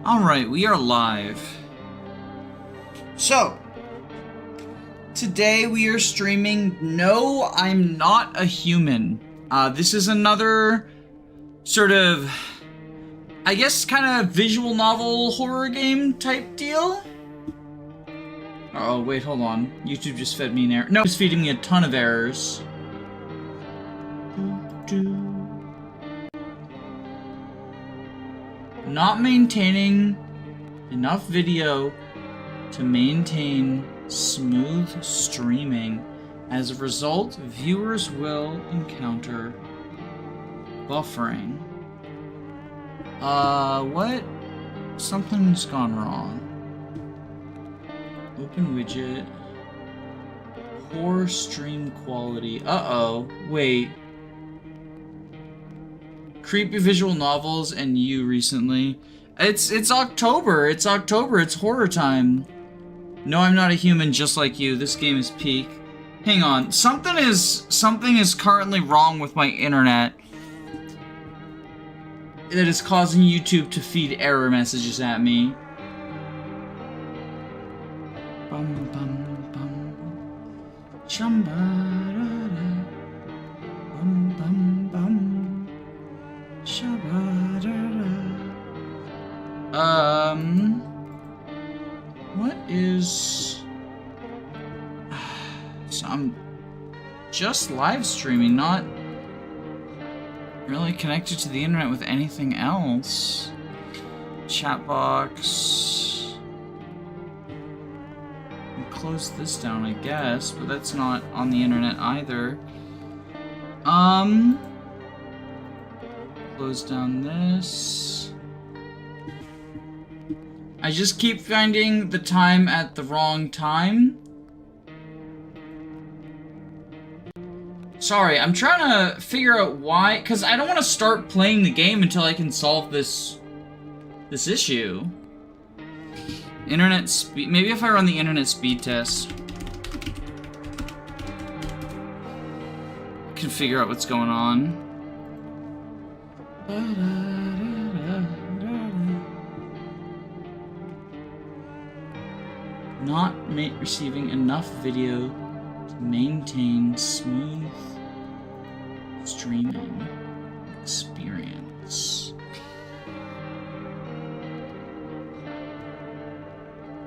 Alright, we are live. So, today we are streaming No, I'm Not a Human. This is another sort of, I guess, kind of visual novel horror game type deal. Oh, wait, hold on. YouTube just fed me an error. No, it's feeding me a ton of errors. Not maintaining enough video to maintain smooth streaming. As a result, viewers will encounter buffering. What? Something's gone wrong. Open widget. Poor stream quality. Uh-oh. Wait. Creepy visual novels and you recently. It's October. It's October. It's horror time. No, I'm not a human just like you. This game is peak. Hang on. Something is currently wrong with my internet. That is causing YouTube to feed error messages at me. Bum bum bum. Chamba-da-da. Bum bum bum. Shabba-da-da. What is... So I'm just live streaming, not really connected to the internet with anything else. Chat box. I'll close this down, I guess, but that's not on the internet either. Close down this. I just keep finding the time at the wrong time. Sorry, I'm trying to figure out why, because I don't want to start playing the game until I can solve this issue. Internet speed, maybe if I run the internet speed test, I can figure out what's going on. Not receiving enough video to maintain smooth streaming experience.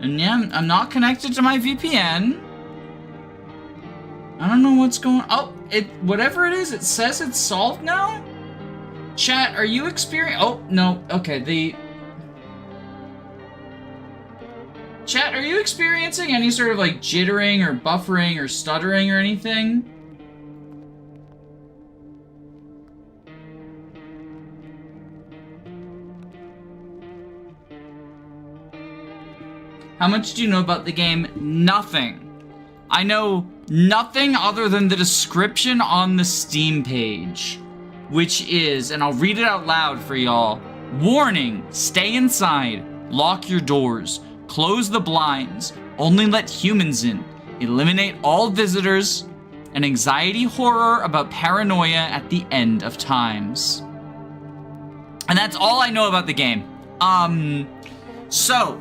And yeah, I'm not connected to my VPN. I don't know what's going on. Oh, whatever it is, it says it's solved now? Chat, are you experiencing... Oh, no. Okay, Chat, are you experiencing any sort of, like, jittering or buffering or stuttering or anything? How much do you know about the game? Nothing. I know nothing other than the description on the Steam page, which is, and I'll read it out loud for y'all. Warning, stay inside, lock your doors, close the blinds, only let humans in, eliminate all visitors, an anxiety horror about paranoia at the end of times. And that's all I know about the game. So,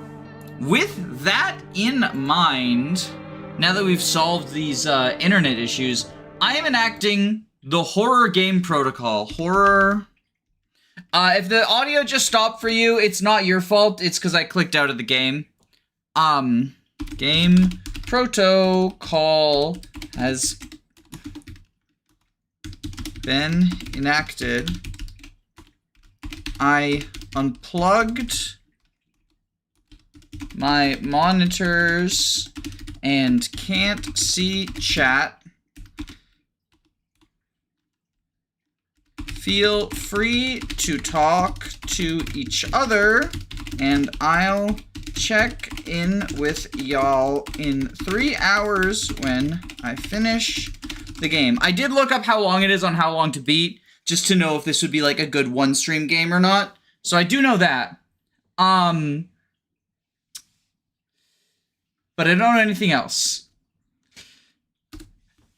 with that in mind, now that we've solved these internet issues, I am enacting the horror game protocol. Horror. If the audio just stopped for you, it's not your fault. It's because I clicked out of the game. Game protocol has been enacted. I unplugged my monitors and can't see chat. Feel free to talk to each other, and I'll check in with y'all in 3 hours when I finish the game. I did look up how long it is on How Long to Beat, just to know if this would be like a good one-stream game or not. So I do know that. But I don't know anything else.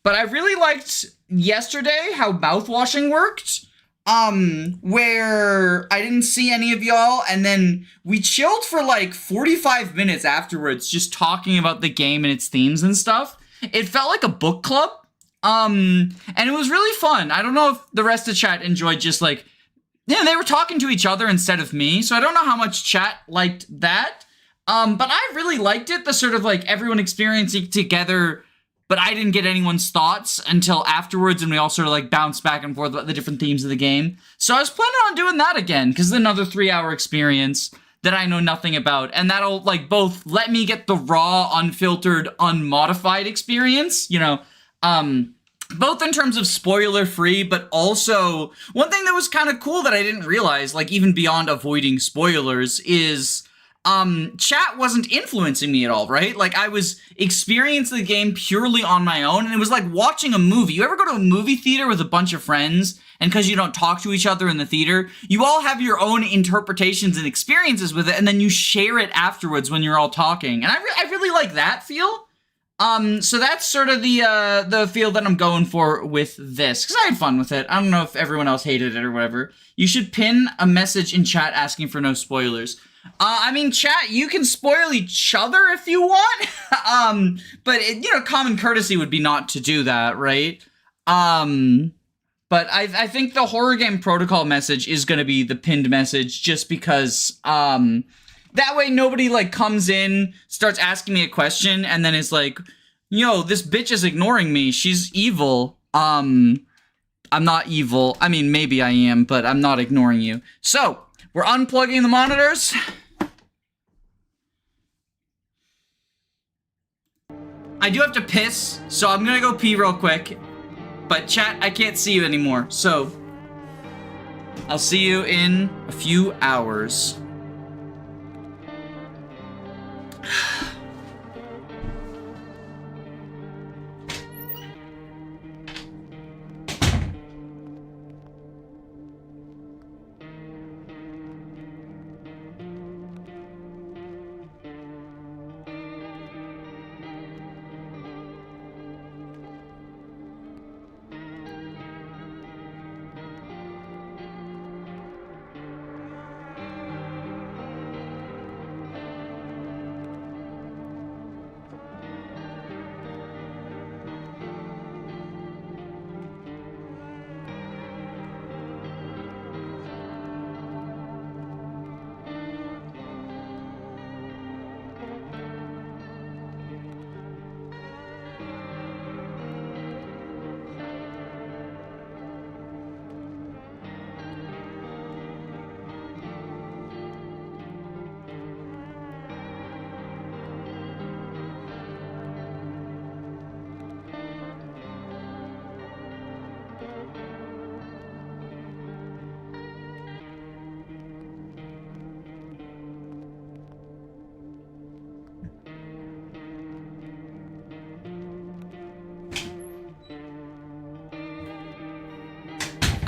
But I really liked yesterday how mouthwashing worked. where I didn't see any of y'all, and then we chilled for like 45 minutes afterwards, just talking about the game and its themes and stuff. It felt like a book club, and it was really fun. I don't know if the rest of chat enjoyed just like, yeah, they were talking to each other instead of me, so I don't know how much chat liked that. But I really liked it, the sort of like everyone experiencing together, but I didn't get anyone's thoughts until afterwards, and we all sort of like bounced back and forth about the different themes of the game. So I was planning on doing that again, because it's another 3-hour experience that I know nothing about, and that'll like both let me get the raw, unfiltered, unmodified experience, you know, both in terms of spoiler-free, but also one thing that was kind of cool that I didn't realize, like even beyond avoiding spoilers, is chat wasn't influencing me at all, right? Like, I was experiencing the game purely on my own, and it was like watching a movie. You ever go to a movie theater with a bunch of friends, and because you don't talk to each other in the theater, you all have your own interpretations and experiences with it, and then you share it afterwards when you're all talking. And I really like that feel. So that's sort of the feel that I'm going for with this, because I had fun with it. I don't know if everyone else hated it or whatever. You should pin a message in chat asking for no spoilers. I mean, chat, you can spoil each other if you want, but, you know, common courtesy would be not to do that, right? But I think the Horror Game Protocol message is going to be the pinned message, just because, that way nobody, like, comes in, starts asking me a question, and then is like, yo, this bitch is ignoring me, she's evil. I'm not evil. I mean, maybe I am, but I'm not ignoring you. So, we're unplugging the monitors. I do have to piss, so I'm gonna go pee real quick. But chat, I can't see you anymore, so I'll see you in a few hours.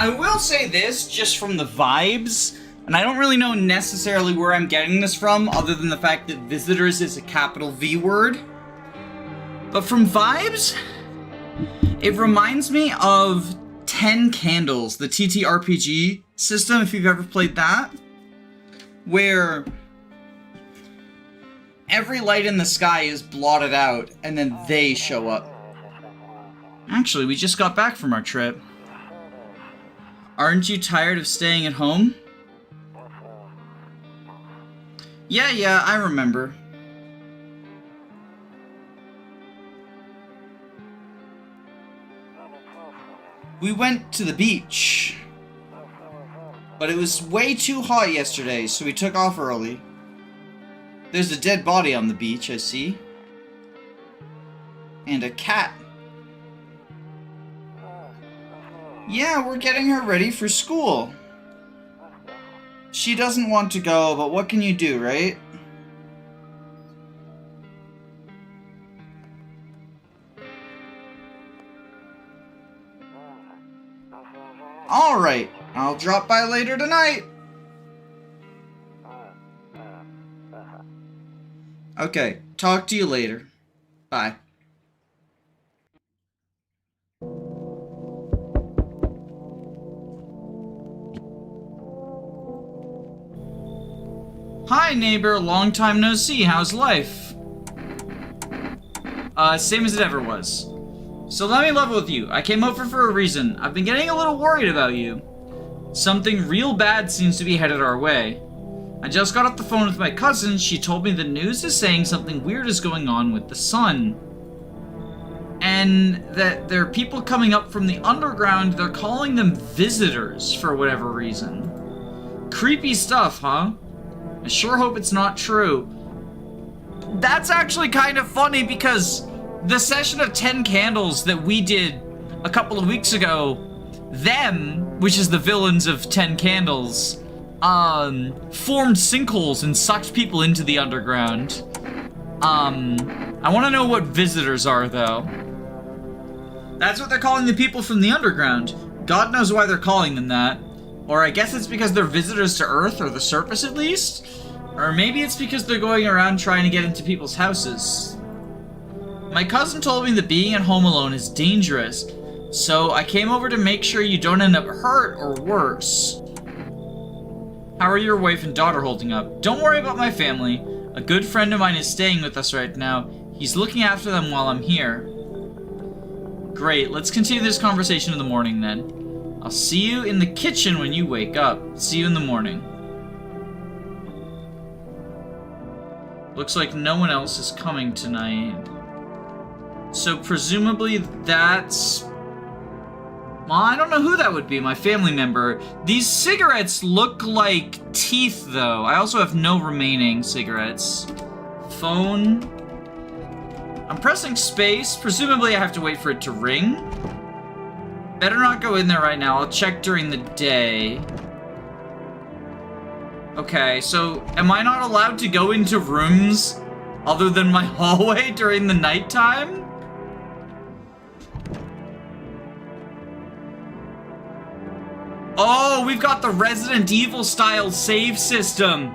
I will say this, just from the vibes, and I don't really know necessarily where I'm getting this from, other than the fact that visitors is a capital V word. But from vibes, it reminds me of 10 Candles, the TTRPG system, if you've ever played that, where every light in the sky is blotted out, and then they show up. Actually, we just got back from our trip. Aren't you tired of staying at home? Yeah, I remember. We went to the beach, but it was way too hot yesterday, so we took off early. There's a dead body on the beach, I see. And a cat. Yeah, we're getting her ready for school. She doesn't want to go, but what can you do, right? Alright, I'll drop by later tonight. Okay, talk to you later. Bye. Hi, neighbor. Long time no see. How's life? Same as it ever was. So let me level with you. I came over for a reason. I've been getting a little worried about you. Something real bad seems to be headed our way. I just got off the phone with my cousin. She told me the news is saying something weird is going on with the sun. And that there are people coming up from the underground. They're calling them visitors for whatever reason. Creepy stuff, huh? I sure hope it's not true. That's actually kind of funny because the session of 10 candles that we did a couple of weeks ago, them, which is the villains of 10 candles, formed sinkholes and sucked people into the underground. I want to know what visitors are, though. That's what they're calling the people from the underground. God knows why they're calling them that. Or I guess it's because they're visitors to Earth, or the surface at least. Or maybe it's because they're going around trying to get into people's houses. My cousin told me that being at home alone is dangerous, so I came over to make sure you don't end up hurt or worse. How are your wife and daughter holding up? Don't worry about my family. A good friend of mine is staying with us right now. He's looking after them while I'm here. Great, let's continue this conversation in the morning then. I'll see you in the kitchen when you wake up. See you in the morning. Looks like no one else is coming tonight. So presumably that's... Well, I don't know who that would be, my family member. These cigarettes look like teeth, though. I also have no remaining cigarettes. Phone. I'm pressing space. Presumably I have to wait for it to ring. Better not go in there right now. I'll check during the day. Okay, so am I not allowed to go into rooms other than my hallway during the nighttime? Oh, we've got the Resident Evil style save system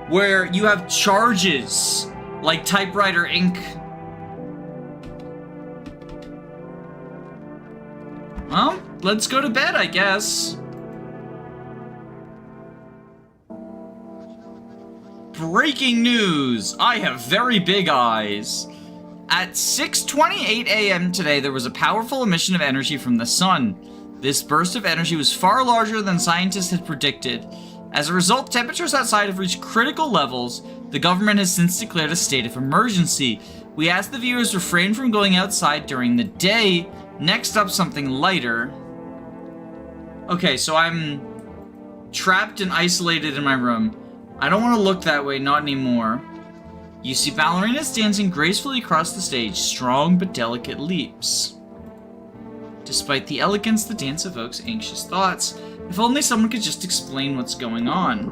where you have charges like Typewriter Inc. Well, let's go to bed, I guess. Breaking news! I have very big eyes. At 6:28 a.m. today, there was a powerful emission of energy from the sun. This burst of energy was far larger than scientists had predicted. As a result, temperatures outside have reached critical levels. The government has since declared a state of emergency. We ask the viewers refrain from going outside during the day. Next up, something lighter. Okay, so I'm trapped and isolated in my room. I don't want to look that way, not anymore. You see ballerinas dancing gracefully across the stage, strong but delicate leaps. Despite the elegance, the dance evokes anxious thoughts. If only someone could just explain what's going on.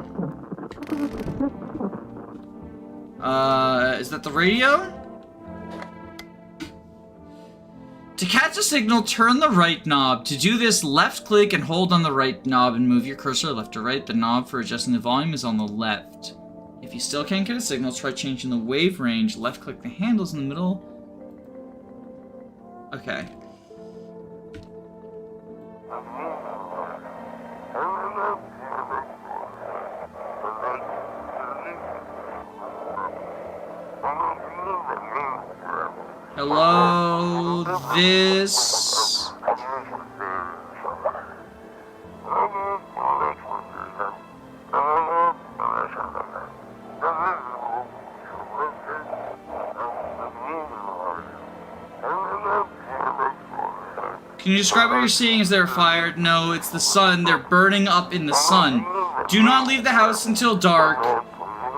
Is that the radio? To catch a signal, turn the right knob. To do this, left click and hold on the right knob and move your cursor left to right. The knob for adjusting the volume is on the left. If you still can't get a signal, try changing the wave range. Left click the handles in the middle. Okay. Hello, this... Can you describe what you're seeing as they're fired? No, it's the sun. They're burning up in the sun. Do not leave the house until dark.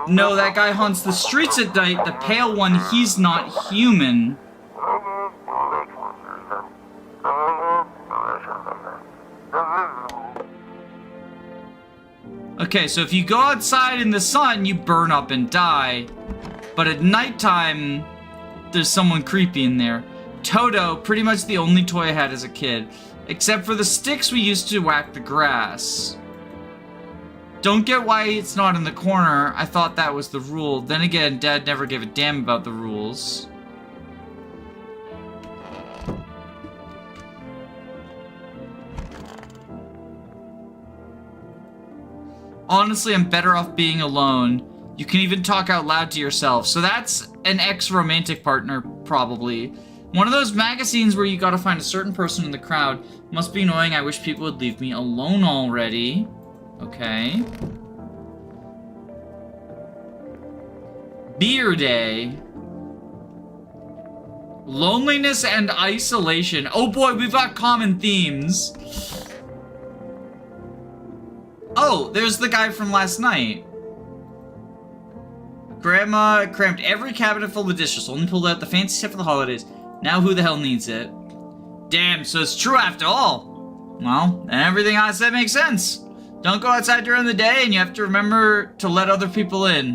No, that guy haunts the streets at night. The pale one, he's not human. Okay, so if you go outside in the sun, you burn up and die. But at nighttime, there's someone creepy in there. Toto, pretty much the only toy I had as a kid. Except for the sticks we used to whack the grass. Don't get why it's not in the corner. I thought that was the rule. Then again, Dad never gave a damn about the rules. Honestly, I'm better off being alone. You can even talk out loud to yourself. So that's an ex-romantic partner, probably. One of those magazines where you gotta find a certain person in the crowd. Must be annoying. I wish people would leave me alone already. Okay. Beer day. Loneliness and isolation. Oh boy, we've got common themes. Oh, there's the guy from last night. Grandma crammed every cabinet full of dishes, only pulled out the fancy stuff for the holidays. Now who the hell needs it? Damn, so it's true after all. Well, then everything I said makes sense. Don't go outside during the day, and you have to remember to let other people in.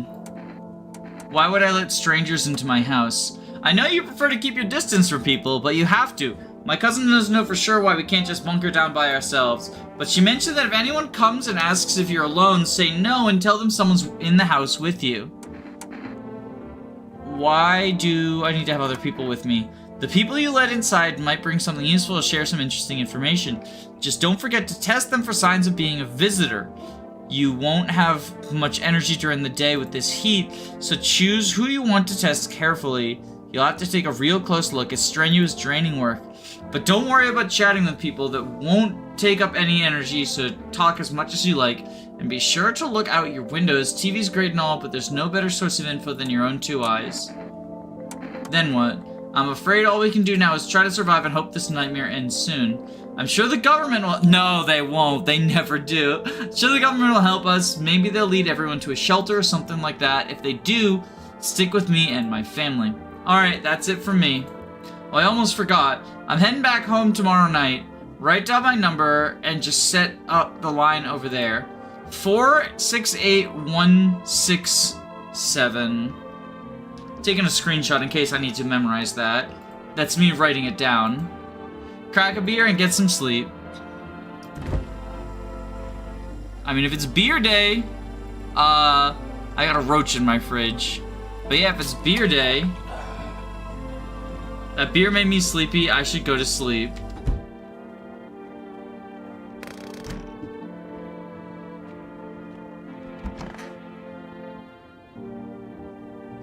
Why would I let strangers into my house? I know you prefer to keep your distance from people, but you have to. My cousin doesn't know for sure why we can't just bunker down by ourselves. But she mentioned that if anyone comes and asks if you're alone, say no and tell them someone's in the house with you. Why do I need to have other people with me? The people you let inside might bring something useful or share some interesting information. Just don't forget to test them for signs of being a visitor. You won't have much energy during the day with this heat, so choose who you want to test carefully. You'll have to take a real close look. It's strenuous, draining work. But don't worry about chatting with people. That won't take up any energy, so talk as much as you like. And be sure to look out your windows. TV's great and all, but there's no better source of info than your own two eyes. Then what? I'm afraid all we can do now is try to survive and hope this nightmare ends soon. I'm sure the government will— No, they won't. They never do. Sure, the government will help us. Maybe they'll lead everyone to a shelter or something like that. If they do, stick with me and my family. Alright, that's it from me. Oh, I almost forgot. I'm heading back home tomorrow night. Write down my number and just set up the line over there. 468167. Taking a screenshot in case I need to memorize that. That's me writing it down. Crack a beer and get some sleep. I mean, if it's beer day, I got a roach in my fridge. But yeah, if it's beer day, that beer made me sleepy. I should go to sleep.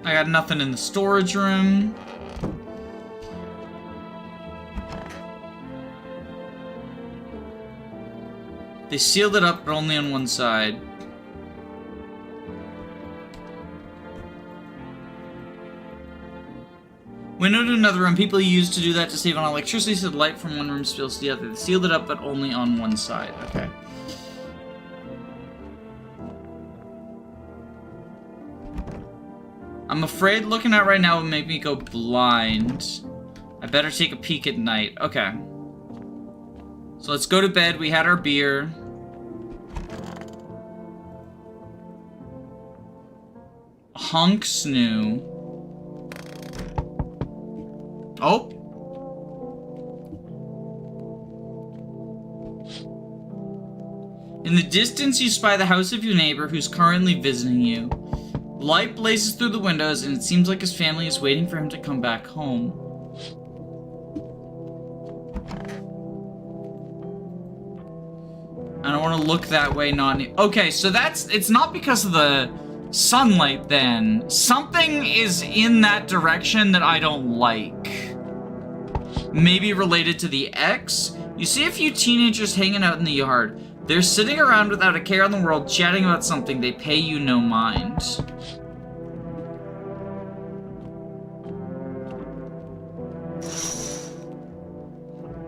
I got nothing in the storage room. They sealed it up, but only on one side. Window to another room. People used to do that to save on electricity, so the light from one room spills to the other. They sealed it up, but only on one side. Okay. I'm afraid looking at right now would make me go blind. I better take a peek at night. Okay. So let's go to bed. We had our beer. Honk snoo. Oh. In the distance, you spy the house of your neighbor who's currently visiting you. Light blazes through the windows, and it seems like his family is waiting for him to come back home. I don't want to look that way, okay, so it's not because of the sunlight then. Something is in that direction that I don't like. Maybe related to the ex? You see a few teenagers hanging out in the yard. They're sitting around without a care in the world, chatting about something. They pay you no mind.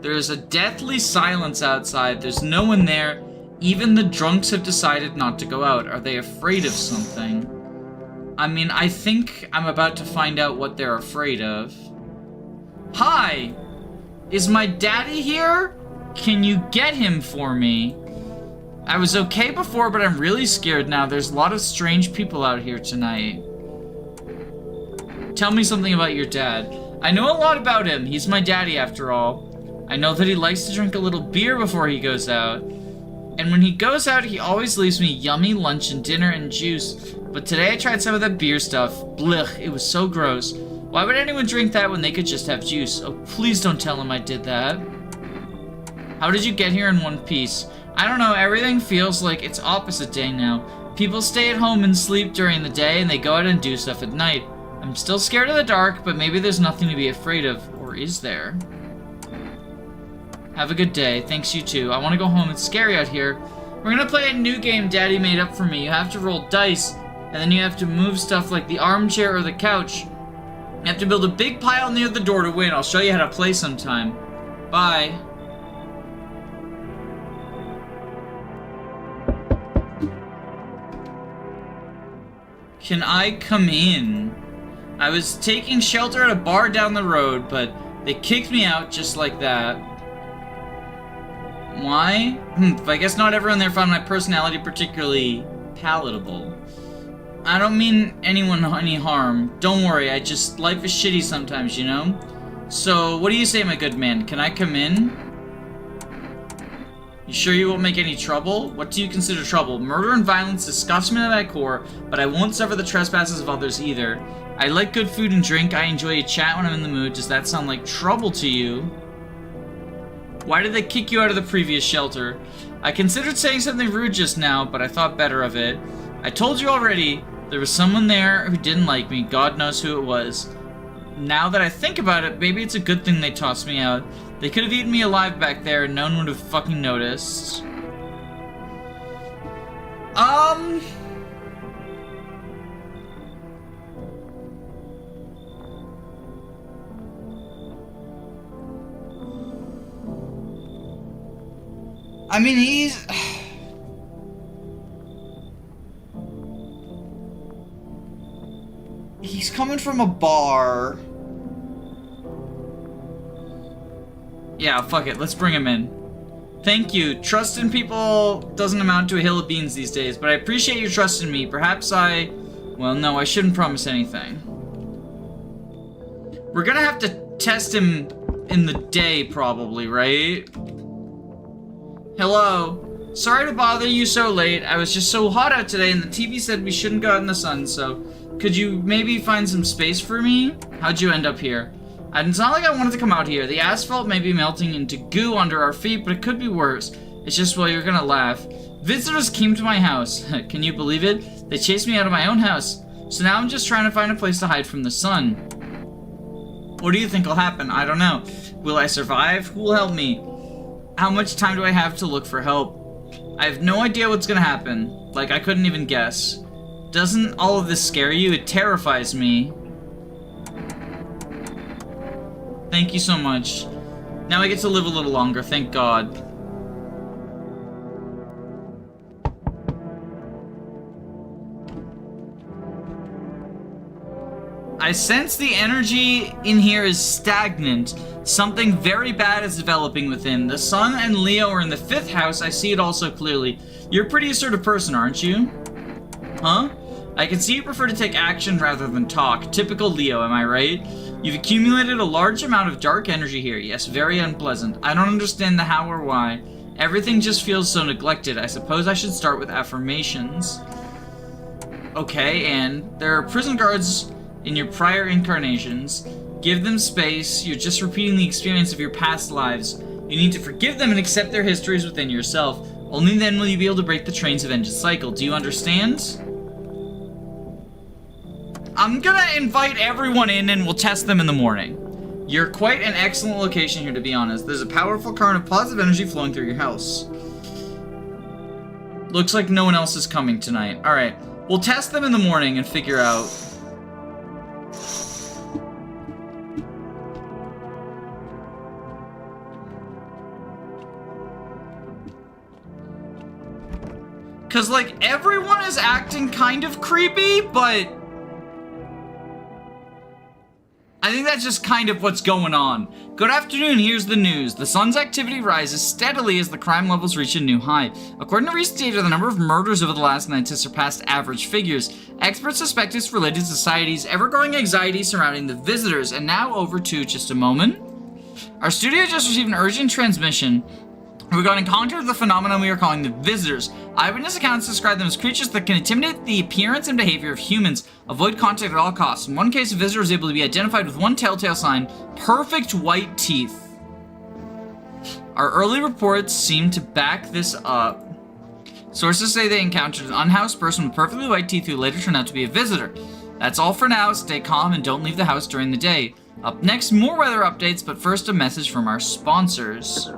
There's a deathly silence outside. There's no one there. Even the drunks have decided not to go out. Are they afraid of something? I mean, I think I'm about to find out what they're afraid of. Hi! Is my daddy here? Can you get him for me? I was okay before, but I'm really scared now. There's a lot of strange people out here tonight. Tell me something about your dad. I know a lot about him. He's my daddy after all. I know that he likes to drink a little beer before he goes out. And when he goes out, he always leaves me yummy lunch and dinner and juice. But today I tried some of that beer stuff. Blech, it was so gross. Why would anyone drink that when they could just have juice? Oh, please don't tell him I did that. How did you get here in one piece? I don't know, everything feels like it's opposite day now. People stay at home and sleep during the day, and they go out and do stuff at night. I'm still scared of the dark, but maybe there's nothing to be afraid of. Or is there? Have a good day. Thanks, you too. I want to go home. It's scary out here. We're gonna play a new game Daddy made up for me. You have to roll dice, and then you have to move stuff like the armchair or the couch. You have to build a big pile near the door to win. I'll show you how to play sometime. Bye. Can I come in? I was taking shelter at a bar down the road, but they kicked me out just like that. Why? I guess not everyone there found my personality particularly palatable. I don't mean anyone any harm. Don't worry, life is shitty sometimes, you know? So, what do you say, my good man? Can I come in? You sure you won't make any trouble? What do you consider trouble? Murder and violence disgust me to my core, but I won't suffer the trespasses of others either. I like good food and drink. I enjoy a chat when I'm in the mood. Does that sound like trouble to you? Why did they kick you out of the previous shelter? I considered saying something rude just now, but I thought better of it. I told you already, there was someone there who didn't like me. God knows who it was. Now that I think about it, maybe it's a good thing they tossed me out. They could have eaten me alive back there and no one would have fucking noticed. I mean, he's coming from a bar. Yeah, fuck it. Let's bring him in. Thank you. Trust in people doesn't amount to a hill of beans these days, but I appreciate your trust in me. Perhaps well, no, I shouldn't promise anything. We're gonna have to test him in the day, probably, right? Hello. Sorry to bother you so late. I was just so hot out today, and the TV said we shouldn't go out in the sun, so could you maybe find some space for me? How'd you end up here? And it's not like I wanted to come out here. The asphalt may be melting into goo under our feet, but it could be worse. It's just, well, you're gonna laugh. Visitors came to my house. Can you believe it? They chased me out of my own house. So now I'm just trying to find a place to hide from the sun. What do you think will happen? I don't know. Will I survive? Who will help me? How much time do I have to look for help? I have no idea what's gonna happen. Like, I couldn't even guess. Doesn't all of this scare you? It terrifies me. Thank you so much. Now I get to live a little longer, thank God. I sense the energy in here is stagnant. Something very bad is developing within. The sun and Leo are in the 5th house. I see it all so clearly. You're a pretty assertive person, aren't you? Huh? I can see you prefer to take action rather than talk. Typical Leo, am I right? You've accumulated a large amount of dark energy here. Yes, very unpleasant. I don't understand the how or why. Everything just feels so neglected. I suppose I should start with affirmations. Okay, and there are prison guards in your prior incarnations. Give them space. You're just repeating the experience of your past lives. You need to forgive them and accept their histories within yourself. Only then will you be able to break the train's vengeance cycle. Do you understand? I'm gonna invite everyone in and we'll test them in the morning. You're quite an excellent location here, to be honest. There's a powerful current of positive energy flowing through your house. Looks like no one else is coming tonight. Alright, we'll test them in the morning and figure out. Cause like, everyone is acting kind of creepy, but I think that's just kind of what's going on. Good afternoon, here's the news. The sun's activity rises steadily as the crime levels reach a new high. According to recent data, the number of murders over the last night has surpassed average figures. Experts suspect it's related to society's ever-growing anxiety surrounding the visitors. And now over to just a moment. Our studio just received an urgent transmission regarding encounter of the phenomenon we are calling the visitors. Eyewitness accounts describe them as creatures that can intimidate the appearance and behavior of humans, avoid contact at all costs. In one case, a visitor was able to be identified with one telltale sign: perfect white teeth. Our early reports seem to back this up. Sources say they encountered an unhoused person with perfectly white teeth who later turned out to be a visitor. That's all for now. Stay calm and don't leave the house during the day. Up next, more weather updates, but first a message from our sponsors.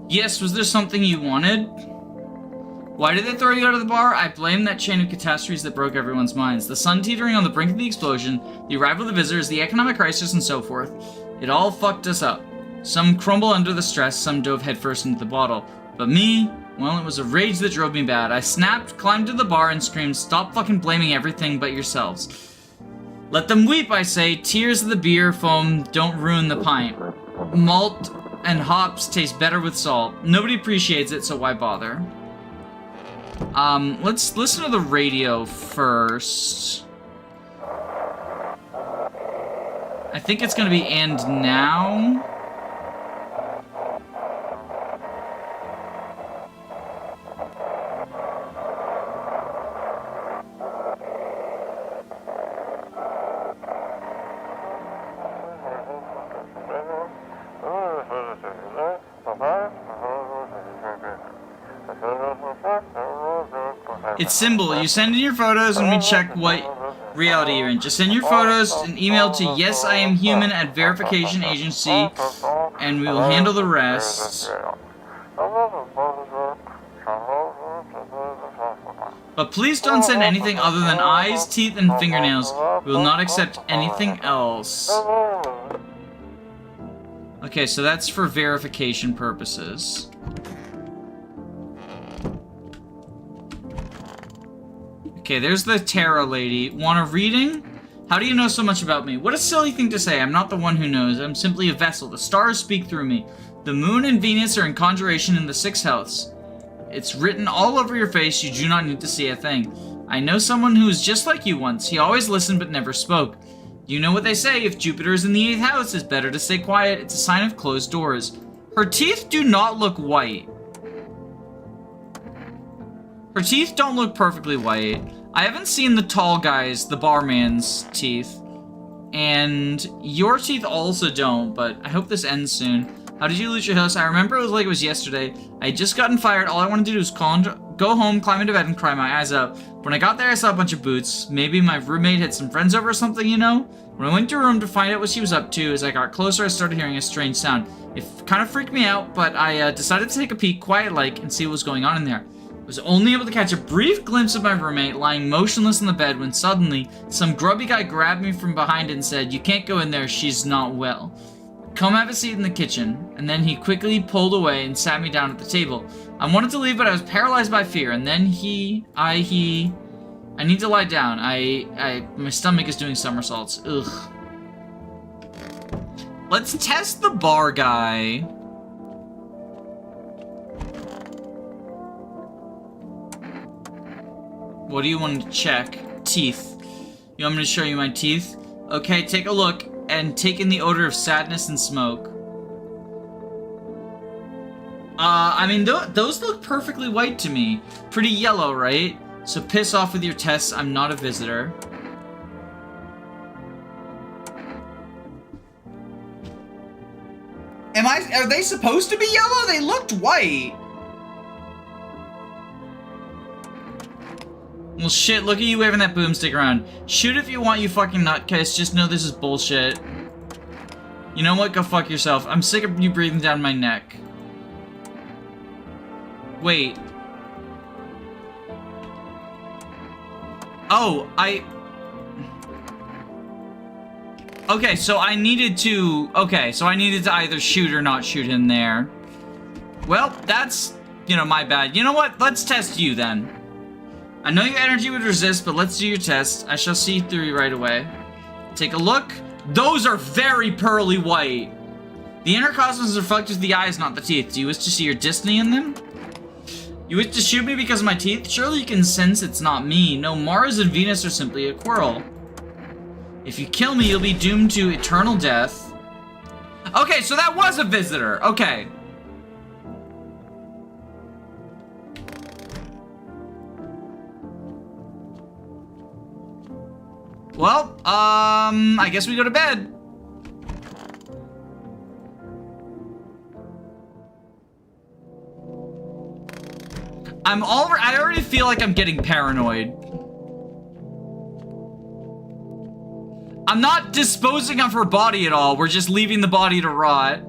Yes, was there something you wanted? Why did they throw you out of the bar? I blame that chain of catastrophes that broke everyone's minds. The sun teetering on the brink of the explosion, the arrival of the visitors, the economic crisis, and so forth. It all fucked us up. Some crumbled under the stress, some dove headfirst into the bottle. But me, well, it was a rage that drove me bad. I snapped, climbed to the bar, and screamed, "Stop fucking blaming everything but yourselves." Let them weep, I say. Tears of the beer foam don't ruin the pint. Malt and hops taste better with salt. Nobody appreciates it, so why bother? Let's listen to the radio first. I think it's gonna be "and now." It's simple. You send in your photos and we check what reality you're in. Just send your photos and email to yesiamhuman@verification.agency and we will handle the rest. But please don't send anything other than eyes, teeth, and fingernails. We will not accept anything else. Okay, so that's for verification purposes. Okay, there's the tarot lady. Want a reading? How do you know so much about me? What a silly thing to say. I'm not the one who knows. I'm simply a vessel. The stars speak through me. The moon and Venus are in conjuration in the 6th house. It's written all over your face. You do not need to see a thing. I know someone who was just like you once. He always listened but never spoke. You know what they say. If Jupiter is in the 8th house, it's better to stay quiet. It's a sign of closed doors. Her teeth do not look white. Her teeth don't look perfectly white. I haven't seen the tall guy's, the barman's teeth. And your teeth also don't, but I hope this ends soon. How did you lose your house? I remember it was like it was yesterday. I had just gotten fired. All I wanted to do was go home, climb into bed, and cry my eyes out. When I got there, I saw a bunch of boots. Maybe my roommate had some friends over or something, you know? When I went to her room to find out what she was up to, as I got closer, I started hearing a strange sound. It kind of freaked me out, but I decided to take a peek, quiet-like, and see what was going on in there. I was only able to catch a brief glimpse of my roommate lying motionless in the bed when suddenly some grubby guy grabbed me from behind and said, "You can't go in there, she's not well. Come have a seat in the kitchen." And then he quickly pulled away and sat me down at the table. I wanted to leave, but I was paralyzed by fear. And then I need to lie down. My stomach is doing somersaults. Ugh. Let's test the bar guy. What do you want to check? Teeth. You want me to show you my teeth? Okay, take a look and take in the odor of sadness and smoke. I mean, those look perfectly white to me. Pretty yellow, right? So piss off with your tests. I'm not a visitor. Are they supposed to be yellow? They looked white. Well, shit, look at you waving that boomstick around. Shoot if you want, you fucking nutcase. Just know this is bullshit. You know what? Go fuck yourself. I'm sick of you breathing down my neck. Wait. Oh, okay, so I needed to... Okay, so I needed to either shoot or not shoot him there. Well, that's, you know, my bad. You know what? Let's test you then. I know your energy would resist, but let's do your test. I shall see through you right away. Take a look. Those are very pearly white. The inner cosmos is reflected through the eyes, not the teeth. Do you wish to see your destiny in them? You wish to shoot me because of my teeth? Surely you can sense it's not me. No, Mars and Venus are simply a quarrel. If you kill me, you'll be doomed to eternal death. Okay, so that was a visitor. Okay. Well, I guess we go to bed. I already feel like I'm getting paranoid. I'm not disposing of her body at all. We're just leaving the body to rot.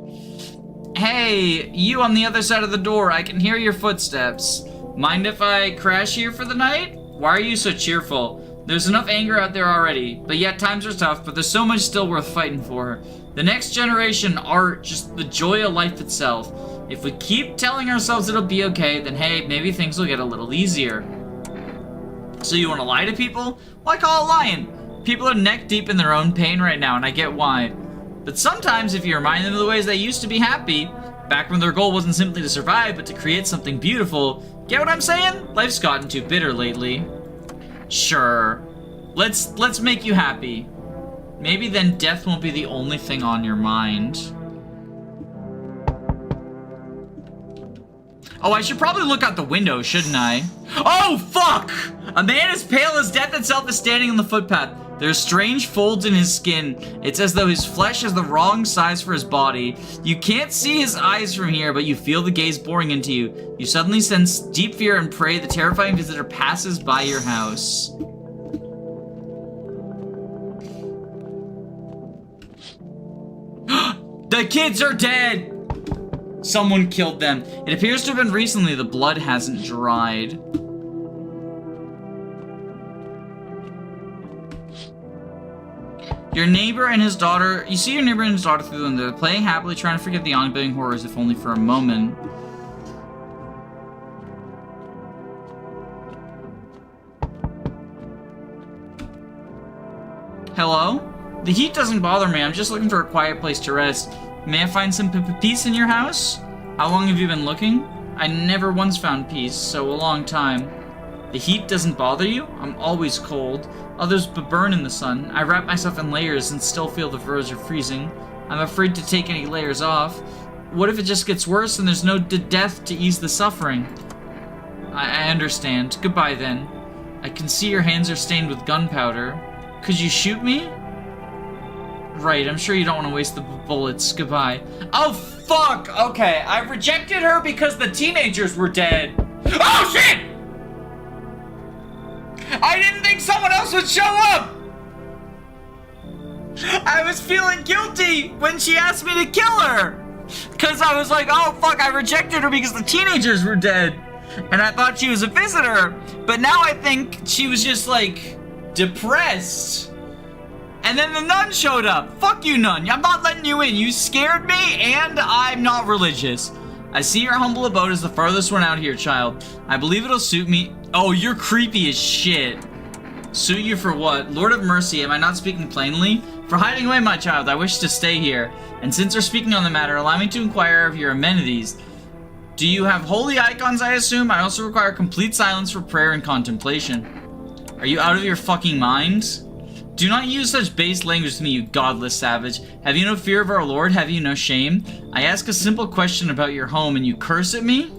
Hey, you on the other side of the door. I can hear your footsteps. Mind if I crash here for the night? Why are you so cheerful? There's enough anger out there already. But yet times are tough, but there's so much still worth fighting for. The next generation, art, just the joy of life itself. If we keep telling ourselves it'll be okay, then hey, maybe things will get a little easier. So you want to lie to people? Why call it lying? People are neck deep in their own pain right now, and I get why. But sometimes if you remind them of the ways they used to be happy, back when their goal wasn't simply to survive, but to create something beautiful, get what I'm saying? Life's gotten too bitter lately. Sure. Let's make you happy. Maybe then death won't be the only thing on your mind. Oh, I should probably look out the window, shouldn't I? Oh, fuck! A man as pale as death itself is standing on the footpath. There's strange folds in his skin. It's as though his flesh is the wrong size for his body. You can't see his eyes from here, but you feel the gaze boring into you. You suddenly sense deep fear and pray the terrifying visitor passes by your house. The kids are dead! Someone killed them. It appears to have been recently. The blood hasn't dried. Your neighbor and his daughter... You see your neighbor and his daughter through the window. They're playing happily, trying to forget the ongoing horrors, if only for a moment. Hello? The heat doesn't bother me. I'm just looking for a quiet place to rest. May I find some peace in your house? How long have you been looking? I never once found peace, so a long time. The heat doesn't bother you? I'm always cold. Others burn in the sun. I wrap myself in layers and still feel the furs are freezing. I'm afraid to take any layers off. What if it just gets worse and there's no death to ease the suffering? I understand. Goodbye then. I can see your hands are stained with gunpowder. Could you shoot me? Right, I'm sure you don't want to waste the bullets. Goodbye. Oh, fuck! Okay, I rejected her because the teenagers were dead. Oh, shit! I didn't think someone else would show up! I was feeling guilty when she asked me to kill her! Because I was like, oh, fuck, I rejected her because the teenagers were dead. And I thought she was a visitor. But now I think she was just, like, depressed. And then the nun showed up. Fuck you, nun. I'm not letting you in. You scared me, and I'm not religious. I see your humble abode is the farthest one out here, child. I believe it'll suit me. Oh, you're creepy as shit. Suit you for what? Lord of mercy, am I not speaking plainly? For hiding away, my child, I wish to stay here. And since we're speaking on the matter, allow me to inquire of your amenities. Do you have holy icons, I assume? I also require complete silence for prayer and contemplation. Are you out of your fucking mind? Do not use such base language to me, you godless savage. Have you no fear of our Lord? Have you no shame? I ask a simple question about your home and you curse at me?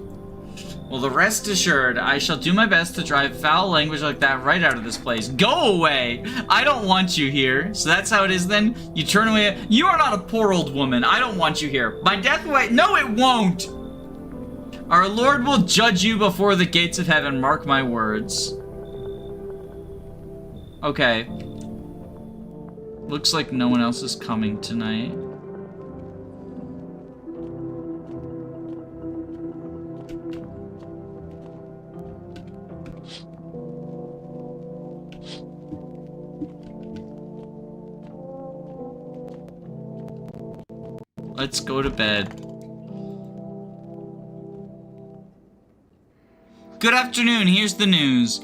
Well, the rest assured, I shall do my best to drive foul language like that right out of this place. Go away! I don't want you here. So that's how it is then? You turn away. You are not a poor old woman. I don't want you here. My death away. No, it won't! Our Lord will judge you before the gates of heaven. Mark my words. Okay. Looks like no one else is coming tonight. Let's go to bed. Good afternoon, here's the news.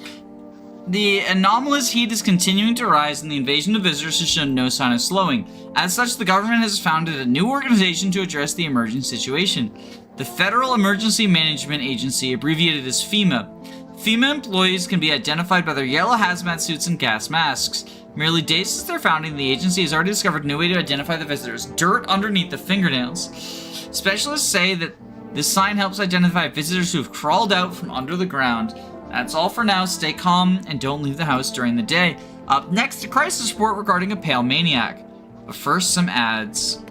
The anomalous heat is continuing to rise and the invasion of visitors has shown no sign of slowing. As such, the government has founded a new organization to address the emerging situation. The Federal Emergency Management Agency, abbreviated as FEMA. FEMA employees can be identified by their yellow hazmat suits and gas masks. Merely days since their founding, the agency has already discovered a new way to identify the visitors: dirt underneath the fingernails. Specialists say that this sign helps identify visitors who have crawled out from under the ground. That's all for now. Stay calm and don't leave the house during the day. Up next, a crisis report regarding a pale maniac. But first, some ads.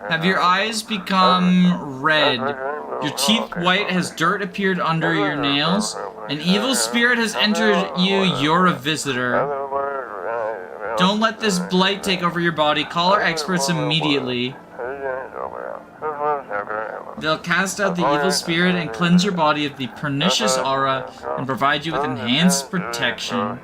Have your eyes become red? Your teeth white? Has dirt appeared under your nails? An evil spirit has entered you. You're a visitor. Don't let this blight take over your body. Call our experts immediately. They'll cast out the evil spirit and cleanse your body of the pernicious aura and provide you with enhanced protection.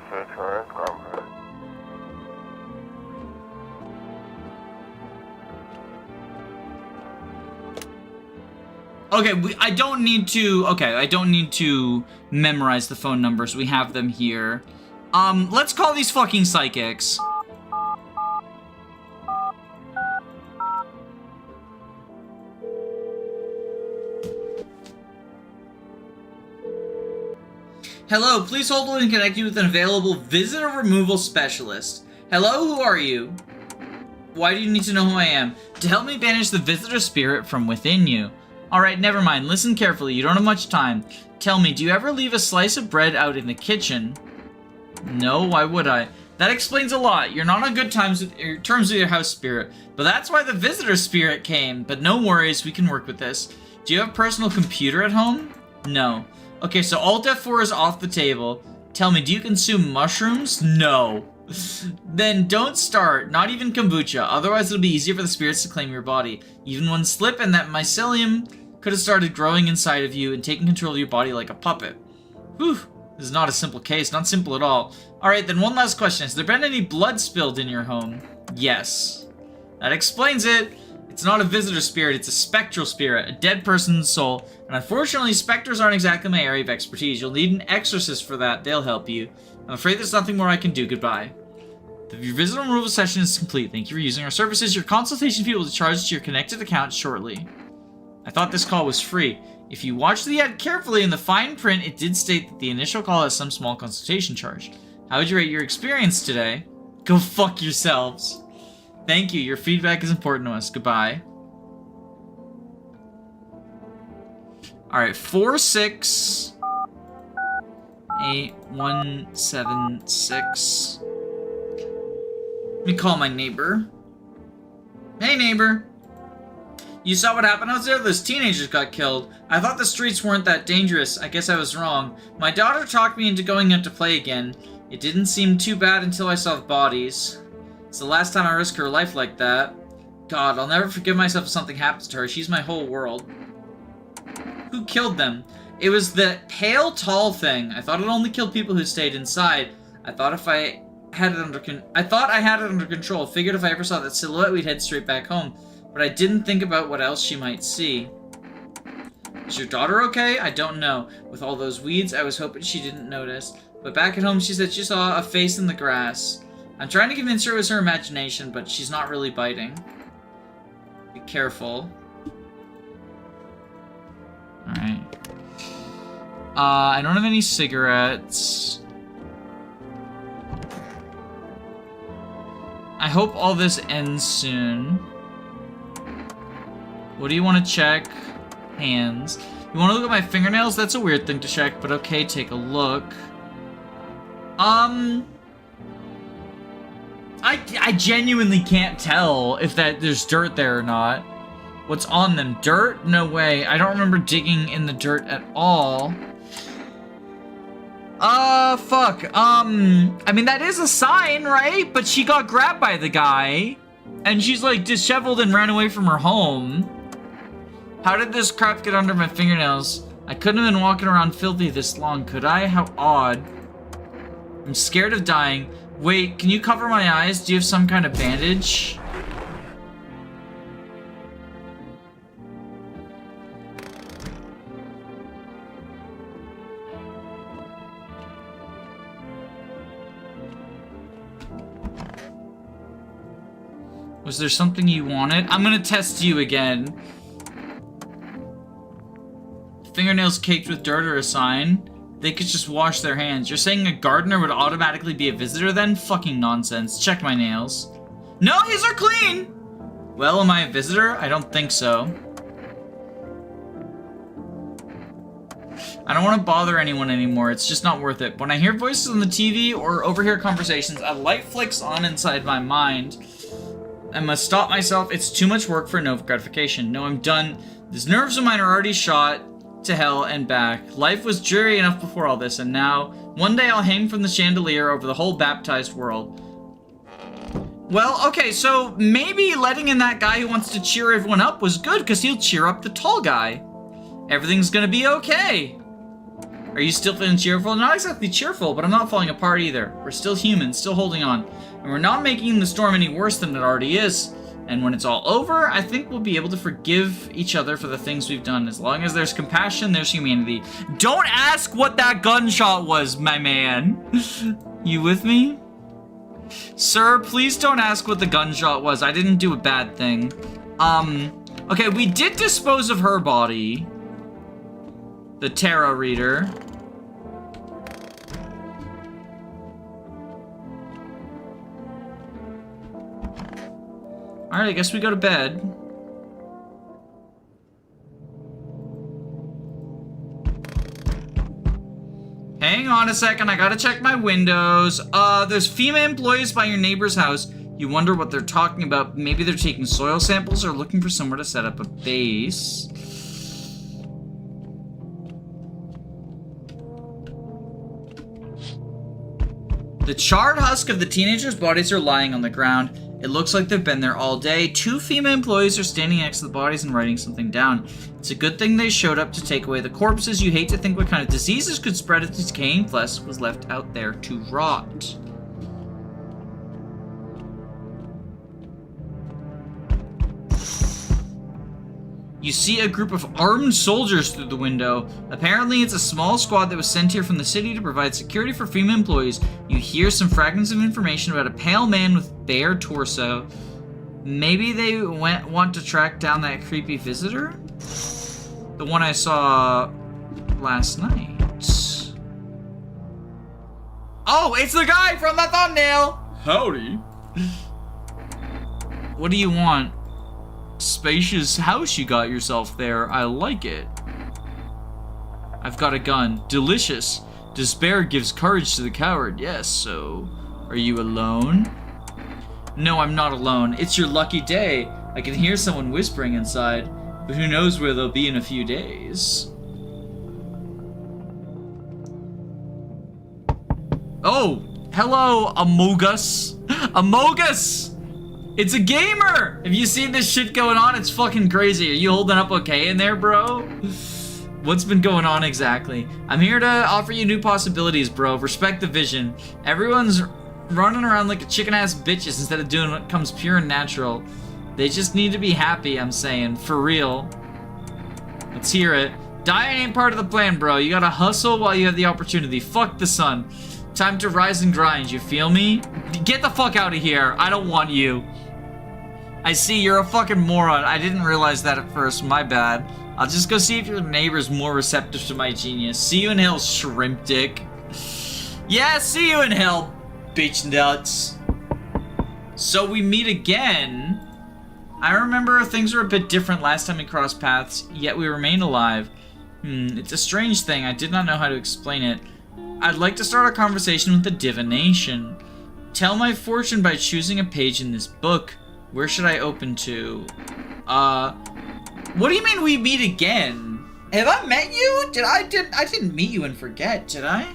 Okay, I don't need to memorize the phone numbers. We have them here. Let's call these fucking psychics. Hello, please hold and connect you with an available visitor removal specialist. Hello, who are you? Why do you need to know who I am? To help me banish the visitor spirit from within you. Alright, never mind. Listen carefully. You don't have much time. Tell me, do you ever leave a slice of bread out in the kitchen? No, why would I? That explains a lot. You're not on good terms with your house spirit. But that's why the visitor spirit came. But no worries, we can work with this. Do you have a personal computer at home? No. Okay, so Alt F4 is off the table. Tell me, do you consume mushrooms? No. Then don't start, not even kombucha, otherwise it'll be easier for the spirits to claim your body. Even one slip and that mycelium could have started growing inside of you and taking control of your body like a puppet. Whew, this is not a simple case, not simple at all. Alright, then one last question. Has there been any blood spilled in your home? Yes. That explains it. It's not a visitor spirit, it's a spectral spirit, a dead person's soul. And unfortunately, specters aren't exactly my area of expertise. You'll need an exorcist for that, they'll help you. I'm afraid there's nothing more I can do. Goodbye. Your visitor removal session is complete. Thank you for using our services. Your consultation fee will be charged to your connected account shortly. I thought this call was free. If you watch the ad carefully in the fine print, it did state that the initial call has some small consultation charge. How would you rate your experience today? Go fuck yourselves. Thank you. Your feedback is important to us. Goodbye. Alright, 468-176. Let me call my neighbor. Hey, neighbor. You saw what happened out there? Those teenagers got killed. I thought the streets weren't that dangerous. I guess I was wrong. My daughter talked me into going out to play again. It didn't seem too bad until I saw the bodies. It's the last time I risk her life like that. God, I'll never forgive myself if something happens to her. She's my whole world. Who killed them? It was the pale, tall thing. I thought it only killed people who stayed inside. I thought I had it under control. Figured if I ever saw that silhouette, we'd head straight back home. But I didn't think about what else she might see. Is your daughter okay? I don't know. With all those weeds, I was hoping she didn't notice. But back at home, she said she saw a face in the grass. I'm trying to convince her it was her imagination, but she's not really biting. Be careful. Alright. I don't have any cigarettes. I hope all this ends soon. What do you want to check? Hands. You want to look at my fingernails? That's a weird thing to check, but okay, take a look. I genuinely can't tell if there's dirt there or not. What's on them? Dirt? No way. I don't remember digging in the dirt at all. Fuck. I mean, that is a sign, right? But she got grabbed by the guy. And she's, like, disheveled and ran away from her home. How did this crap get under my fingernails? I couldn't have been walking around filthy this long, could I? How odd. I'm scared of dying. Wait, can you cover my eyes? Do you have some kind of bandage? Was there something you wanted? I'm gonna test you again. fingernails caked with dirt are a sign. They could just wash their hands. You're saying a gardener would automatically be a visitor then? Fucking nonsense. Check my nails. No, these are clean! Well, am I a visitor? I don't think so. I don't want to bother anyone anymore. It's just not worth it. When I hear voices on the TV or overhear conversations, a light flicks on inside my mind. I must stop myself. It's too much work for no gratification. No, I'm done. These nerves of mine are already shot to hell and back. Life was dreary enough before all this, and now, one day I'll hang from the chandelier over the whole baptized world. Well, okay, so maybe letting in that guy who wants to cheer everyone up was good, because he'll cheer up the tall guy. Everything's gonna be okay. Are you still feeling cheerful? Not exactly cheerful, but I'm not falling apart either. We're still human, still holding on. And we're not making the storm any worse than it already is. And when it's all over, I think we'll be able to forgive each other for the things we've done. As long as there's compassion, there's humanity. Don't ask what that gunshot was, my man. You with me? Sir, please don't ask what the gunshot was. I didn't do a bad thing. Okay, we did dispose of her body. The tarot reader. Alright, I guess we go to bed. Hang on a second, I gotta check my windows. There's female employees by your neighbor's house. You wonder what they're talking about. Maybe they're taking soil samples or looking for somewhere to set up a base. The charred husk of the teenagers' bodies are lying on the ground. It looks like they've been there all day. 2 female employees are standing next to the bodies and writing something down. It's a good thing they showed up to take away the corpses. You hate to think what kind of diseases could spread if decaying flesh was left out there to rot. You see a group of armed soldiers through the window. Apparently, it's a small squad that was sent here from the city to provide security for female employees. You hear some fragments of information about a pale man with bare torso. Maybe they want to track down that creepy visitor? The one I saw last night. Oh, it's the guy from the thumbnail! Howdy. What do you want? Spacious house you got yourself there. I like it. I've got a gun. Delicious. Despair gives courage to the coward. Yes, so... Are you alone? No, I'm not alone. It's your lucky day. I can hear someone whispering inside. But who knows where they'll be in a few days. Oh! Hello, Amogus. Amogus! It's a gamer! Have you seen this shit going on? It's fucking crazy. Are you holding up okay in there, bro? What's been going on exactly? I'm here to offer you new possibilities, bro. Respect the vision. Everyone's running around like a chicken-ass bitches instead of doing what comes pure and natural. They just need to be happy, I'm saying. For real. Let's hear it. Dying ain't part of the plan, bro. You gotta hustle while you have the opportunity. Fuck the sun. Time to rise and grind, you feel me? Get the fuck out of here. I don't want you. I see, you're a fucking moron. I didn't realize that at first, my bad. I'll just go see if your neighbor's more receptive to my genius. See you in hell, shrimp dick. Yeah, see you in hell, bitch nuts. So we meet again. I remember things were a bit different last time we crossed paths, yet we remain alive. It's a strange thing. I did not know how to explain it. I'd like to start a conversation with the divination. Tell my fortune by choosing a page in this book. Where should I open to? What do you mean we meet again? Have I met you? I didn't meet you and forget, did I?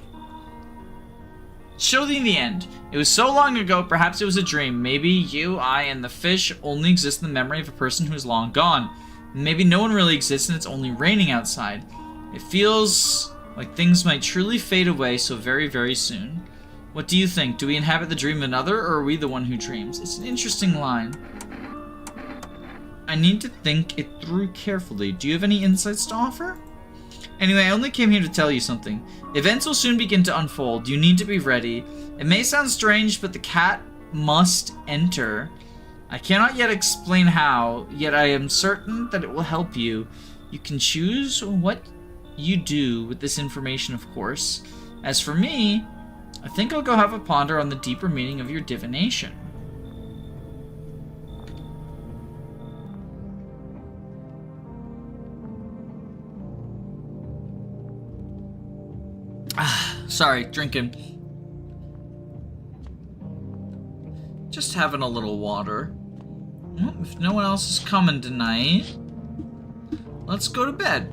Show thee the end. It was so long ago, perhaps it was a dream. Maybe you, I, and the fish only exist in the memory of a person who is long gone. Maybe no one really exists and it's only raining outside. It feels like things might truly fade away so very, very soon. What do you think? Do we inhabit the dream of another, or are we the one who dreams? It's an interesting line. I need to think it through carefully. Do you have any insights to offer? Anyway, I only came here to tell you something. Events will soon begin to unfold. You need to be ready. It may sound strange, but the cat must enter. I cannot yet explain how, yet I am certain that it will help you. You can choose what you do with this information, of course. As for me, I think I'll go have a ponder on the deeper meaning of your divination. Sorry, drinking. Just having a little water. Well, if no one else is coming tonight, let's go to bed.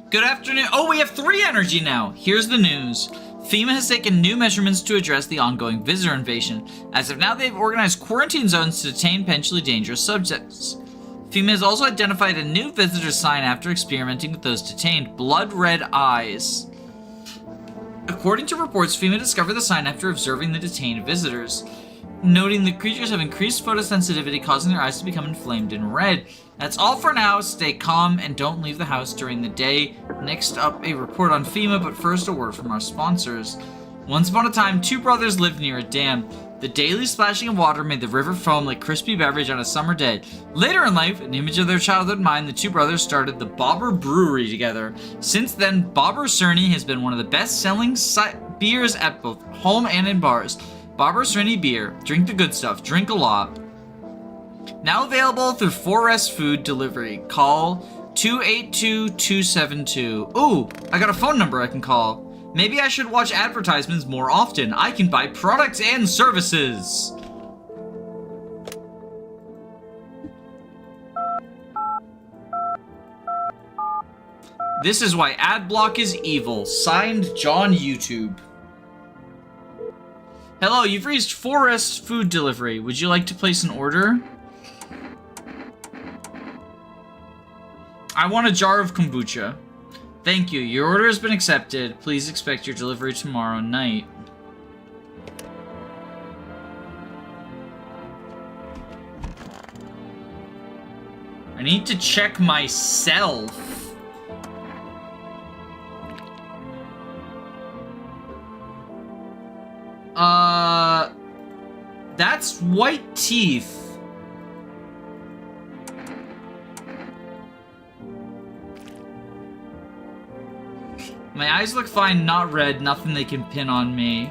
Good afternoon. Oh, we have 3 energy now. Here's the news. FEMA has taken new measurements to address the ongoing visitor invasion. As of now, they've organized quarantine zones to detain potentially dangerous subjects. FEMA has also identified a new visitor sign after experimenting with those detained: blood red eyes. According to reports, FEMA discovered the sign after observing the detained visitors, noting the creatures have increased photosensitivity, causing their eyes to become inflamed and red. That's all for now. Stay calm and don't leave the house during the day. Next up, a report on FEMA, but first a word from our sponsors. Once upon a time, 2 brothers lived near a dam. The daily splashing of water made the river foam like crispy beverage on a summer day. Later in life, an image of their childhood mind, the 2 brothers started the Bobber Brewery together. Since then, Bobber Cerny has been one of the best-selling beers at both home and in bars. Bobber Cerny beer. Drink the good stuff. Drink a lot. Now available through 4S Food Delivery. Call 282-272. Ooh, I got a phone number I can call. Maybe I should watch advertisements more often. I can buy products and services. This is why AdBlock is evil. Signed, John YouTube. Hello, you've reached 4S Food Delivery. Would you like to place an order? I want a jar of kombucha. Thank you. Your order has been accepted. Please expect your delivery tomorrow night. I need to check myself. That's white teeth. My eyes look fine, not red, nothing they can pin on me.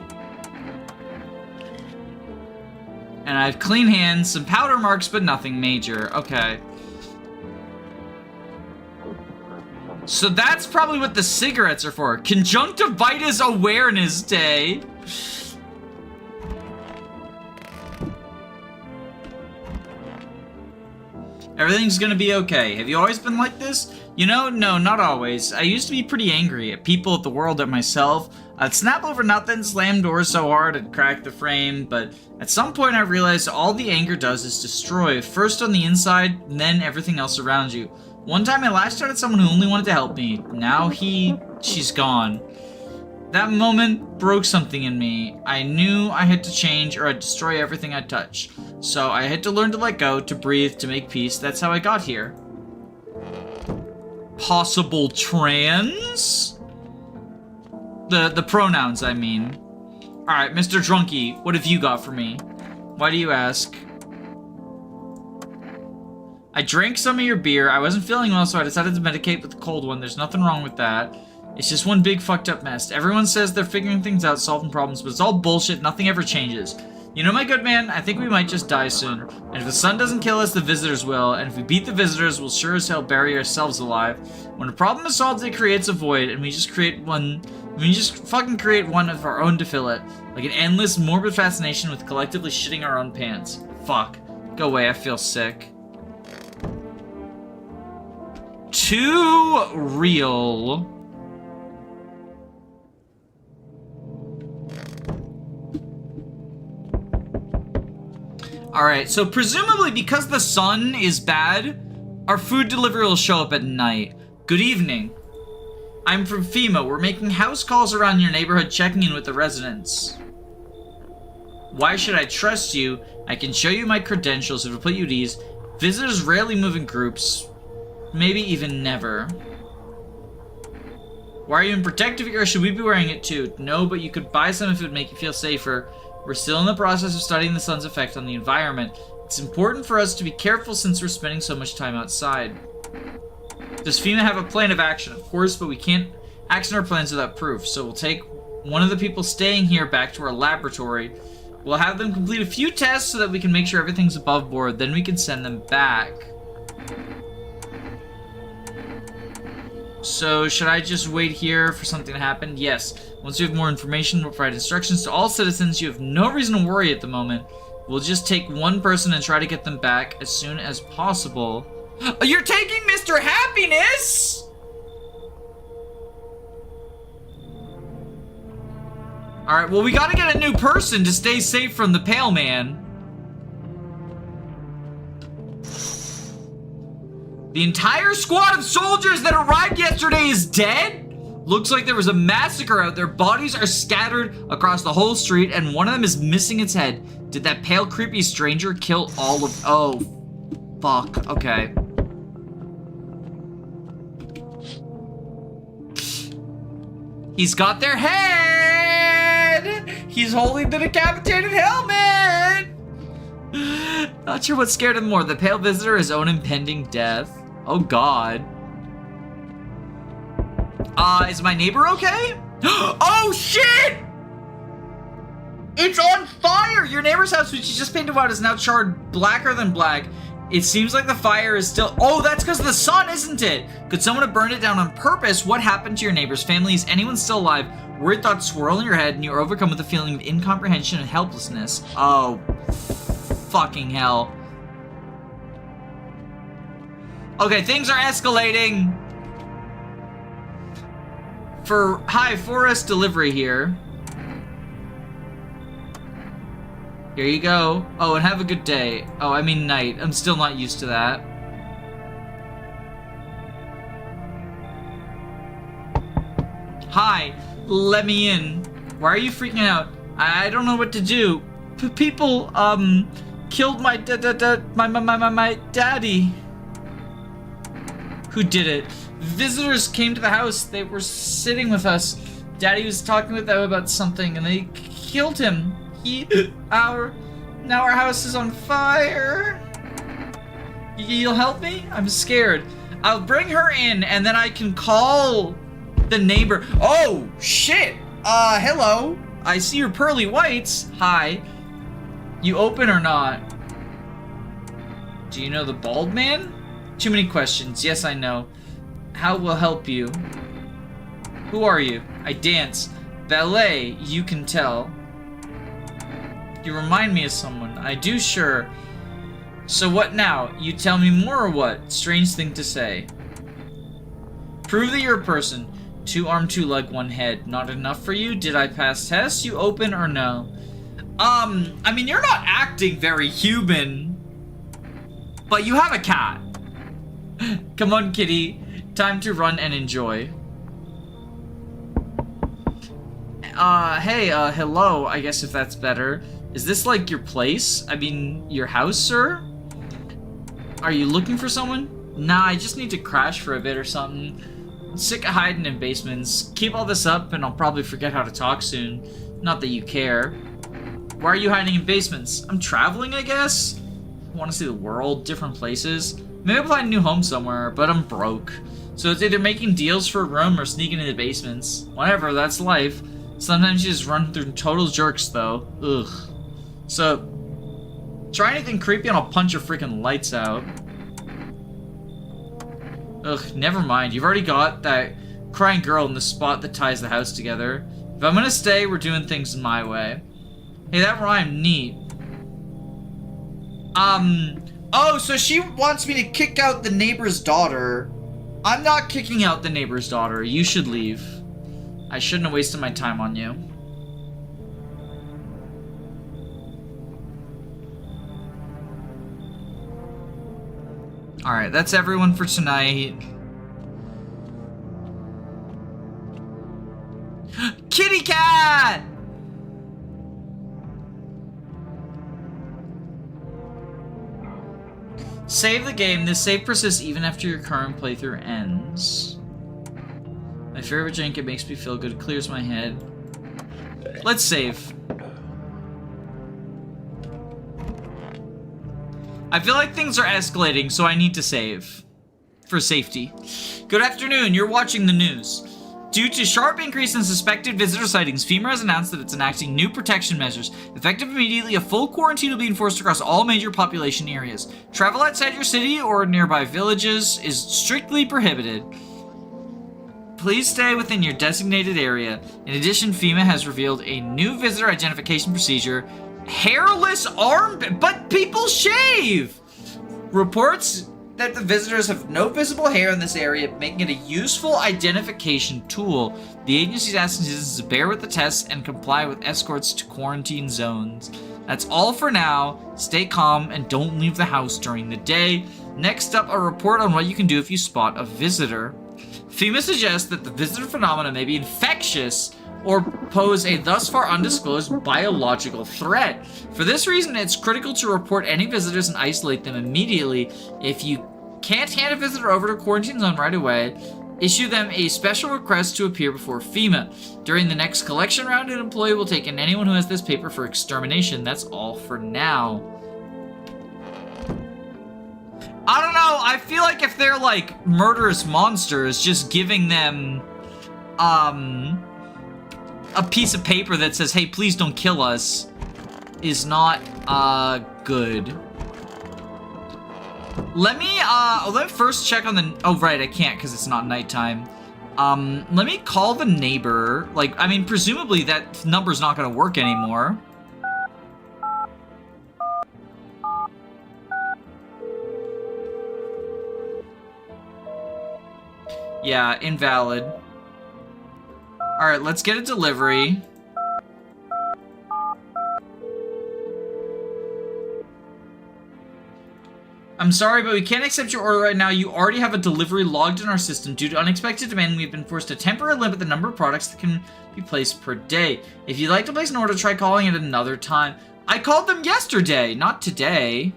And I have clean hands, some powder marks, but nothing major. Okay. So that's probably what the cigarettes are for. Conjunctivitis Awareness Day. Everything's gonna be okay. Have you always been like this? You know, no, not always. I used to be pretty angry at people, at the world, at myself. I'd snap over nothing, slam doors so hard I'd crack the frame, but at some point I realized all the anger does is destroy, first on the inside, and then everything else around you. One time I lashed out at someone who only wanted to help me. Now she's gone. That moment broke something in me. I knew I had to change or I'd destroy everything I touch. So I had to learn to let go, to breathe, to make peace. That's how I got here. Possible trans? The pronouns, I mean. Alright, Mr. Drunky, what have you got for me? Why do you ask? I drank some of your beer. I wasn't feeling well, so I decided to medicate with the cold one. There's nothing wrong with that. It's just one big fucked up mess. Everyone says they're figuring things out, solving problems, but it's all bullshit. Nothing ever changes. You know, my good man, I think we might just die soon. And if the sun doesn't kill us, the visitors will. And if we beat the visitors, we'll sure as hell bury ourselves alive. When a problem is solved, it creates a void, and we just fucking create one of our own to fill it. Like an endless, morbid fascination with collectively shitting our own pants. Fuck. Go away, I feel sick. Too real. Alright, so presumably because the sun is bad, our food delivery will show up at night. Good evening. I'm from FEMA. We're making house calls around your neighborhood, checking in with the residents. Why should I trust you? I can show you my credentials if it'll put you at ease. Visitors rarely move in groups. Maybe even never. Why are you in protective gear? Should we be wearing it too? No, but you could buy some if it would make you feel safer. We're still in the process of studying the sun's effect on the environment. It's important for us to be careful since we're spending so much time outside. Does FEMA have a plan of action? Of course, but we can't action our plans without proof, so we'll take one of the people staying here back to our laboratory. We'll have them complete a few tests so that we can make sure everything's above board, then we can send them back. So, should I just wait here for something to happen? Yes. Once we have more information, we'll provide instructions to all citizens. You have no reason to worry at the moment. We'll just take one person and try to get them back as soon as possible. You're taking Mr. Happiness?! Alright, well, we gotta get a new person to stay safe from the Pale Man. The entire squad of soldiers that arrived yesterday is dead? Looks like there was a massacre out there. Bodies are scattered across the whole street, and one of them is missing its head. Did that pale, creepy stranger kill all of... Oh, fuck. Okay. He's got their head! He's holding the decapitated helmet! Not sure what scared him more, the pale visitor or his own impending death. Oh god. Is my neighbor okay? Oh shit! It's on fire! Your neighbor's house, which you just painted white, is now charred blacker than black. It seems like the fire is still... Oh, that's because of the sun, isn't it? Could someone have burned it down on purpose? What happened to your neighbor's family? Is anyone still alive? Weird thoughts swirl in your head, and you're overcome with a feeling of incomprehension and helplessness. Oh, fucking hell. Okay, things are escalating. Hi, Forest delivery here. Here you go. Oh, and have a good day. Oh, I mean night. I'm still not used to that. Hi, let me in. Why are you freaking out? I don't know what to do. People, killed my daddy. Who did it? Visitors came to the house. They were sitting with us. Daddy was talking with them about something, and they killed him. Now our house is on fire. You'll help me? I'm scared. I'll bring her in, and then I can call the neighbor. Oh, shit. Hello. I see your pearly whites. Hi. You open or not? Do you know the bald man? Too many questions. Yes, I know. How will help you? Who are you? I dance. Ballet, you can tell. You remind me of someone. I do, sure. So what now? You tell me more or what? Strange thing to say. Prove that you're a person. 2 arm, 2 leg, 1 head. Not enough for you? Did I pass tests? You open or no? I mean, you're not acting very human. But you have a cat. Come on, kitty. Time to run and enjoy. Hey, hello, I guess if that's better. Is this like your place? I mean, your house, sir? Are you looking for someone? Nah, I just need to crash for a bit or something. I'm sick of hiding in basements. Keep all this up and I'll probably forget how to talk soon. Not that you care. Why are you hiding in basements? I'm traveling, I guess? I want to see the world, different places. Maybe I'll find a new home somewhere, but I'm broke. So it's either making deals for a room or sneaking into basements. Whatever, that's life. Sometimes you just run through total jerks, though. Ugh. So, try anything creepy and I'll punch your freaking lights out. Ugh, never mind. You've already got that crying girl in the spot that ties the house together. If I'm gonna stay, we're doing things my way. Hey, that rhymed neat. Oh, so she wants me to kick out the neighbor's daughter. I'm not kicking out the neighbor's daughter. You should leave. I shouldn't have wasted my time on you. Alright, that's everyone for tonight. Kitty cat! Save the game. This save persists even after your current playthrough ends. My favorite drink, it makes me feel good. It clears my head. Let's save. I feel like things are escalating, so I need to save. For safety. Good afternoon, you're watching the news. Due to sharp increase in suspected visitor sightings, FEMA has announced that it's enacting new protection measures. Effective immediately, a full quarantine will be enforced across all major population areas. Travel outside your city or nearby villages is strictly prohibited. Please stay within your designated area. In addition, FEMA has revealed a new visitor identification procedure. Hairless arm, but people shave! Reports that the visitors have no visible hair in this area, making it a useful identification tool. The agency is asking citizens to bear with the tests and comply with escorts to quarantine zones. That's all for now. Stay calm and don't leave the house during the day. Next up, a report on what you can do if you spot a visitor. FEMA suggests that the visitor phenomena may be infectious or pose a thus far undisclosed biological threat. For this reason, it's critical to report any visitors and isolate them immediately. If you can't hand a visitor over to a quarantine zone right away, issue them a special request to appear before FEMA. During the next collection round, an employee will take in anyone who has this paper for extermination. That's all for now. I don't know, I feel like if they're like murderous monsters, just giving them, a piece of paper that says, hey, please don't kill us, is not, good. Let me first check on the, oh, right, I can't because it's not nighttime. Let me call the neighbor. Like, I mean, presumably that number's not gonna work anymore. Yeah, invalid. Alright, let's get a delivery. I'm sorry, but we can't accept your order right now. You already have a delivery logged in our system. Due to unexpected demand, we've been forced to temporarily limit the number of products that can be placed per day. If you'd like to place an order, try calling it another time. I called them yesterday, not today.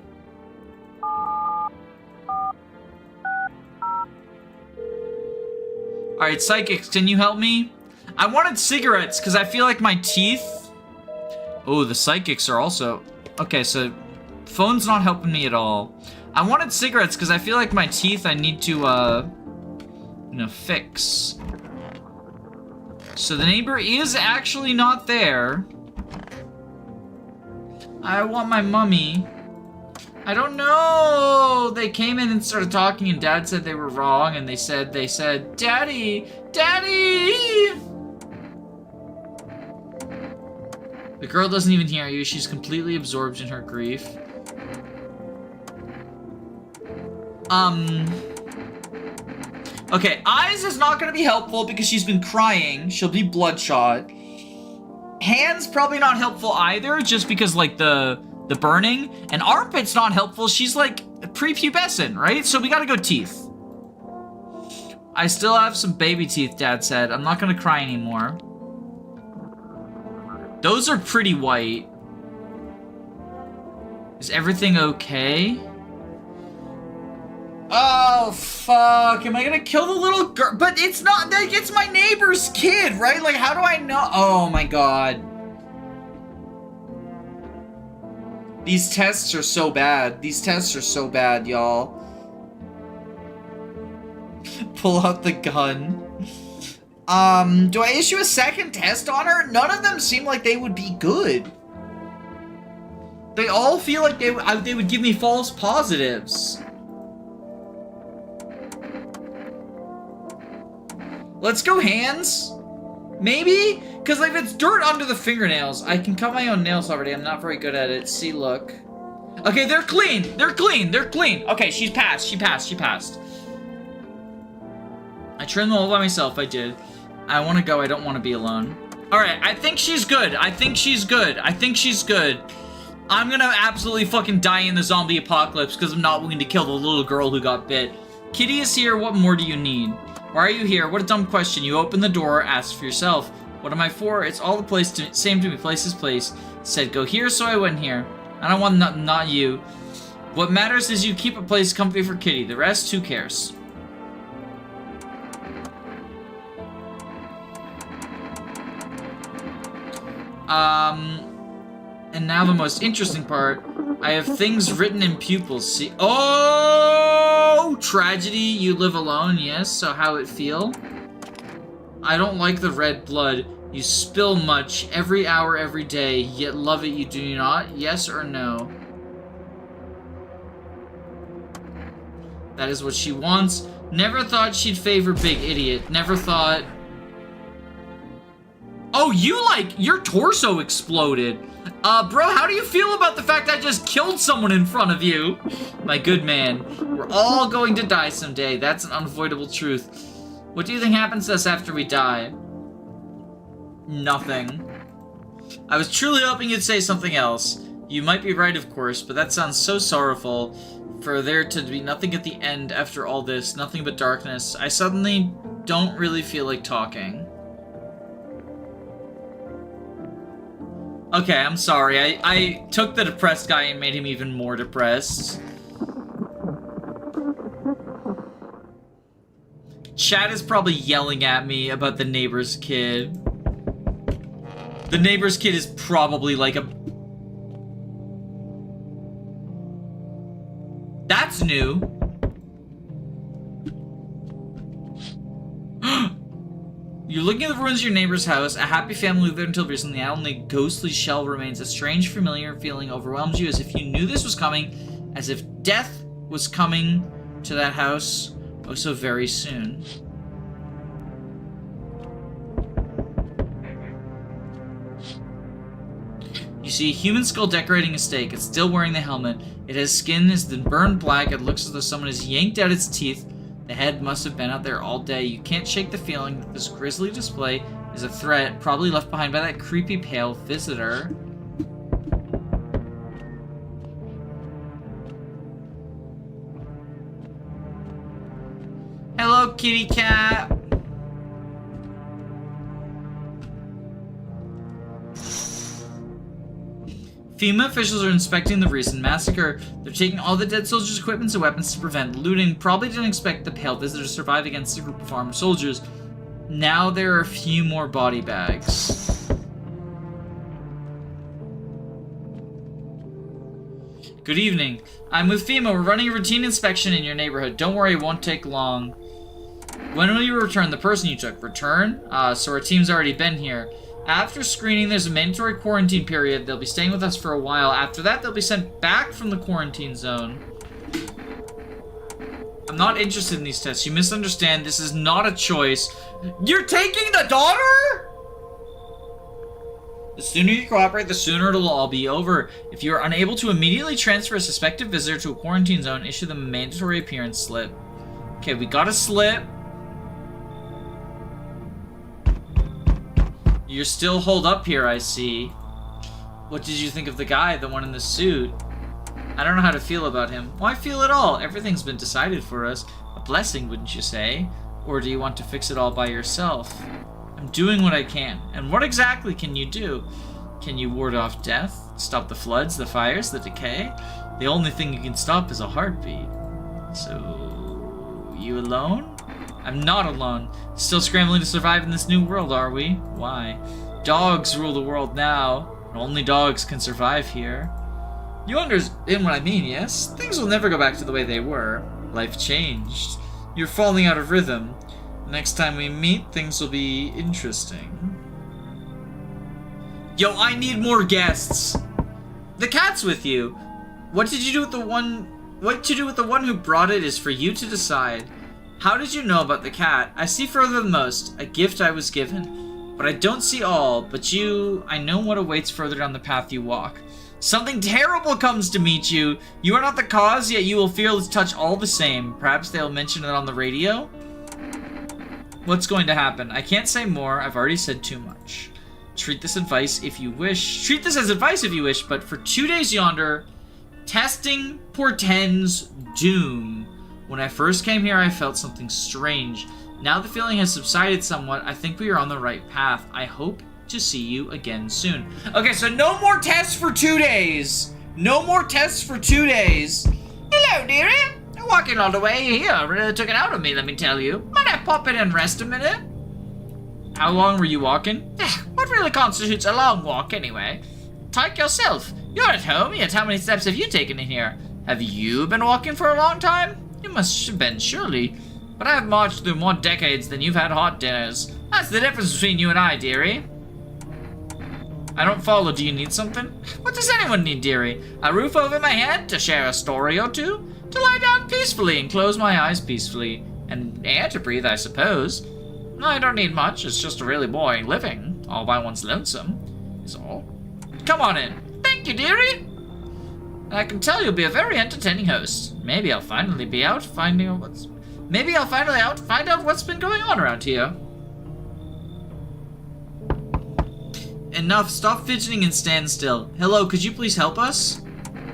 Alright, Psychics, can you help me? I wanted cigarettes, because I feel like my teeth... Oh, the Psychics are also... Okay, so... Phone's not helping me at all. I wanted cigarettes, because I feel like my teeth I need to, you know, fix. So the neighbor is actually not there. I want my mummy. I don't know. They came in and started talking, and Dad said they were wrong, and they said, Daddy, Daddy! The girl doesn't even hear you. She's completely absorbed in her grief. Okay, eyes is not gonna be helpful because she's been crying. She'll be bloodshot. Hands probably not helpful either, just because, like, the burning. And armpit's not helpful. She's, like, prepubescent, right? So we gotta go teeth. I still have some baby teeth, Dad said. I'm not gonna cry anymore. Those are pretty white. Is everything okay? Oh, fuck. Am I gonna kill the little girl? But it's not, like, it's my neighbor's kid, right? Like, how do I know? Oh, my God. These tests are so bad. These tests are so bad, y'all. Pull out the gun. Do I issue a second test on her? None of them seem like they would be good. They all feel like they would give me false positives. Let's go hands. Maybe? Because if it's dirt under the fingernails, I can cut my own nails already. I'm not very good at it. See, look. Okay, they're clean. They're clean. They're clean. Okay, she's passed. She passed. She passed. I trimmed them all by myself. I did. I want to go. I don't want to be alone. Alright, I think she's good. I think she's good. I think she's good. I'm gonna absolutely fucking die in the zombie apocalypse because I'm not willing to kill the little girl who got bit. Kitty is here. What more do you need? Why are you here? What a dumb question. You open the door, ask for yourself. What am I for? It's all the place to, same to me. Place is place. Said go here, so I went here. I don't want not you. What matters is you keep a place comfy for Kitty. The rest, who cares? And now the most interesting part. I have things written in pupils. See? Oh! Tragedy, you live alone. Yes, so how it feel? I don't like the red blood. You spill much every hour, every day, yet love it you do not. Yes or no? That is what she wants. Never thought she'd favor big idiot. Never thought... Oh, your torso exploded. Bro, how do you feel about the fact I just killed someone in front of you? My good man, we're all going to die someday. That's an unavoidable truth. What do you think happens to us after we die? Nothing. I was truly hoping you'd say something else. You might be right, of course, but that sounds so sorrowful. For there to be nothing at the end after all this, nothing but darkness. I suddenly don't really feel like talking. Okay, I'm sorry. I took the depressed guy and made him even more depressed. Chat is probably yelling at me about the neighbor's kid. The neighbor's kid is probably like a... That's new. You're looking at the ruins of your neighbor's house. A happy family lived there until recently. Only a ghostly shell remains. A strange, familiar feeling overwhelms you as if you knew this was coming. As if death was coming to that house oh so very soon. You see a human skull decorating a stake. It's still wearing the helmet. It has skin that's been burned black. It looks as though someone has yanked out its teeth. The head must have been out there all day. You can't shake the feeling that this grisly display is a threat, probably left behind by that creepy pale visitor. Hello, kitty cat. FEMA officials are inspecting the recent massacre. They're taking all the dead soldiers' equipment and weapons to prevent looting. Probably didn't expect the pale visitor to survive against a group of armed soldiers. Now there are a few more body bags. Good evening. I'm with FEMA. We're running a routine inspection in your neighborhood. Don't worry, it won't take long. When will you return the person you took? Return? So our team's already been here. After screening, there's a mandatory quarantine period. They'll be staying with us for a while. After that, they'll be sent back from the quarantine zone. I'm not interested in these tests. You misunderstand. This is not a choice. You're taking the daughter? The sooner you cooperate, the sooner it'll all be over. If you are unable to immediately transfer a suspected visitor to a quarantine zone, issue them a mandatory appearance slip. Okay, we got a slip. You're still holed up here, I see. What did you think of the guy, the one in the suit? I don't know how to feel about him. Why feel at all? Everything's been decided for us. A blessing, wouldn't you say? Or do you want to fix it all by yourself? I'm doing what I can. And what exactly can you do? Can you ward off death? Stop the floods, the fires, the decay? The only thing you can stop is a heartbeat. So... you alone? I'm not alone. Still scrambling to survive in this new world, are we? Why? Dogs rule the world now, and only dogs can survive here. You understand what I mean, yes? Things will never go back to the way they were. Life changed. You're falling out of rhythm. Next time we meet, things will be interesting. Yo, I need more guests. The cat's with you. What did you do with the one... What to do with the one who brought it is for you to decide. How did you know about the cat? I see further than most, a gift I was given. But I don't see all, but I know what awaits further down the path you walk. Something terrible comes to meet you. You are not the cause, yet you will feel its touch all the same. Perhaps they'll mention it on the radio? What's going to happen? I can't say more, I've already said too much. Treat this advice if you wish. Treat this as advice if you wish, but for 2 days yonder, testing portends doom. When I first came here, I felt something strange. Now the feeling has subsided somewhat. I think we are on the right path. I hope to see you again soon. Okay, so no more tests for 2 days. No more tests for 2 days. Hello, dearie. I'm walking all the way here. Really took it out of me, let me tell you. Might I pop in and rest a minute? How long were you walking? What really constitutes a long walk, anyway? talk yourself. You're at home, yet how many steps have you taken in here? Have you been walking for a long time? You must have been, surely. But I've marched through more decades than you've had hot dinners. That's the difference between you and I, dearie. I don't follow. Do you need something? What does anyone need, dearie? A roof over my head? To share a story or two? To lie down peacefully and close my eyes peacefully? And air to breathe, I suppose. No, I don't need much. It's just a really boring living. All by one's lonesome, is all. Come on in. Thank you, dearie. I can tell you'll be a very entertaining host. Maybe I'll finally be out finding out what's... Maybe I'll finally find out what's been going on around here. Enough. Stop fidgeting and stand still. Hello, could you please help us?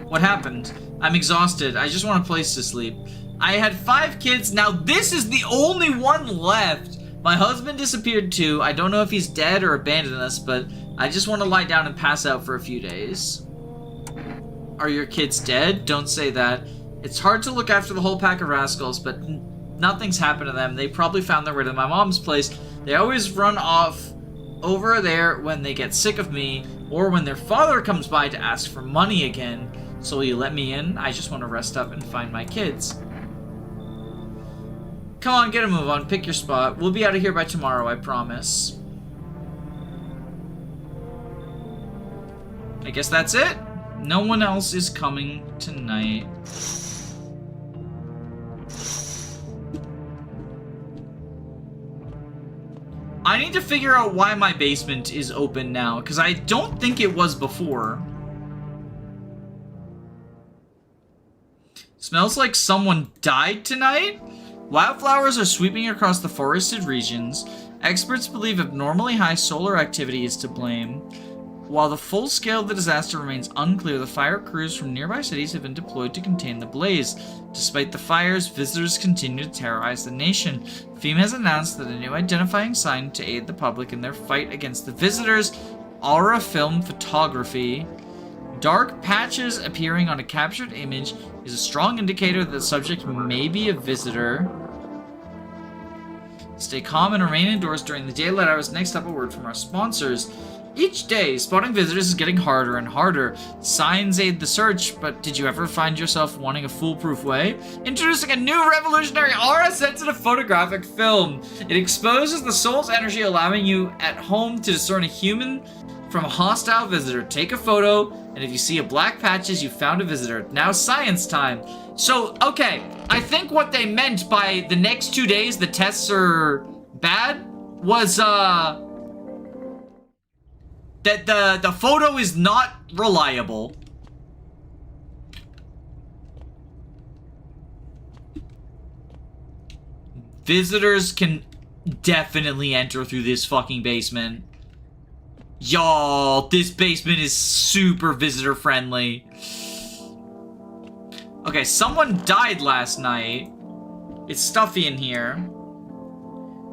What happened? I'm exhausted. I just want a place to sleep. I had 5 kids. Now this is the only one left. My husband disappeared too. I don't know if he's dead or abandoned us, but I just want to lie down and pass out for a few days. Are your kids dead? Don't say that. It's hard to look after the whole pack of rascals, but nothing's happened to them. They probably found their way to my mom's place. They always run off over there when they get sick of me, or when their father comes by to ask for money again. So will you let me in? I just want to rest up and find my kids. Come on, get a move on. Pick your spot. We'll be out of here by tomorrow, I promise. I guess that's it. No one else is coming tonight. I need to figure out why my basement is open now, because I don't think it was before. Smells like someone died tonight? Wildflowers are sweeping across the forested regions. Experts believe abnormally high solar activity is to blame. While the full scale of the disaster remains unclear, the fire crews from nearby cities have been deployed to contain the blaze. Despite the fires, visitors continue to terrorize the nation. FEMA has announced that a new identifying sign to aid the public in their fight against the visitors, Aura Film Photography. Dark patches appearing on a captured image is a strong indicator that the subject may be a visitor. Stay calm and remain indoors during the daylight hours. Next up, a word from our sponsors. Each day, spotting visitors is getting harder and harder. Signs aid the search, but did you ever find yourself wanting a foolproof way? Introducing a new revolutionary aura-sensitive photographic film. It exposes the soul's energy, allowing you at home to discern a human from a hostile visitor. Take a photo, and if you see a black patches, you found a visitor. Now science time. So, okay, I think what they meant by the next 2 days the tests are bad was, that the photo is not reliable. Visitors can definitely enter through this fucking basement. Y'all, this basement is super visitor friendly. Okay, someone died last night. It's stuffy in here.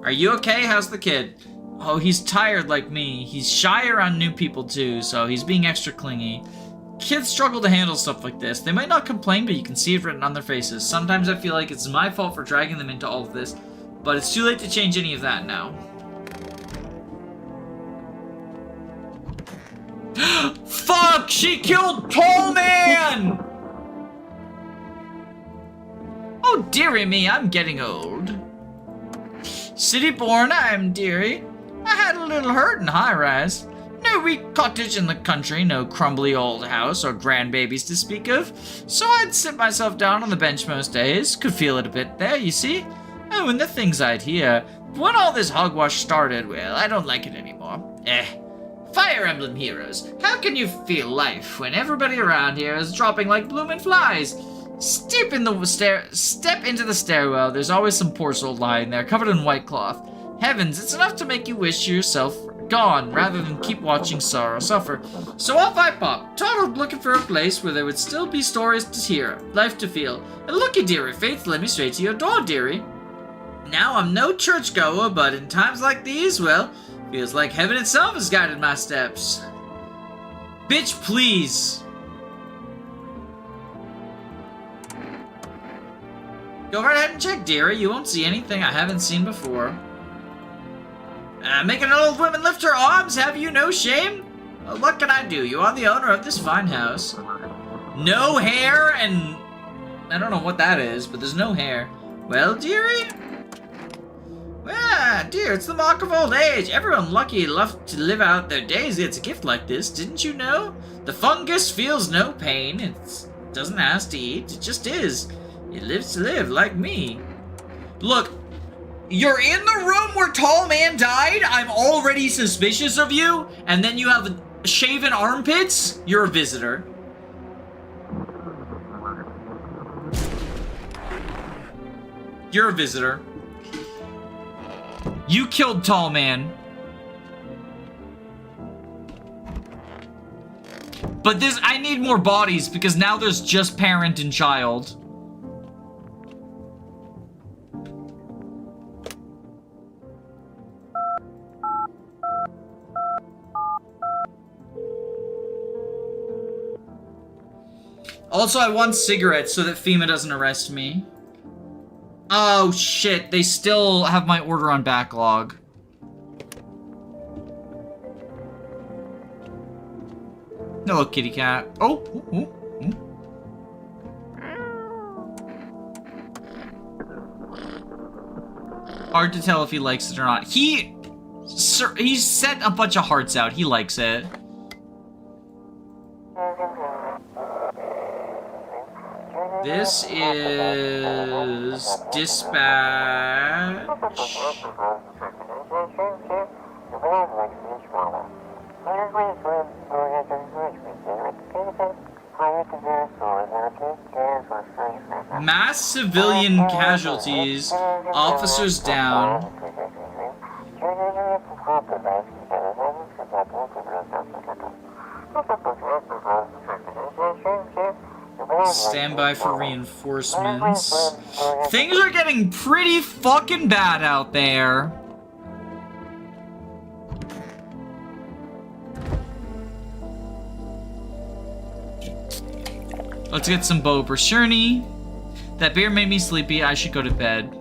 Are you okay? How's the kid? Oh, he's tired like me. He's shy around new people too, so he's being extra clingy. Kids struggle to handle stuff like this. They might not complain, but you can see it written on their faces. Sometimes I feel like it's my fault for dragging them into all of this, but it's too late to change any of that now. Fuck! She killed Tall Man! Oh, dearie me, I'm getting old. City born, I'm dearie. I had a little hurt in high-rise. No weak cottage in the country, no crumbly old house or grandbabies to speak of. So I'd sit myself down on the bench most days, could feel it a bit there, you see. Oh, and the things I'd hear. But when all this hogwash started, well, I don't like it anymore. Fire Emblem heroes, how can you feel life when everybody around here is dropping like blooming flies? Step into the stairwell. There's always some poor soul lying there, covered in white cloth. Heavens, it's enough to make you wish yourself gone, rather than keep watching sorrow suffer. So off I pop, toddled looking for a place where there would still be stories to hear, life to feel. And looky, dearie, fate led me straight to your door, dearie. Now I'm no churchgoer, but in times like these, well, feels like heaven itself has guided my steps. Bitch, please. Go right ahead and check, dearie. You won't see anything I haven't seen before. Making an old woman lift her arms, have you no shame? What can I do? You are the owner of this fine house. No hair and... I don't know what that is, but there's no hair. Well, dearie? Well, dear, it's the mark of old age. Everyone lucky enough to live out their days gets a gift like this, didn't you know? The fungus feels no pain. It doesn't ask to eat. It just is. It lives to live, like me. Look, you're in the room where Tall Man died? I'm already suspicious of you? And then you have shaven armpits? You're a visitor. You're a visitor. You killed Tall Man. But this, I need more bodies because now there's just parent and child. Also, I want cigarettes so that FEMA doesn't arrest me. Oh shit, they still have my order on backlog. Hello, kitty cat. Oh, ooh, ooh, ooh. Hard to tell if he likes it or not. He's set a bunch of hearts out. He likes it. This is dispatch. Mass civilian casualties, officers down. Stand by for reinforcements. Things are getting pretty fucking bad out there. Let's get some Bo Bersherney. That beer made me sleepy. I should go to bed.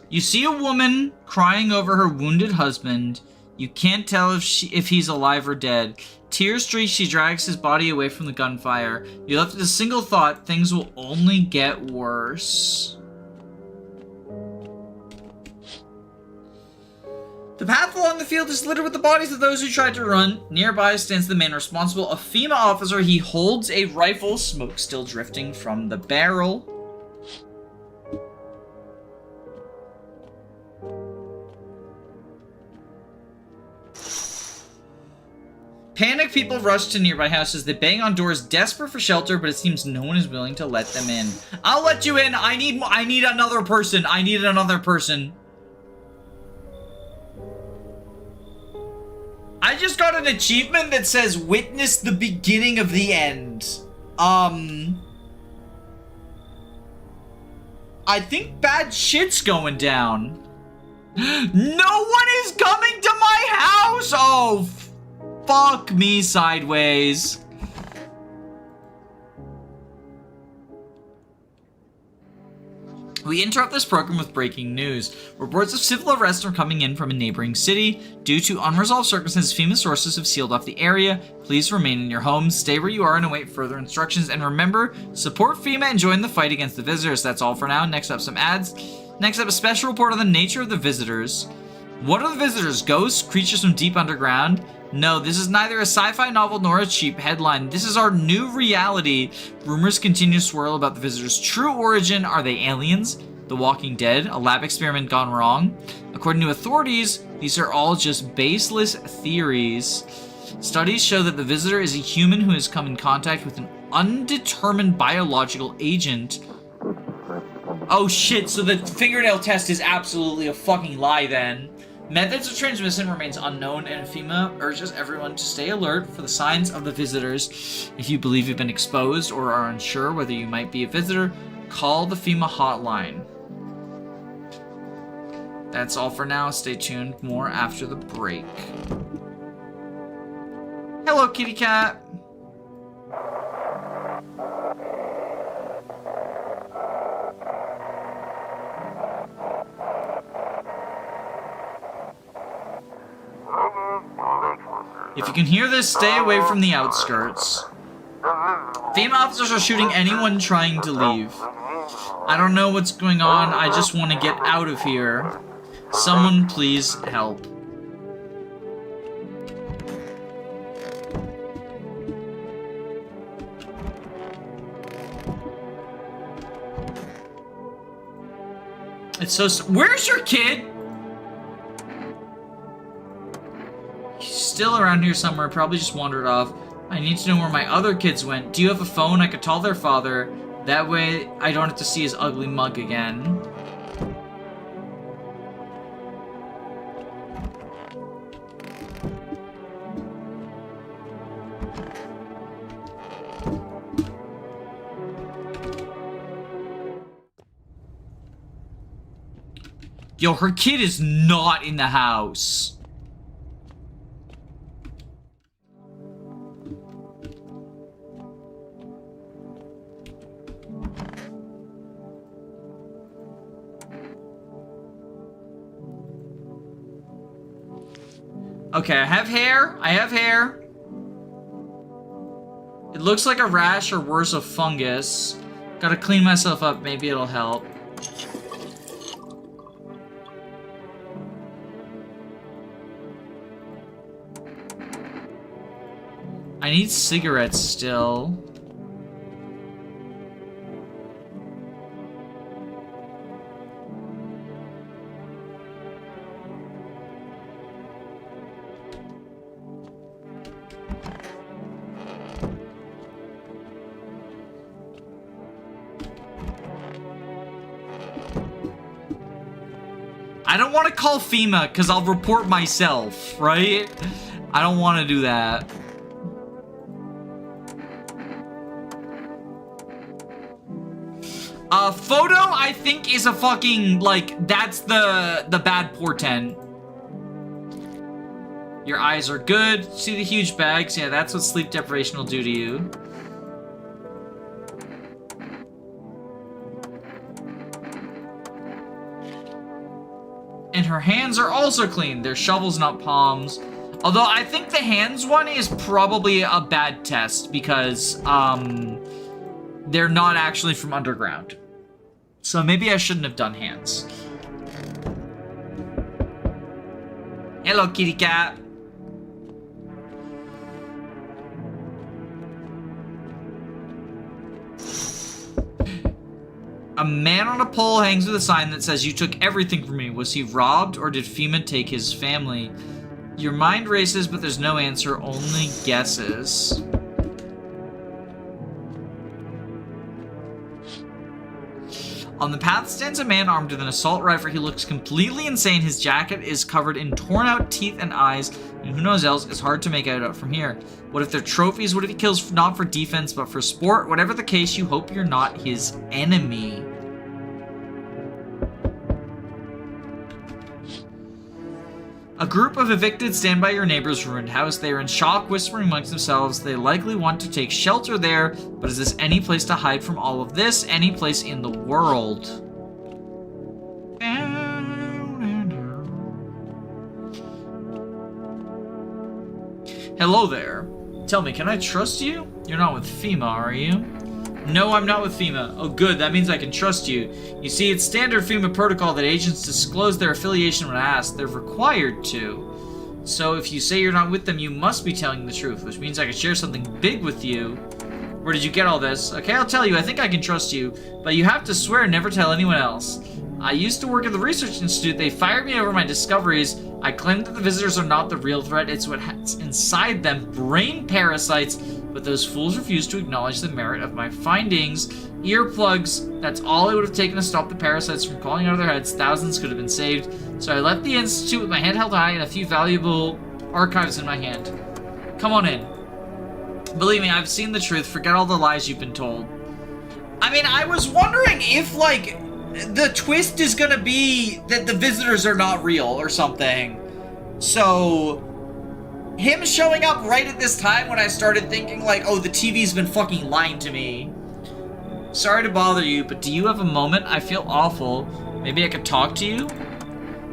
You see a woman crying over her wounded husband. You can't tell if he's alive or dead. Tears streak, she drags his body away from the gunfire. You're left with a single thought: things will only get worse. The path along the field is littered with the bodies of those who tried to run. Nearby stands the man responsible, a FEMA officer. He holds a rifle, smoke still drifting from the barrel. Panicked people rush to nearby houses. They bang on doors, desperate for shelter, but it seems no one is willing to let them in. I'll let you in. I need another person. I need another person. I just got an achievement that says witness the beginning of the end. I think bad shit's going down. No one is coming to my house. Oh, fuck me sideways. We interrupt this program with breaking news. Reports of civil arrests are coming in from a neighboring city. Due to unresolved circumstances, FEMA sources have sealed off the area. Please remain in your homes, stay where you are, and await further instructions. And remember, support FEMA and join the fight against the visitors. That's all for now. Next up, some ads. Next up, a special report on the nature of the visitors. What are the visitors? Ghosts? Creatures from deep underground? No, this is neither a sci-fi novel nor a cheap headline. This is our new reality. Rumors continue to swirl about the visitors' true origin. Are they aliens? The Walking Dead? A lab experiment gone wrong? According to authorities, these are all just baseless theories. Studies show that the visitor is a human who has come in contact with an undetermined biological agent. Oh shit, so the fingernail test is absolutely a fucking lie then. Methods of transmission remains unknown, and FEMA urges everyone to stay alert for the signs of the visitors. If you believe you've been exposed or are unsure whether you might be a visitor, call the FEMA hotline. That's all for now. Stay tuned. More after the break. Hello, kitty cat. If you can hear this, stay away from the outskirts. FEMA officers are shooting anyone trying to leave. I don't know what's going on, I just want to get out of here. Someone please help. It's so... Where's your kid? He's still around here somewhere, probably just wandered off. I need to know where my other kids went. Do you have a phone? I could call their father. That way, I don't have to see his ugly mug again. Yo, her kid is not in the house. Okay, I have hair. I have hair. It looks like a rash or worse, a fungus. Gotta clean myself up. Maybe it'll help. I need cigarettes still. I don't want to call FEMA because I'll report myself, right? I don't want to do that. Photo, I think, is a fucking, like, that's the bad portent. Your eyes are good. See the huge bags? Yeah, that's what sleep deprivation will do to you. And her hands are also clean. They're shovels, not palms. Although, I think the hands one is probably a bad test because, they're not actually from underground. So maybe I shouldn't have done hands. Hello, kitty cat. A man on a pole hangs with a sign that says, "You took everything from me." Was he robbed or did FEMA take his family? Your mind races, but there's no answer, only guesses. On the path stands a man armed with an assault rifle. He looks completely insane. His jacket is covered in torn out teeth and eyes, and who knows else. It's hard to make out from here. What if they're trophies? What if he kills not for defense, but for sport? Whatever the case, you hope you're not his enemy. A group of evicted stand by your neighbor's ruined house. They are in shock, whispering amongst themselves. They likely want to take shelter there, but is this any place to hide from all of this? Any place in the world? Hello there. Tell me, can I trust you? You're not with FEMA, are you? No, I'm not with FEMA. Oh, good. That means I can trust you. You see, it's standard FEMA protocol that agents disclose their affiliation when asked. They're required to. So if you say you're not with them, you must be telling the truth, which means I can share something big with you. Where did you get all this? Okay, I'll tell you. I think I can trust you, but you have to swear never tell anyone else. I used to work at the Research Institute. They fired me over my discoveries. I claimed that the visitors are not the real threat. It's what's inside them, brain parasites. But those fools refused to acknowledge the merit of my findings. Earplugs. That's all it would have taken to stop the parasites from crawling out of their heads. Thousands could have been saved. So I left the Institute with my head held high and a few valuable archives in my hand. Come on in. Believe me, I've seen the truth. Forget all the lies you've been told. I mean, I was wondering if, like, the twist is gonna be that the visitors are not real or something. So, him showing up right at this time when I started thinking like, oh, the TV's been fucking lying to me. Sorry to bother you, but do you have a moment? I feel awful. Maybe I could talk to you?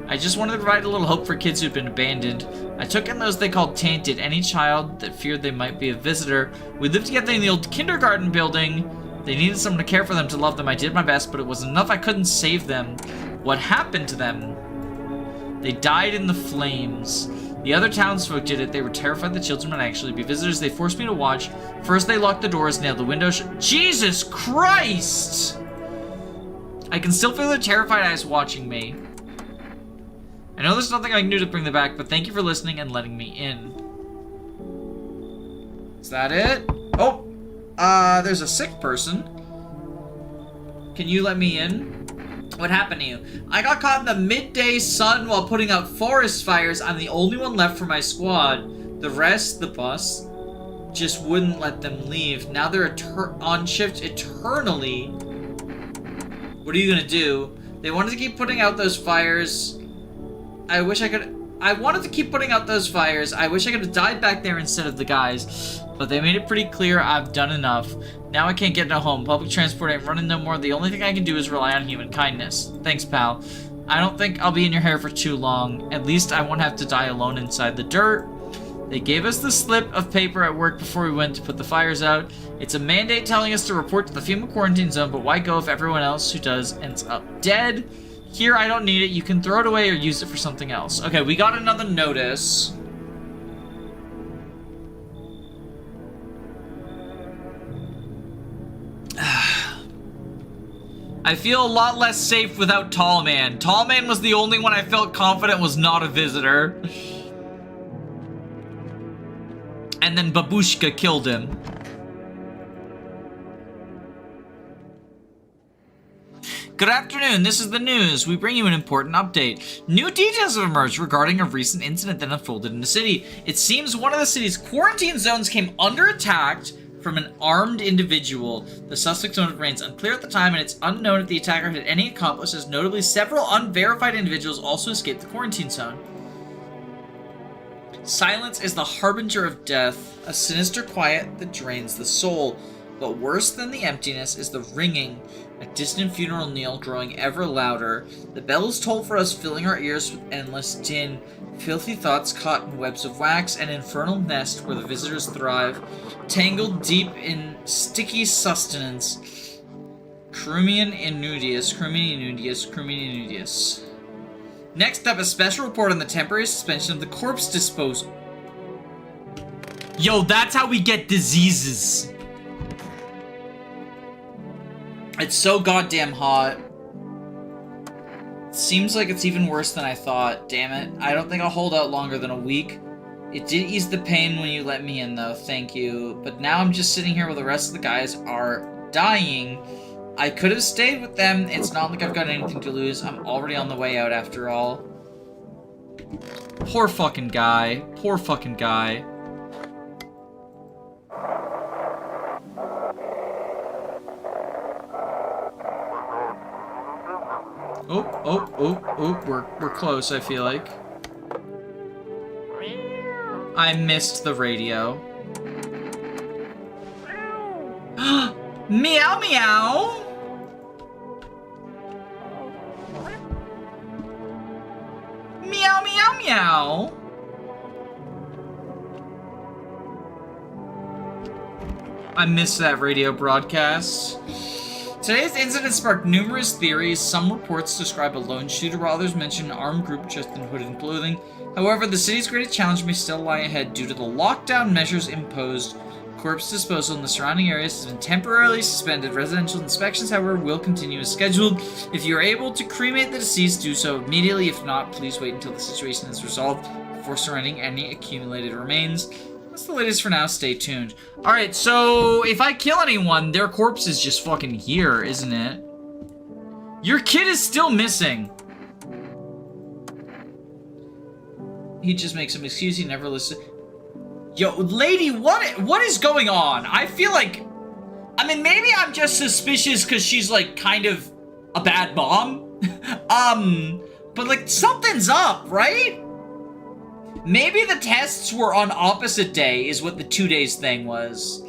I just wanted to provide a little hope for kids who've been abandoned. I took in those they called tainted, any child that feared they might be a visitor. We lived together in the old kindergarten building. They needed someone to care for them, to love them. I did my best, but it wasn't enough. I couldn't save them. What happened to them? They died in the flames. The other townsfolk did it. They were terrified the children might actually be visitors. They forced me to watch. First, they locked the doors, nailed the windows. Jesus Christ! I can still feel their terrified eyes watching me. I know there's nothing I can do to bring them back, but thank you for listening and letting me in. Is that it? Oh! There's a sick person. Can you let me in? What happened to you? I got caught in the midday sun while putting out forest fires. I'm the only one left for my squad. The rest, the bus, just wouldn't let them leave. Now they're on shift eternally. What are you gonna do? They wanted to keep putting out those fires. I wanted to keep putting out those fires. I wish I could have died back there instead of the guys. But they made it pretty clear I've done enough. Now I can't get no home. Public transport ain't running no more. The only thing I can do is rely on human kindness. Thanks, pal. I don't think I'll be in your hair for too long. At least I won't have to die alone inside the dirt. They gave us the slip of paper at work before we went to put the fires out. It's a mandate telling us to report to the FEMA quarantine zone, but why go if everyone else who does ends up dead? Here, I don't need it. You can throw it away or use it for something else. Okay, we got another notice. I feel a lot less safe without Tall Man. Tall Man was the only one I felt confident was not a visitor. And then Babushka killed him. Good afternoon, this is the news. We bring you an important update. New details have emerged regarding a recent incident that unfolded in the city. It seems one of the city's quarantine zones came under attack from an armed individual. The suspect's motive remains unclear at the time, and it's unknown if the attacker had any accomplices. Notably, several unverified individuals also escaped the quarantine zone. Silence is the harbinger of death, a sinister quiet that drains the soul. But worse than the emptiness is the ringing, a distant funeral knell growing ever louder. The bells toll for us, filling our ears with endless din. Filthy thoughts caught in webs of wax, an infernal nest where the visitors thrive, tangled deep in sticky sustenance. Crumian Inudius, Crumian Inudius, Crumian Inudius. Next up, a special report on the temporary suspension of the corpse disposal. Yo, that's how we get diseases. It's so goddamn hot. Seems like it's even worse than I thought. Damn it. I don't think I'll hold out longer than a week. It did ease the pain when you let me in, though. Thank you. But now I'm just sitting here while the rest of the guys are dying. I could have stayed with them. It's not like I've got anything to lose. I'm already on the way out after all. Poor fucking guy. Poor fucking guy. We're close, I feel like. I missed the radio. Meow meow! Meow meow meow! I missed that radio broadcast. Today's incident sparked numerous theories. Some reports describe a lone shooter, while others mention an armed group dressed in hooded clothing. However, the city's greatest challenge may still lie ahead due to the lockdown measures imposed. Corpse disposal in the surrounding areas has been temporarily suspended. Residential inspections, however, will continue as scheduled. If you are able to cremate the deceased, do so immediately. If not, please wait until the situation is resolved before surrendering any accumulated remains. That's the latest for now. Stay tuned. Alright, so if I kill anyone, their corpse is just fucking here, isn't it? Your kid is still missing. He just makes some excuse. He never listens. Yo, lady, what is going on? I feel like... I mean, maybe I'm just suspicious because she's, like, kind of a bad mom. But, like, something's up, right? Maybe the tests were on opposite day is what the 2 days thing was.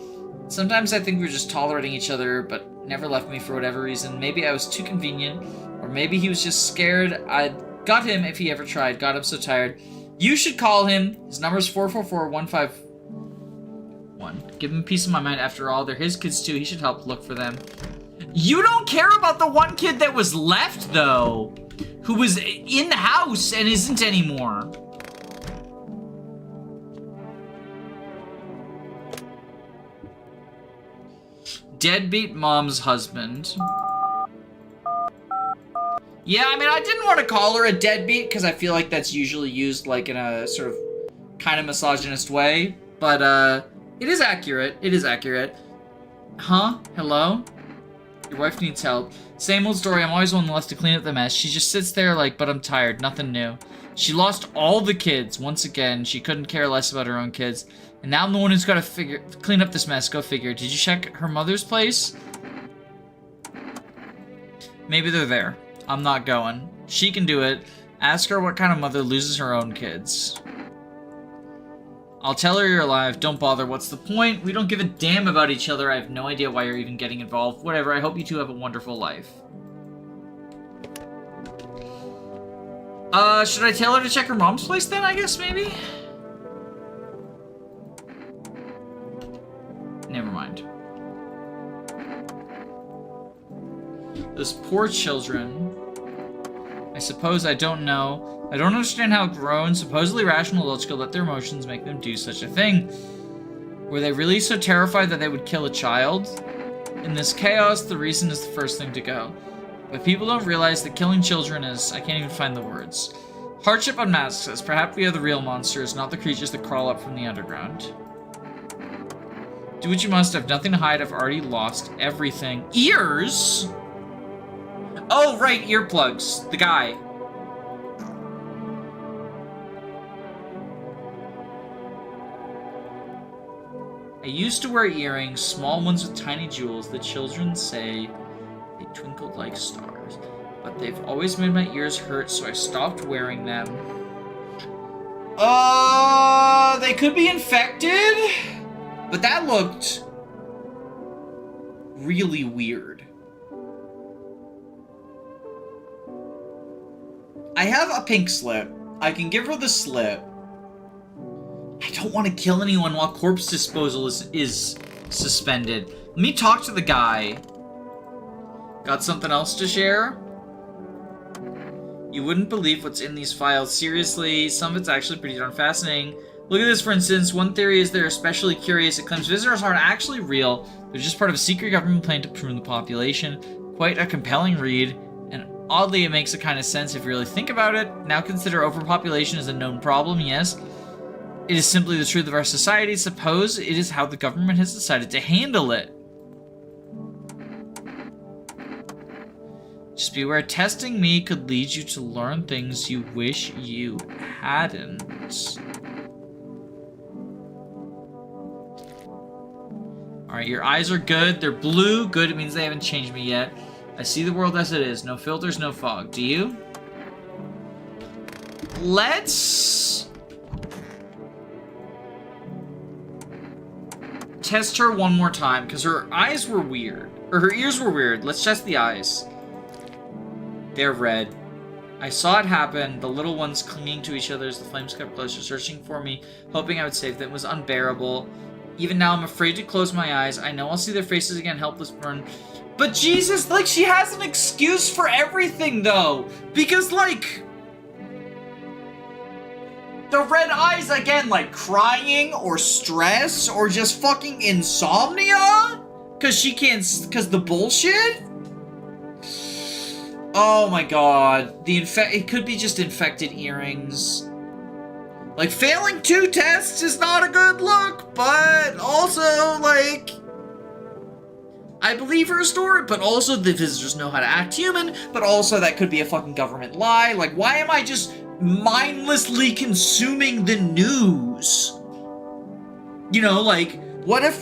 Sometimes I think we were just tolerating each other, but never left me for whatever reason. Maybe I was too convenient, or maybe he was just scared I'd gut him if he ever tried. God, I'm so tired. You should call him. His number's 444-151. Give him peace of my mind. After all, they're his kids too. He should help look for them. You don't care about the one kid that was left, though, who was in the house and isn't anymore. Deadbeat mom's husband. Yeah, I mean, I didn't want to call her a deadbeat because I feel like that's usually used like in a sort of kind of misogynist way, but it is accurate. It is accurate. Huh? Hello? Your wife needs help. Same old story. I'm always one left to clean up the mess. She just sits there like, but I'm tired. Nothing new. She lost all the kids. Once again, she couldn't care less about her own kids. And now I'm the one who's got to clean up this mess. Go figure. Did you check her mother's place? Maybe they're there. I'm not going. She can do it. Ask her what kind of mother loses her own kids. I'll tell her you're alive. Don't bother. What's the point? We don't give a damn about each other. I have no idea why you're even getting involved. Whatever. I hope you two have a wonderful life. Should I tell her to check her mom's place then, I guess, maybe? Never mind. Those poor children. I suppose I don't know. I don't understand how grown, supposedly rational adults could let their emotions make them do such a thing. Were they really so terrified that they would kill a child? In this chaos, the reason is the first thing to go. But people don't realize that killing children is... I can't even find the words. Hardship unmasks us. Perhaps we are the real monsters, not the creatures that crawl up from the underground. Do what you must. Have nothing to hide. I've already lost everything. Ears? Oh, right. Earplugs. The guy. I used to wear earrings, small ones with tiny jewels. The children say they twinkled like stars. But they've always made my ears hurt, so I stopped wearing them. They could be infected? But that looked really weird. I have a pink slip. I can give her the slip. I don't want to kill anyone while corpse disposal is suspended. Let me talk to the guy. Got something else to share? You wouldn't believe what's in these files. Seriously, some of it's actually pretty darn fascinating. Look at this, for instance. One theory is they're especially curious. It claims visitors aren't actually real. They're just part of a secret government plan to prune the population. Quite a compelling read. And oddly, it makes a kind of sense if you really think about it. Now consider overpopulation as a known problem, yes. It is simply the truth of our society. Suppose it is how the government has decided to handle it. Just beware, testing me could lead you to learn things you wish you hadn't. Alright, your eyes are good. They're blue. Good, it means they haven't changed me yet. I see the world as it is. No filters, no fog. Do you? Let's test her one more time, because her eyes were weird. Or her ears were weird. Let's test the eyes. They're red. I saw it happen. The little ones clinging to each other as the flames kept closer, searching for me, hoping I would save them. It was unbearable. Even now, I'm afraid to close my eyes. I know I'll see their faces again, helpless, burned. But Jesus, like, she has an excuse for everything, though. Because, like, the red eyes, again, like, crying or stress or just fucking insomnia? Because she can't, because the bullshit? Oh my god. It could be just infected earrings. Like, failing 2 tests is not a good look, but also, like, I believe her story, but also the visitors know how to act human, but also that could be a fucking government lie. Like, why am I just mindlessly consuming the news? You know, like, what if,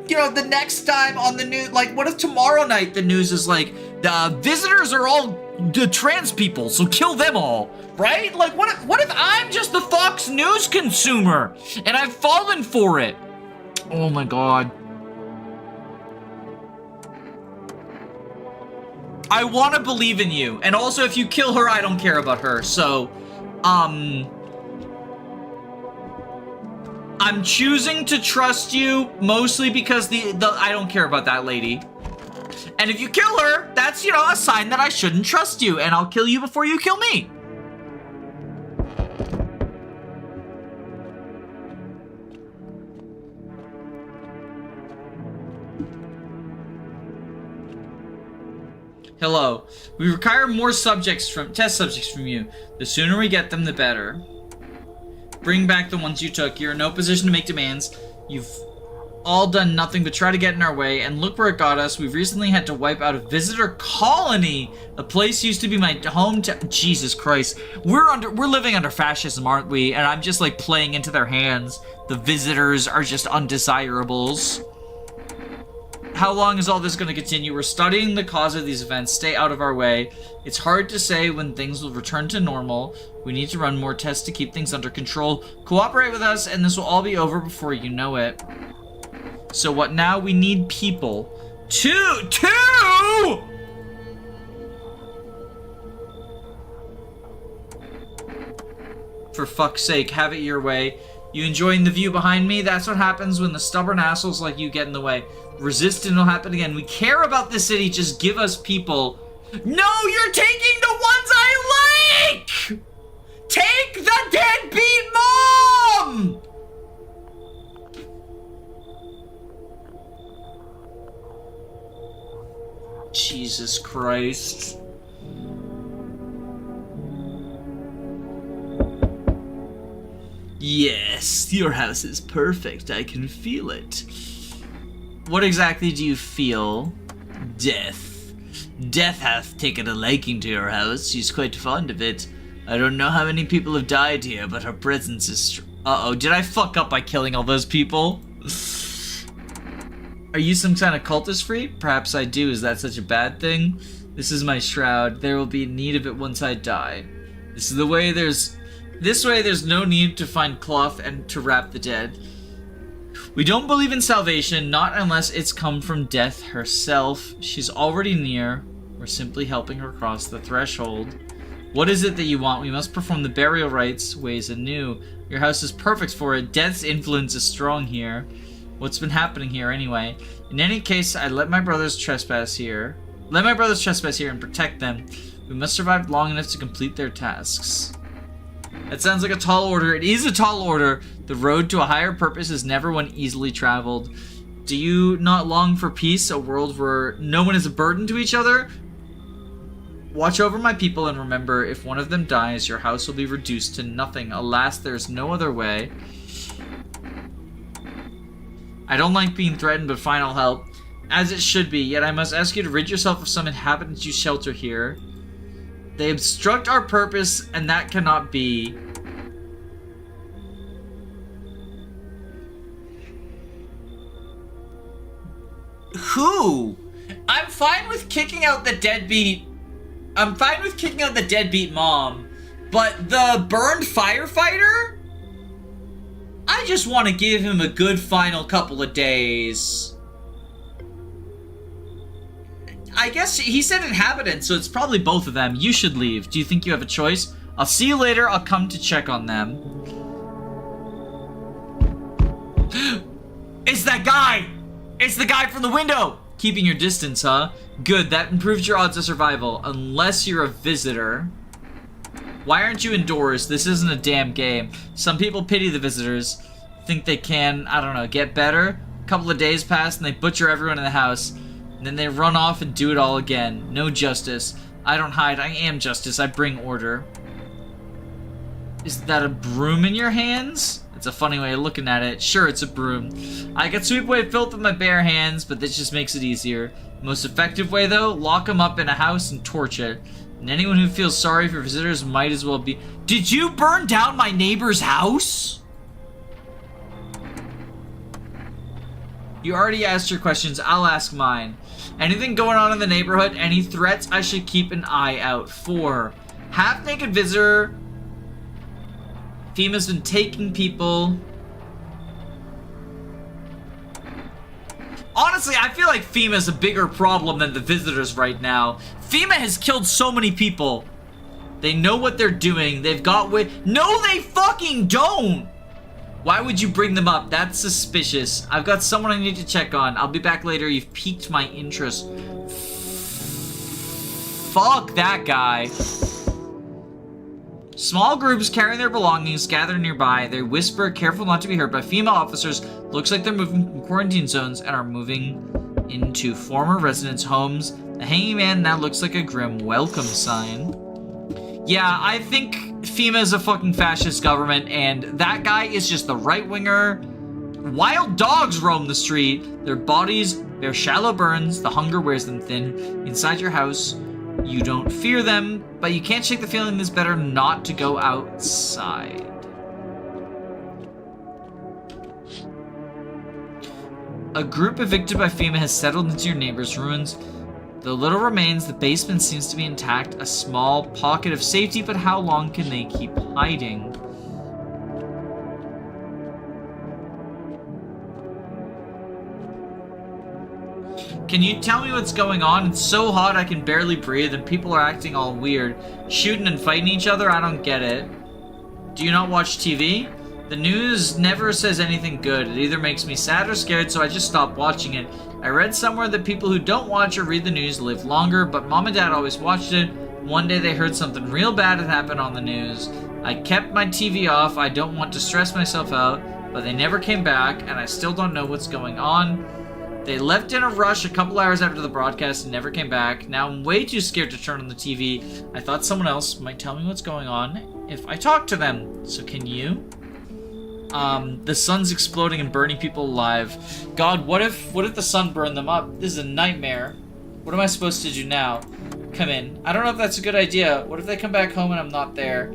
you know, the next time on the news, like, what if tomorrow night the news is like, the visitors are all the trans people, so kill them all, right? Like, what if I'm just the Fox News consumer and I've fallen for it? Oh my god. I want to believe in you. And also, if you kill her, I don't care about her. So, I'm choosing to trust you mostly because I don't care about that lady. And if you kill her, that's, you know, a sign that I shouldn't trust you. And I'll kill you before you kill me. Hello. We require more test subjects from you. The sooner we get them, the better. Bring back the ones you took. You're in no position to make demands. You've all done nothing but try to get in our way, and look where it got us. We've recently had to wipe out a visitor colony. A place used to be my hometown. Jesus Christ. We're living under fascism, aren't we? And I'm just like playing into their hands. The visitors are just undesirables. How long is all this going to continue? We're studying the cause of these events. Stay out of our way. It's hard to say when things will return to normal. We need to run more tests to keep things under control. Cooperate with us, and this will all be over before you know it. So what now? We need people. Two! For fuck's sake, have it your way. You enjoying the view behind me? That's what happens when the stubborn assholes like you get in the way. Resistance will happen again. We care about the city, just give us people. No, you're taking the ones I like! Take the deadbeat mom! Jesus Christ. Yes, your house is perfect. I can feel it. What exactly do you feel? Death. Death hath taken a liking to your house. She's quite fond of it. I don't know how many people have died here, but her presence is uh-oh, did I fuck up by killing all those people? Are you some kind of cultist freak? Perhaps I do. Is that such a bad thing? This is my shroud. There will be need of it once I die. This way there's no need to find cloth and to wrap the dead. We don't believe in salvation, not unless it's come from death herself. She's already near. We're simply helping her cross the threshold. What is it that you want? We must perform the burial rites ways anew. Your house is perfect for it. Death's influence is strong here. What's been happening here anyway? In any case, I let my brothers trespass here. And protect them. We must survive long enough to complete their tasks. That sounds like a tall order. It is a tall order. The road to a higher purpose is never one easily traveled. Do you not long for peace, a world where no one is a burden to each other? Watch over my people and remember, if one of them dies, your house will be reduced to nothing. Alas, there's no other way. I don't like being threatened, but fine, I'll help. As it should be, yet I must ask you to rid yourself of some inhabitants you shelter here. They obstruct our purpose, and that cannot be. Who? I'm fine with kicking out the deadbeat mom, but the burned firefighter? I just want to give him a good final couple of days. I guess he said inhabitants, so it's probably both of them. You should leave. Do you think you have a choice? I'll see you later. I'll come to check on them. It's that guy! It's the guy from the window! Keeping your distance, huh? Good, that improves your odds of survival. Unless you're a visitor. Why aren't you indoors? This isn't a damn game. Some people pity the visitors. Think they can, I don't know, get better? A couple of days pass and they butcher everyone in the house. And then they run off and do it all again. No justice. I don't hide. I am justice. I bring order. Is that a broom in your hands? It's a funny way of looking at it. Sure, it's a broom. I could sweep away filth with my bare hands, but this just makes it easier. Most effective way, though, lock them up in a house and torch it. And anyone who feels sorry for visitors might as well be... Did you burn down my neighbor's house? You already asked your questions. I'll ask mine. Anything going on in the neighborhood? Any threats I should keep an eye out for? Half-naked visitor. FEMA's been taking people. Honestly, I feel like FEMA's a bigger problem than the visitors right now. FEMA has killed so many people. They know what they're doing. They've got way. No, they fucking don't! Why would you bring them up? That's suspicious. I've got someone I need to check on. I'll be back later. You've piqued my interest. Fuck that guy. Small groups carrying their belongings gather nearby. They whisper, careful not to be heard by FEMA officers. Looks like they're moving from quarantine zones and are moving into former residents' homes. The hanging man now looks like a grim welcome sign. Yeah, I think FEMA is a fucking fascist government, and that guy is just the right-winger. Wild dogs roam the street. Their bodies bear shallow burns. The hunger wears them thin. Inside your house, you don't fear them, but you can't shake the feeling it's better not to go outside. A group evicted by FEMA has settled into your neighbor's ruins. Though little remains, the basement seems to be intact, a small pocket of safety, but how long can they keep hiding? Can you tell me what's going on? It's so hot I can barely breathe and people are acting all weird. Shooting and fighting each other? I don't get it. Do you not watch TV? The news never says anything good. It either makes me sad or scared, so I just stopped watching it. I read somewhere that people who don't watch or read the news live longer, but Mom and Dad always watched it. One day they heard something real bad had happened on the news. I kept my TV off. I don't want to stress myself out, but they never came back, and I still don't know what's going on. They left in a rush a couple hours after the broadcast and never came back. Now I'm way too scared to turn on the TV. I thought someone else might tell me what's going on if I talk to them. So can you? The sun's exploding and burning people alive. God, what if the sun burned them up? This is a nightmare. What am I supposed to do now? Come in. I don't know if that's a good idea. What if they come back home and I'm not there?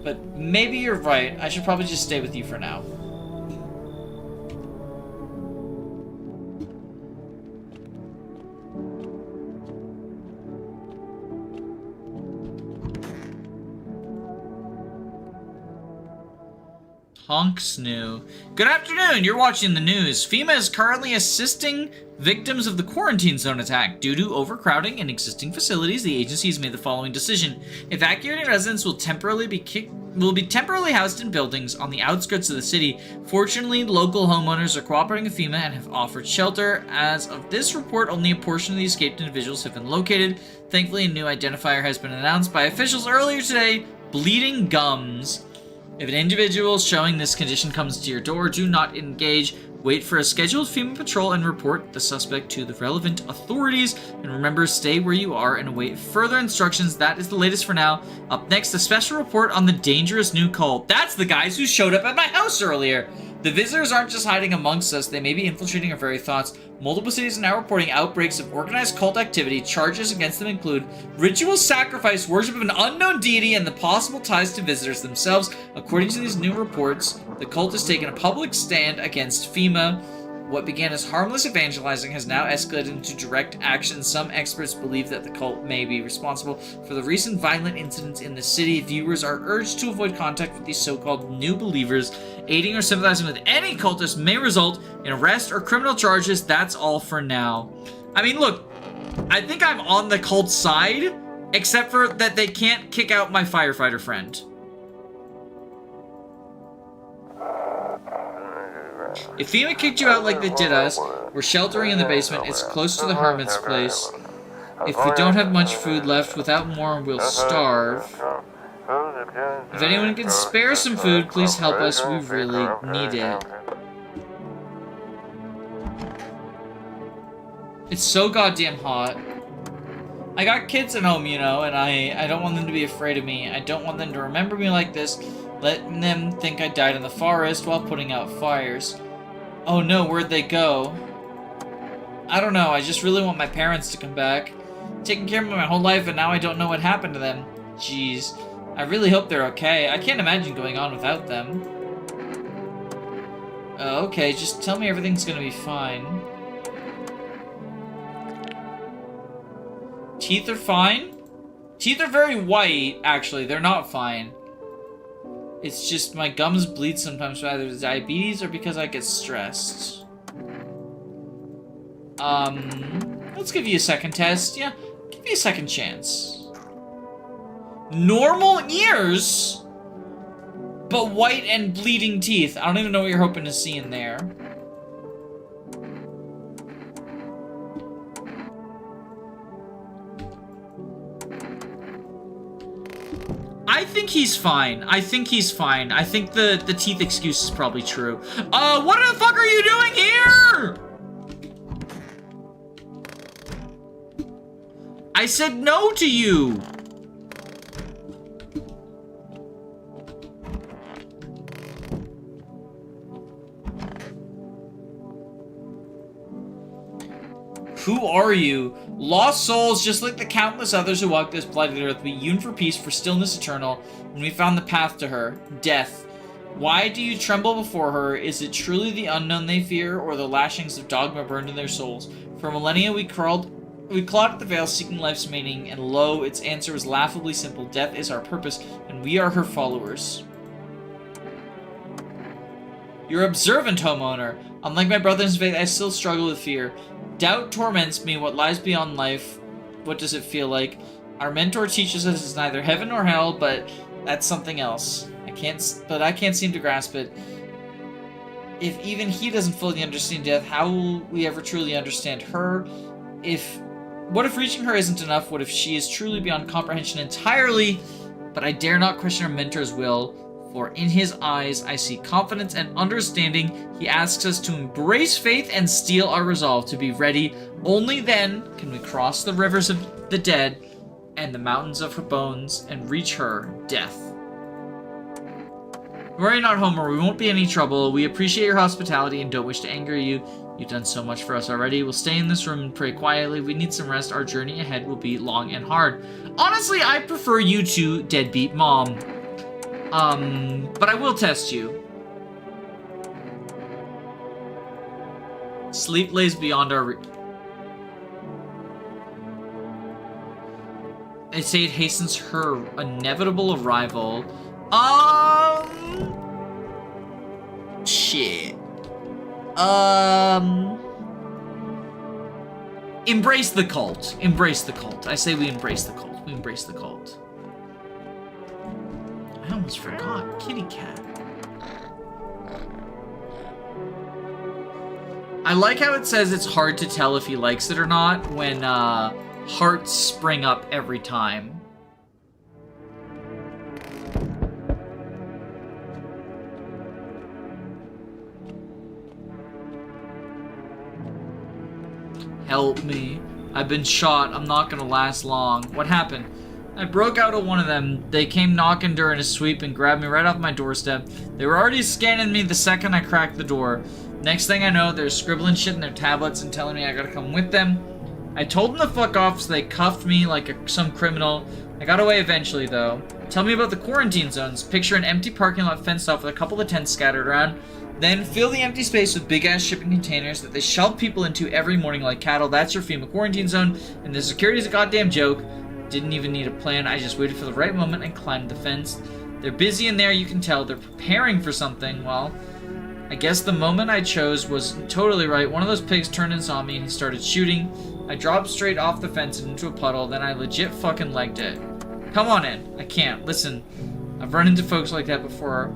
But maybe you're right. I should probably just stay with you for now. Honks new. Good afternoon, you're watching the news. FEMA is currently assisting victims of the quarantine zone attack. Due to overcrowding in existing facilities, the agency has made the following decision. Evacuating residents will be temporarily housed in buildings on the outskirts of the city. Fortunately, local homeowners are cooperating with FEMA and have offered shelter. As of this report, only a portion of the escaped individuals have been located. Thankfully, a new identifier has been announced by officials earlier today. Bleeding gums. If an individual showing this condition comes to your door, do not engage. Wait for a scheduled FEMA patrol and report the suspect to the relevant authorities. And remember, stay where you are and await further instructions. That is the latest for now. Up next, a special report on the dangerous new cult. That's the guys who showed up at my house earlier. The visitors aren't just hiding amongst us, they may be infiltrating our very thoughts. Multiple cities are now reporting outbreaks of organized cult activity. Charges against them include ritual sacrifice, worship of an unknown deity, and the possible ties to visitors themselves. According to these new reports, the cult has taken a public stand against FEMA. What began as harmless evangelizing has now escalated into direct action. Some experts believe that the cult may be responsible for the recent violent incidents in the city. Viewers are urged to avoid contact with these so-called new believers. Aiding or sympathizing with any cultist may result in arrest or criminal charges. That's all for now. I mean, look, I think I'm on the cult side, except for that they can't kick out my firefighter friend. If FEMA kicked you out like they did us, we're sheltering in the basement. It's close to the hermit's place. If we don't have much food left, without more, we'll starve. If anyone can spare some food, please help us. We really need it. It's so goddamn hot. I got kids at home, you know, and I don't want them to be afraid of me. I don't want them to remember me like this, letting them think I died in the forest while putting out fires. Oh no, where'd they go? I don't know, I just really want my parents to come back. Taking care of them my whole life and now I don't know what happened to them. Jeez. I really hope they're okay. I can't imagine going on without them. Okay, just tell me everything's gonna be fine. Teeth are fine. Teeth are very white, actually. They're not fine. It's just my gums bleed sometimes for either diabetes or because I get stressed. Let's give you a second test. Yeah, give you a second chance. Normal ears, but white and bleeding teeth. I don't even know what you're hoping to see in there. I think he's fine. I think he's fine. I think the teeth excuse is probably true. What the fuck are you doing here? I said no to you. Who are you? Lost souls, just like the countless others who walk this blighted earth, we yearn for peace, for stillness eternal, and we found the path to her, death. Why do you tremble before her? Is it truly the unknown they fear, or the lashings of dogma burned in their souls? For millennia we clawed at the veil seeking life's meaning, and lo, its answer was laughably simple. Death is our purpose, and we are her followers. You're observant, homeowner. Unlike my brother's faith, I still struggle with fear. Doubt torments me. What lies beyond life? What does it feel like? Our mentor teaches us it's neither heaven nor hell, but that's something else. I can't seem to grasp it. If even he doesn't fully understand death, how will we ever truly understand her? What if reaching her isn't enough? What if she is truly beyond comprehension entirely? But I dare not question our mentor's will. For in his eyes, I see confidence and understanding. He asks us to embrace faith and steel our resolve to be ready. Only then can we cross the rivers of the dead and the mountains of her bones and reach her, death. Worry not, Homer. We won't be any trouble. We appreciate your hospitality and don't wish to anger you. You've done so much for us already. We'll stay in this room and pray quietly. We need some rest. Our journey ahead will be long and hard. Honestly, I prefer you to deadbeat mom. But I will test you. Sleep lays beyond our They say it hastens her inevitable arrival. Shit. Embrace the cult. Embrace the cult. I say we embrace the cult. We embrace the cult. I almost forgot. Kitty cat. I like how it says it's hard to tell if he likes it or not when hearts spring up every time. Help me. I've been shot. I'm not gonna last long. What happened? I broke out of one of them. They came knocking during a sweep and grabbed me right off my doorstep. They were already scanning me the second I cracked the door. Next thing I know, they're scribbling shit in their tablets and telling me I gotta come with them. I told them to fuck off, so they cuffed me like some criminal. I got away eventually, though. Tell me about the quarantine zones. Picture an empty parking lot fenced off with a couple of tents scattered around. Then fill the empty space with big-ass shipping containers that they shove people into every morning like cattle. That's your FEMA quarantine zone, and the security's a goddamn joke. Didn't even need a plan. I just waited for the right moment and climbed the fence. They're busy in there, you can tell. They're preparing for something. Well, I guess the moment I chose was totally right. One of those pigs turned and saw me, and he started shooting. I dropped straight off the fence and into a puddle, then I legit fucking legged it. Come on in. I can't. Listen, I've run into folks like that before.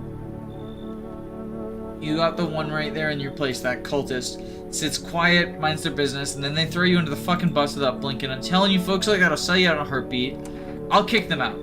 You got the one right there in your place, that cultist. Sits quiet, minds their business, and then they throw you into the fucking bus without blinking. I'm telling you, folks like that'll sell you out in a heartbeat. I'll kick them out.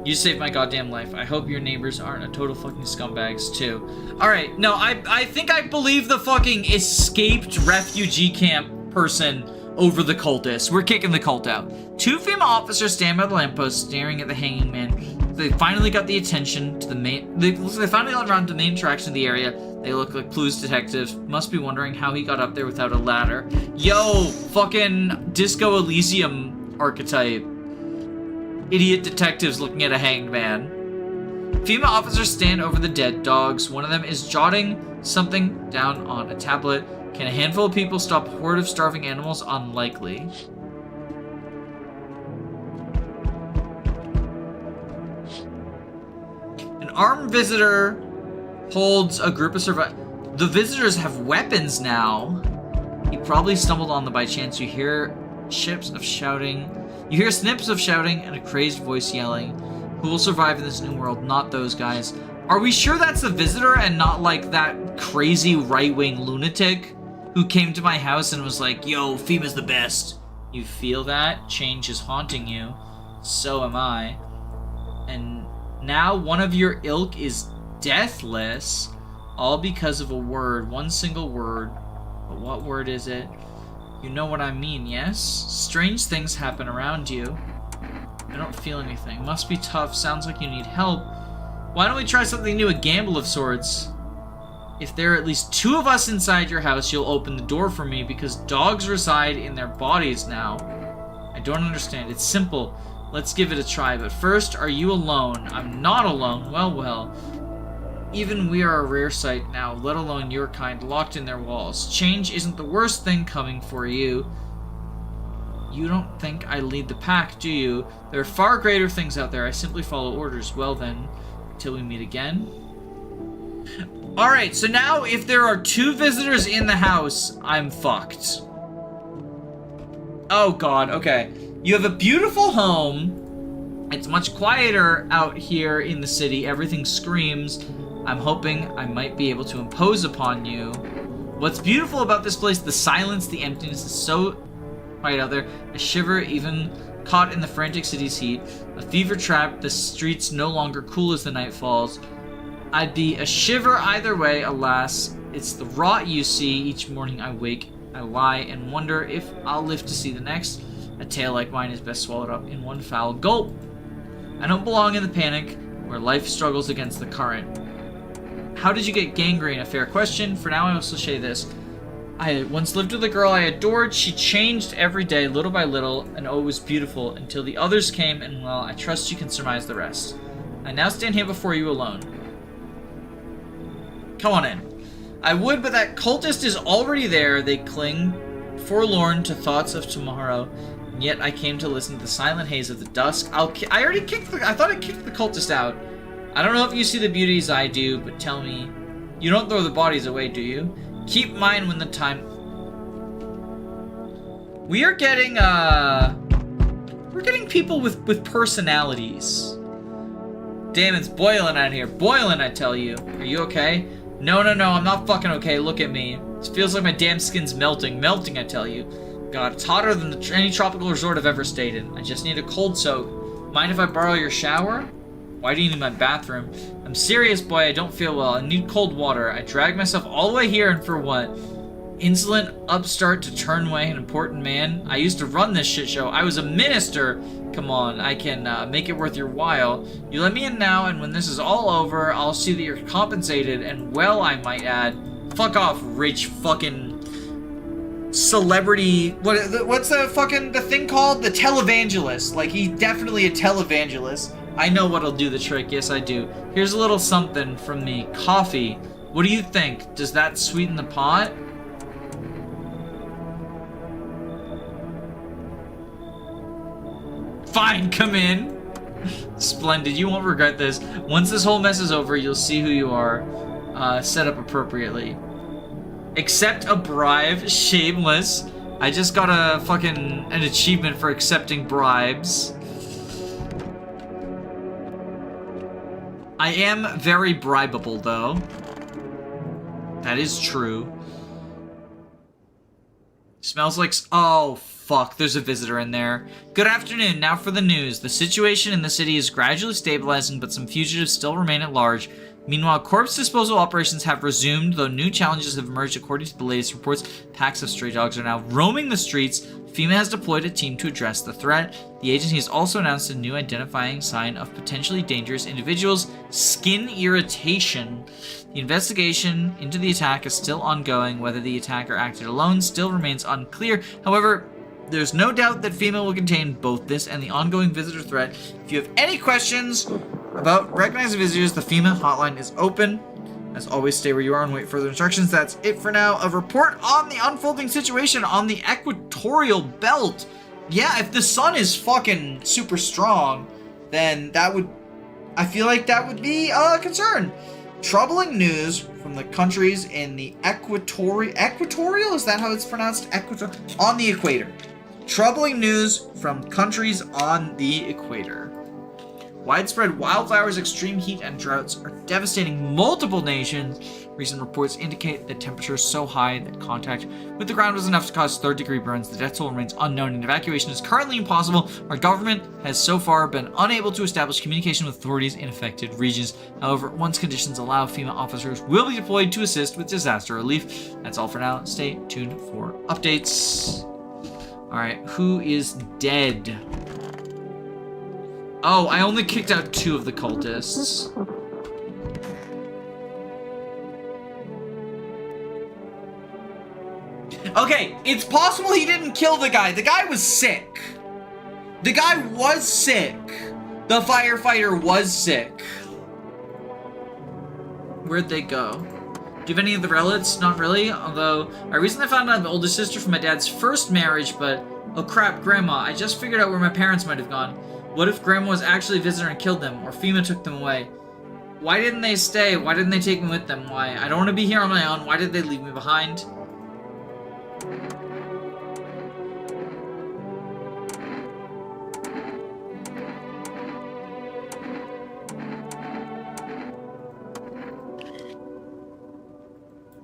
You saved my goddamn life. I hope your neighbors aren't a total fucking scumbags, too. Alright, no, I think I believe the fucking escaped refugee camp person over the cultists. We're kicking the cult out. Two FEMA officers stand by the lamppost staring at the hanging man. They finally got the attention to the main... They finally got around to the main attraction of the area. They look like clues detectives. Must be wondering how he got up there without a ladder. Yo, fucking Disco Elysium archetype. Idiot detectives looking at a hanged man. FEMA officers stand over the dead dogs. One of them is jotting something down on a tablet. Can a handful of people stop a horde of starving animals? Unlikely. armed visitor holds a group of survivors. The visitors have weapons now. He probably stumbled on them by chance. You hear snips of shouting and a crazed voice yelling. Who will survive in this new world? Not those guys. Are we sure that's the visitor and not like that crazy right-wing lunatic who came to my house and was like, yo, FEMA's the best? You feel that? Change is haunting you. So am I. And now one of your ilk is deathless, all because of a word, one single word. But what word is it? You know what I mean, yes? Strange things happen around you. I don't feel anything. Must be tough. Sounds like you need help. Why don't we try something new, a gamble of sorts? If there are at least 2 of us inside your house, you'll open the door for me because dogs reside in their bodies now. I don't understand. It's simple. Let's give it a try. But first, are you alone? I'm not alone. Well, well. Even we are a rare sight now, let alone your kind, locked in their walls. Change isn't the worst thing coming for you. You don't think I lead the pack, do you? There are far greater things out there. I simply follow orders. Well then, till we meet again. Alright, so now if there are 2 visitors in the house, I'm fucked. Oh god, okay. You have a beautiful home. It's much quieter out here in the city. Everything screams. I'm hoping I might be able to impose upon you. What's beautiful about this place, the silence, the emptiness is so quiet out there. A shiver even caught in the frantic city's heat. A fever trap, the streets no longer cool as the night falls. I'd be a shiver either way, alas. It's the rot you see. Each morning I wake, I lie, and wonder if I'll live to see the next. A tale like mine is best swallowed up in one foul gulp. I don't belong in the panic, where life struggles against the current. How did you get gangrene? A fair question. For now, I also say this. I once lived with a girl I adored. She changed every day, little by little, and oh, it was beautiful, until the others came, and well, I trust you can surmise the rest. I now stand here before you alone. Come on in. I would, but that cultist is already there. They cling, forlorn to thoughts of tomorrow, and yet I came to listen to the silent haze of the dusk. I thought I kicked the cultist out. I don't know if you see the beauties I do, but tell me, you don't throw the bodies away, do you? Keep mine when the time... We are getting, we're getting people with personalities. Damn, it's boiling out here. Boiling, I tell you. Are you okay? No, I'm not fucking okay. Look at me. It feels like my damn skin's melting. Melting, I tell you. God, it's hotter than any tropical resort I've ever stayed in. I just need a cold soak. Mind if I borrow your shower? Why do you need my bathroom? I'm serious, boy. I don't feel well. I need cold water. I dragged myself all the way here, and for what? Insolent upstart to turn away an important man? I used to run this shit show. I was a minister. Come on, I can make it worth your while. You let me in now, and when this is all over, I'll see that you're compensated, and well, I might add. Fuck off, rich fucking celebrity. What's the thing called? The televangelist. Like, he's definitely a televangelist. I know what'll do the trick. Yes, I do. Here's a little something from me. Coffee. What do you think? Does that sweeten the pot? Fine, come in. Splendid. You won't regret this. Once this whole mess is over, you'll see who you are. Set up appropriately. Accept a bribe. Shameless. I just got an achievement for accepting bribes. I am very bribable, though. That is true. Smells like... Oh, fuck. There's a visitor in there. Good afternoon. Now for the news. The situation in the city is gradually stabilizing, but some fugitives still remain at large. Meanwhile, corpse disposal operations have resumed, though new challenges have emerged according to the latest reports. Packs of stray dogs are now roaming the streets. FEMA has deployed a team to address the threat. The agency has also announced a new identifying sign of potentially dangerous individuals: skin irritation. The investigation into the attack is still ongoing. Whether the attacker acted alone still remains unclear. However, there's no doubt that FEMA will contain both this and the ongoing visitor threat. If you have any questions about recognizing visitors, the FEMA hotline is open. As always, stay where you are and wait for further instructions. That's it for now. A report on the unfolding situation on the equatorial belt. Yeah, if the sun is fucking super strong, then that would I feel like that would be a concern. Troubling news from the countries in the equatorial? Is that how it's pronounced? On the equator. Troubling news from countries on the equator. Widespread wildfires, extreme heat, and droughts are devastating multiple nations. Recent reports indicate that temperatures so high that contact with the ground was enough to cause third-degree burns. The death toll remains unknown, and evacuation is currently impossible. Our government has so far been unable to establish communication with authorities in affected regions. However, once conditions allow, FEMA officers will be deployed to assist with disaster relief. That's all for now. Stay tuned for updates. Alright, who is dead? Oh, I only kicked out 2 of the cultists. Okay, it's possible he didn't kill the guy. The guy was sick. The guy was sick. The firefighter was sick. Where'd they go? Do you have any of the relics? Not really, although I recently found out the older sister from my dad's first marriage, but oh crap, Grandma, I just figured out where my parents might have gone. What if Grandma was actually a visitor and killed them, or FEMA took them away? Why didn't they stay? Why didn't they take me with them? Why? I don't want to be here on my own. Why did they leave me behind?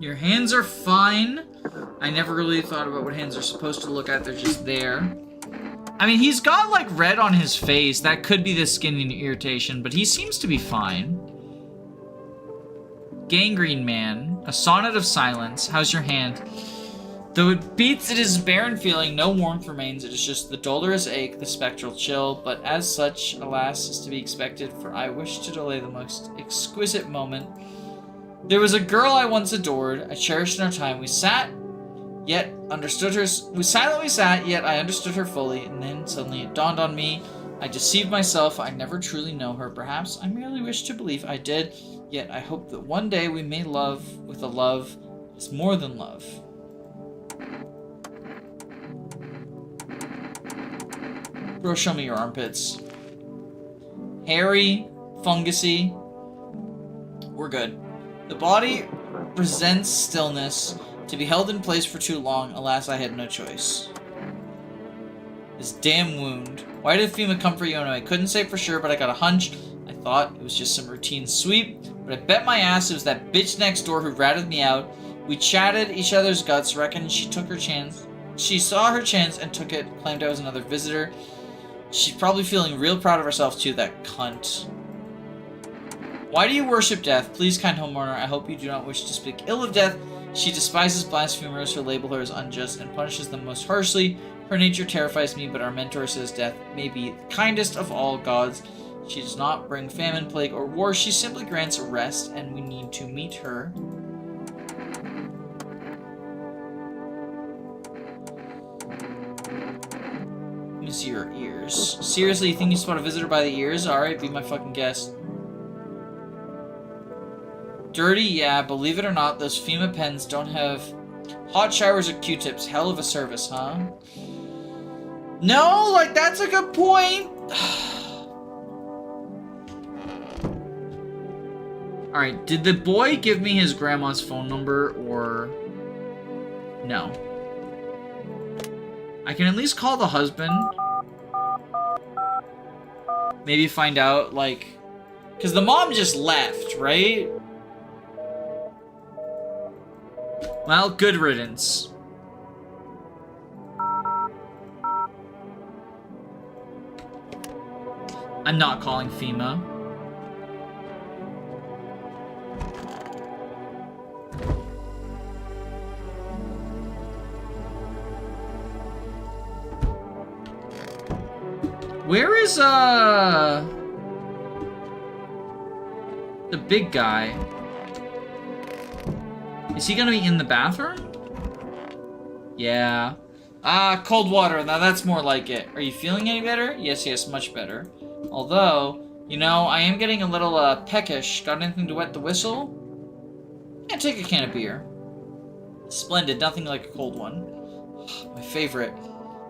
Your hands are fine. I never really thought about what hands are supposed to look at. They're just there. I mean, he's got, like, red on his face. That could be the skin irritation, but he seems to be fine. Gangrene Man. A sonnet of silence. How's your hand? Though it beats, it is barren feeling. No warmth remains. It is just the dolorous ache, the spectral chill. But as such, alas, is to be expected, for I wish to delay the most exquisite moment. There was a girl I once adored. I cherished in our time. We silently sat, yet I understood her fully, and then suddenly it dawned on me. I deceived myself. I never truly know her. Perhaps I merely wish to believe I did, yet I hope that one day we may love with a love that's more than love. Bro, show me your armpits. Hairy, fungusy. We're good. The body presents stillness. To be held in place for too long, alas, I had no choice. This damn wound. Why did FEMA come for you anyway? I couldn't say for sure, but I got a hunch. I thought it was just some routine sweep, but I bet my ass it was that bitch next door who ratted me out. We chatted each other's guts, reckoned she took her chance. She saw her chance and took it, claimed I was another visitor. She's probably feeling real proud of herself too, that cunt. Why do you worship death? Please, kind homeowner, I hope you do not wish to speak ill of death. She despises blasphemers who label her as unjust and punishes them most harshly. Her nature terrifies me, but our mentor says death may be the kindest of all gods. She does not bring famine, plague, or war. She simply grants rest, and we need to meet her. Let me see your ears. Seriously, you think you spot a visitor by the ears? Alright, be my fucking guest. Dirty, yeah, believe it or not, those FEMA pens don't have hot showers or Q-tips. Hell of a service, huh? No, like, that's a good point. Alright, did the boy give me his grandma's phone number, or... No. I can at least call the husband. Maybe find out, like... Because the mom just left, right? Well, good riddance. I'm not calling FEMA. Where is, the big guy? Is he gonna be in the bathroom? Yeah. Cold water. Now that's more like it. Are you feeling any better? Yes, yes, much better. Although, you know, I am getting a little, peckish. Got anything to wet the whistle? Yeah, take a can of beer. Splendid. Nothing like a cold one. My favorite.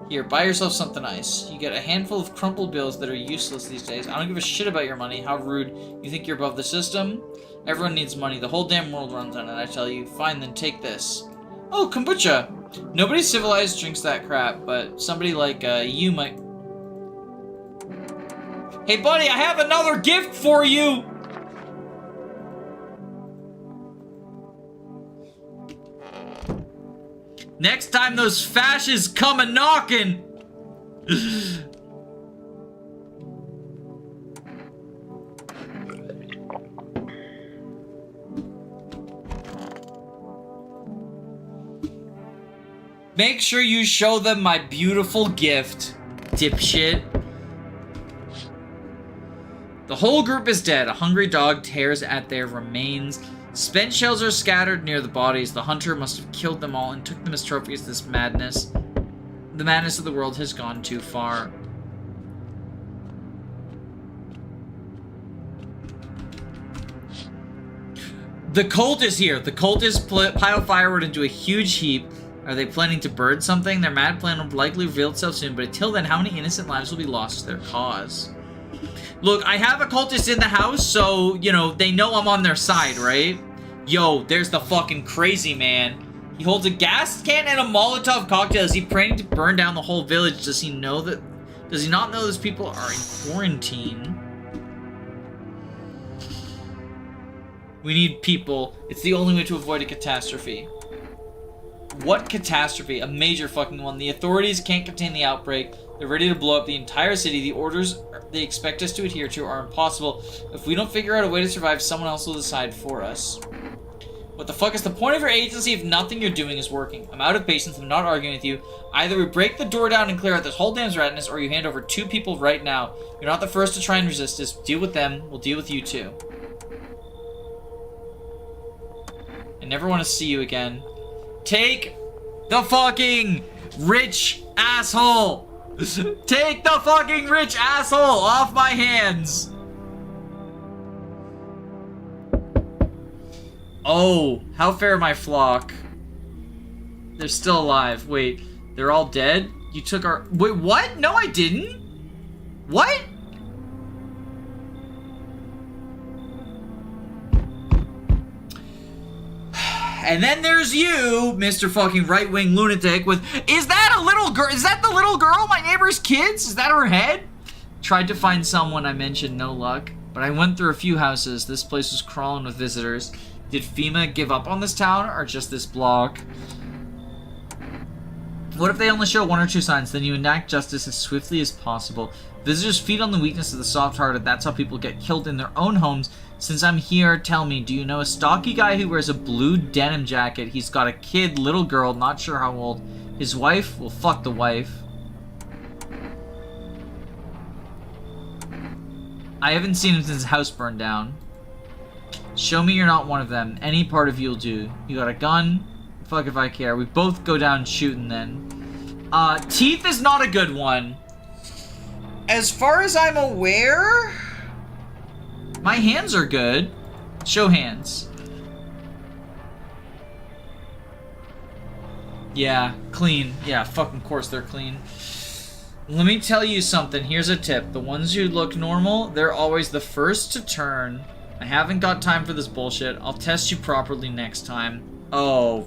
Here, buy yourself something nice. You get a handful of crumpled bills that are useless these days. I don't give a shit about your money. How rude. You think you're above the system? Everyone needs money. The whole damn world runs on it, I tell you. Fine, then take this. Oh, kombucha! Nobody civilized drinks that crap, but somebody like, you might... Hey, buddy, I have another gift for you! Next time those fascists come a-knockin'! Make sure you show them my beautiful gift, dipshit. The whole group is dead. A hungry dog tears at their remains. Spent shells are scattered near the bodies. The hunter must have killed them all and took them as trophies. This madness. The madness of the world has gone too far. The cult is here. The cultists pile firewood into a huge heap. Are they planning to burn something? Their mad plan will likely reveal itself soon, but until then, how many innocent lives will be lost to their cause? Look, I have a cultist in the house, so, you know, they know I'm on their side, right? Yo, there's the fucking crazy man. He holds a gas can and a Molotov cocktail. Is he planning to burn down the whole village? Does he know that... Does he not know those people are in quarantine? We need people. It's the only way to avoid a catastrophe. What catastrophe? A major fucking one. The authorities can't contain the outbreak. They're ready to blow up the entire city. The orders they expect us to adhere to are impossible. If we don't figure out a way to survive, someone else will decide for us. What the fuck is the point of your agency if nothing you're doing is working? I'm out of patience. I'm not arguing with you. Either we break the door down and clear out this whole damn ratness, or you hand over 2 people right now. You're not the first to try and resist this. Deal with them. We'll deal with you too. I never want to see you again. Take the fucking rich asshole! Take the fucking rich asshole off my hands! Oh, how fare my flock? They're still alive. Wait, they're all dead? You took our... Wait, what? No, I didn't. What? And then there's you, Mr. fucking right-wing lunatic with... Is that a little girl? Is that the little girl? My neighbor's kids? Is that her head? Tried to find someone, I mentioned, no luck. But I went through a few houses. This place was crawling with visitors. Did FEMA give up on this town, or just this block? What if they only show 1 or 2 signs? Then you enact justice as swiftly as possible. Visitors feed on the weakness of the soft-hearted. That's how people get killed in their own homes. Since I'm here, tell me, do you know a stocky guy who wears a blue denim jacket? He's got a kid, little girl, not sure how old. His wife? Well, fuck the wife. I haven't seen him since his house burned down. Show me you're not one of them. Any part of you'll do. You got a gun? Fuck if I care. We both go down shooting then. Teeth is not a good one. As far as I'm aware... My hands are good. Show hands. Yeah, clean. Yeah, fucking course they're clean. Let me tell you something. Here's a tip. The ones who look normal, they're always the first to turn. I haven't got time for this bullshit. I'll test you properly next time. Oh,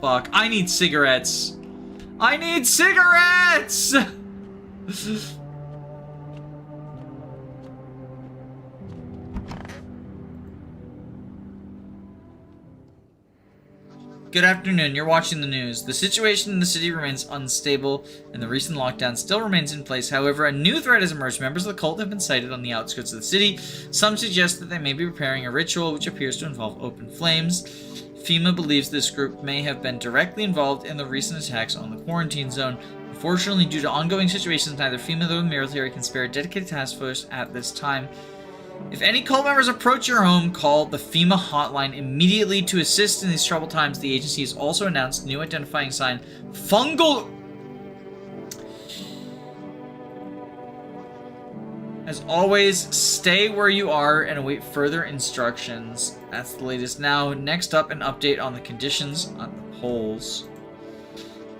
fuck. I need cigarettes. I need cigarettes! Good afternoon, you're watching the news. The situation in the city remains unstable, and the recent lockdown still remains in place. However, a new threat has emerged. Members of the cult have been sighted on the outskirts of the city. Some suggest that they may be preparing a ritual which appears to involve open flames. FEMA believes this group may have been directly involved in the recent attacks on the quarantine zone. Unfortunately, due to ongoing situations, neither FEMA nor the military can spare a dedicated task force at this time. If any cult members approach your home, call the FEMA hotline immediately to assist in these troubled times. The agency has also announced new identifying sign, fungal... As always, stay where you are and await further instructions. That's the latest now. Next up, an update on the conditions on the polls.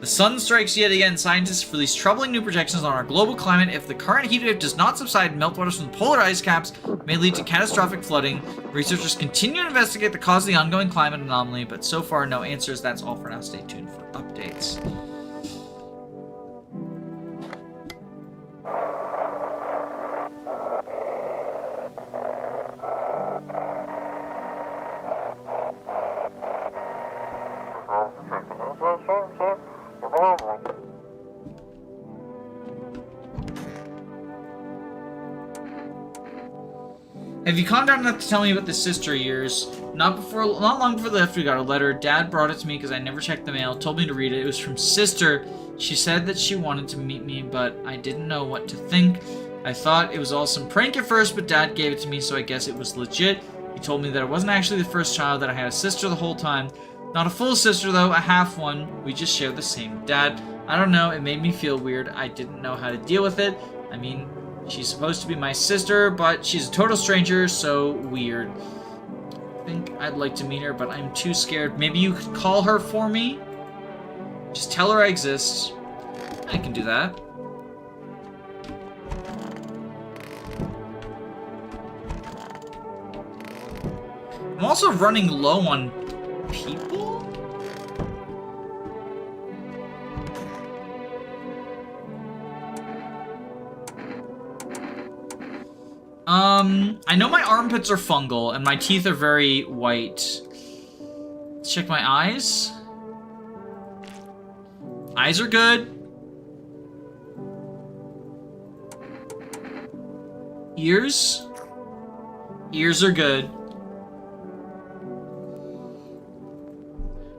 The sun strikes yet again. Scientists release troubling new projections on our global climate. If the current heat wave does not subside, meltwaters from the polar ice caps may lead to catastrophic flooding. Researchers continue to investigate the cause of the ongoing climate anomaly, but so far no answers. That's all for now. Stay tuned for updates. Have you calmed down enough to tell me about the sister of yours? Not long before they left, we got a letter. Dad brought it to me because I never checked the mail. Told me to read it. It was from sister. She said that she wanted to meet me, but I didn't know what to think. I thought it was all some prank at first, but Dad gave it to me, so I guess it was legit. He told me that I wasn't actually the first child, that I had a sister the whole time. Not a full sister, though, a half one. We just share the same dad. I don't know, it made me feel weird. I didn't know how to deal with it. I mean, she's supposed to be my sister, but she's a total stranger, so weird. I think I'd like to meet her, but I'm too scared. Maybe you could call her for me? Just tell her I exist. I can do that. I'm also running low on people? I know my armpits are fungal and my teeth are very white. Let's check my eyes. Eyes are good. Ears? Ears are good.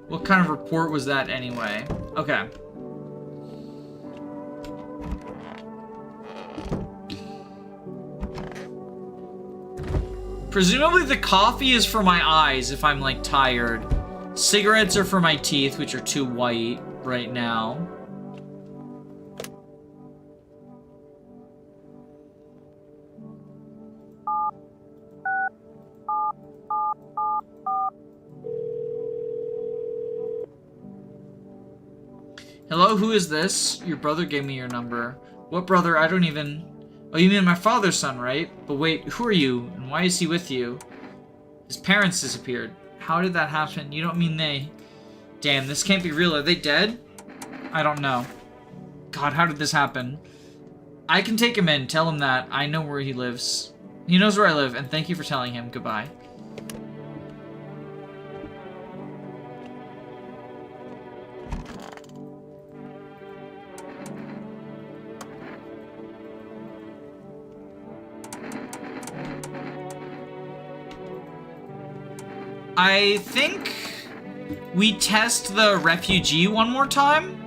What kind of report was that anyway? Okay. Presumably the coffee is for my eyes if I'm, like, tired. Cigarettes are for my teeth, which are too white right now. Hello, who is this? Your brother gave me your number. What brother? I don't even... Oh, you mean my father's son, right? But wait, who are you? And why is he with you? His parents disappeared. How did that happen? You don't mean they... Damn, this can't be real. Are they dead? I don't know. God, how did this happen? I can take him in. Tell him that. I know where he lives. He knows where I live, and thank you for telling him. Goodbye. I think we test the refugee one more time.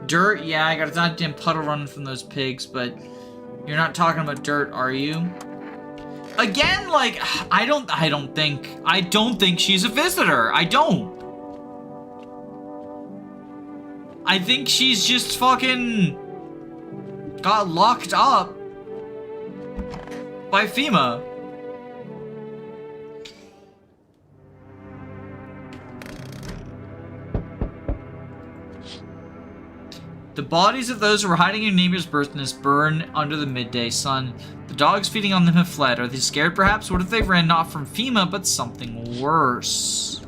Dirt? Yeah, I got a goddamn puddle running from those pigs, but you're not talking about dirt, are you? Again, like, I don't think she's a visitor. I don't. I think she's just fucking got locked up by FEMA. The bodies of those who were hiding in your neighbor's birth nest burn under the midday sun. The dogs feeding on them have fled. Are they scared, perhaps? What if they ran not from FEMA, but something worse?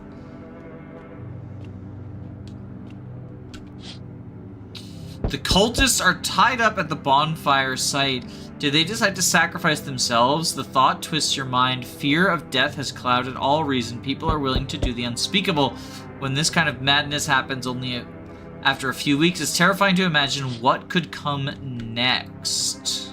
The cultists are tied up at the bonfire site. Did they decide to sacrifice themselves? The thought twists your mind. Fear of death has clouded all reason. People are willing to do the unspeakable. When this kind of madness happens only after a few weeks, it's terrifying to imagine what could come next.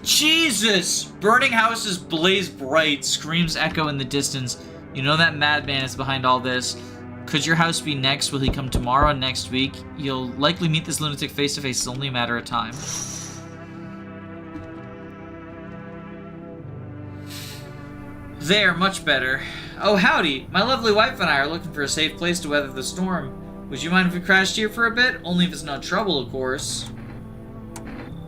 Jesus! Burning houses blaze bright, screams echo in the distance. You know that madman is behind all this. Could your house be next? Will he come tomorrow, next week? You'll likely meet this lunatic face to face. It's only a matter of time. There, much better. Oh, howdy. My lovely wife and I are looking for a safe place to weather the storm. Would you mind if we crashed here for a bit? Only if it's no trouble, of course.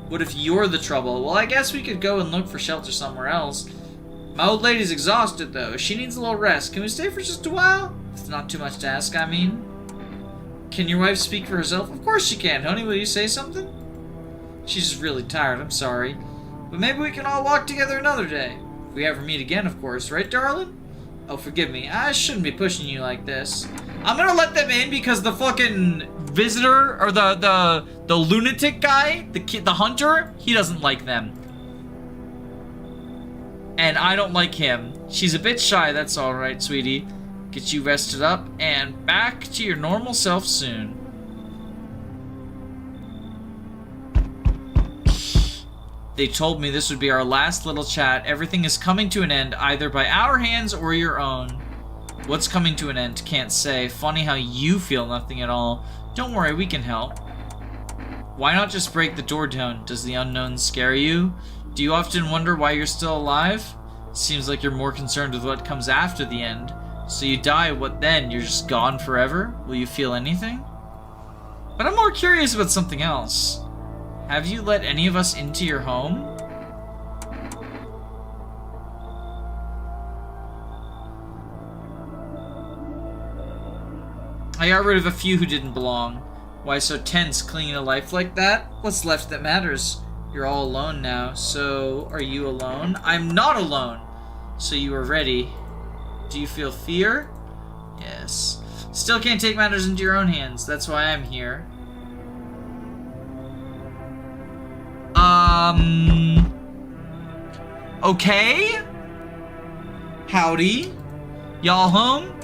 What if you're the trouble? Well, I guess we could go and look for shelter somewhere else. My old lady's exhausted, though. She needs a little rest. Can we stay for just a while? If it's not too much to ask, I mean. Can your wife speak for herself? Of course she can. Honey, will you say something? She's just really tired, I'm sorry. But maybe we can all walk together another day. If we ever meet again, of course. Right, darling? Oh, forgive me. I shouldn't be pushing you like this. I'm gonna let them in because the fucking visitor, or the lunatic guy, the hunter, he doesn't like them. And I don't like him. She's a bit shy, that's alright, sweetie. Get you rested up and back to your normal self soon. They told me this would be our last little chat. Everything is coming to an end, either by our hands or your own. What's coming to an end? Can't say. Funny how you feel nothing at all. Don't worry, we can help. Why not just break the door down? Does the unknown scare you? Do you often wonder why you're still alive? Seems like you're more concerned with what comes after the end. So you die, what then? You're just gone forever? Will you feel anything? But I'm more curious about something else. Have you let any of us into your home? I got rid of a few who didn't belong. Why so tense, clinging to life like that? What's left that matters? You're all alone now, so are you alone? I'm not alone! So you are ready. Do you feel fear? Yes. Still can't take matters into your own hands. That's why I'm here. Okay? Howdy? Y'all home?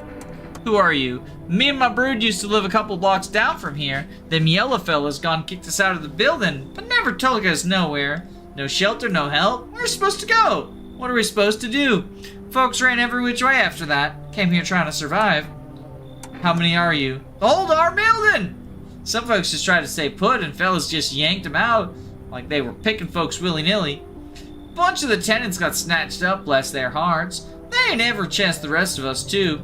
Who are you? Me and my brood used to live a couple blocks down from here. Them yellow fellas gone kicked us out of the building, but never took us nowhere. No shelter, no help. Where're we supposed to go? What are we supposed to do? Folks ran every which way after that. Came here trying to survive. How many are you? The whole darn building! Some folks just tried to stay put and fellas just yanked them out like they were picking folks willy-nilly. Bunch of the tenants got snatched up, bless their hearts. They ain't ever chanced the rest of us, too.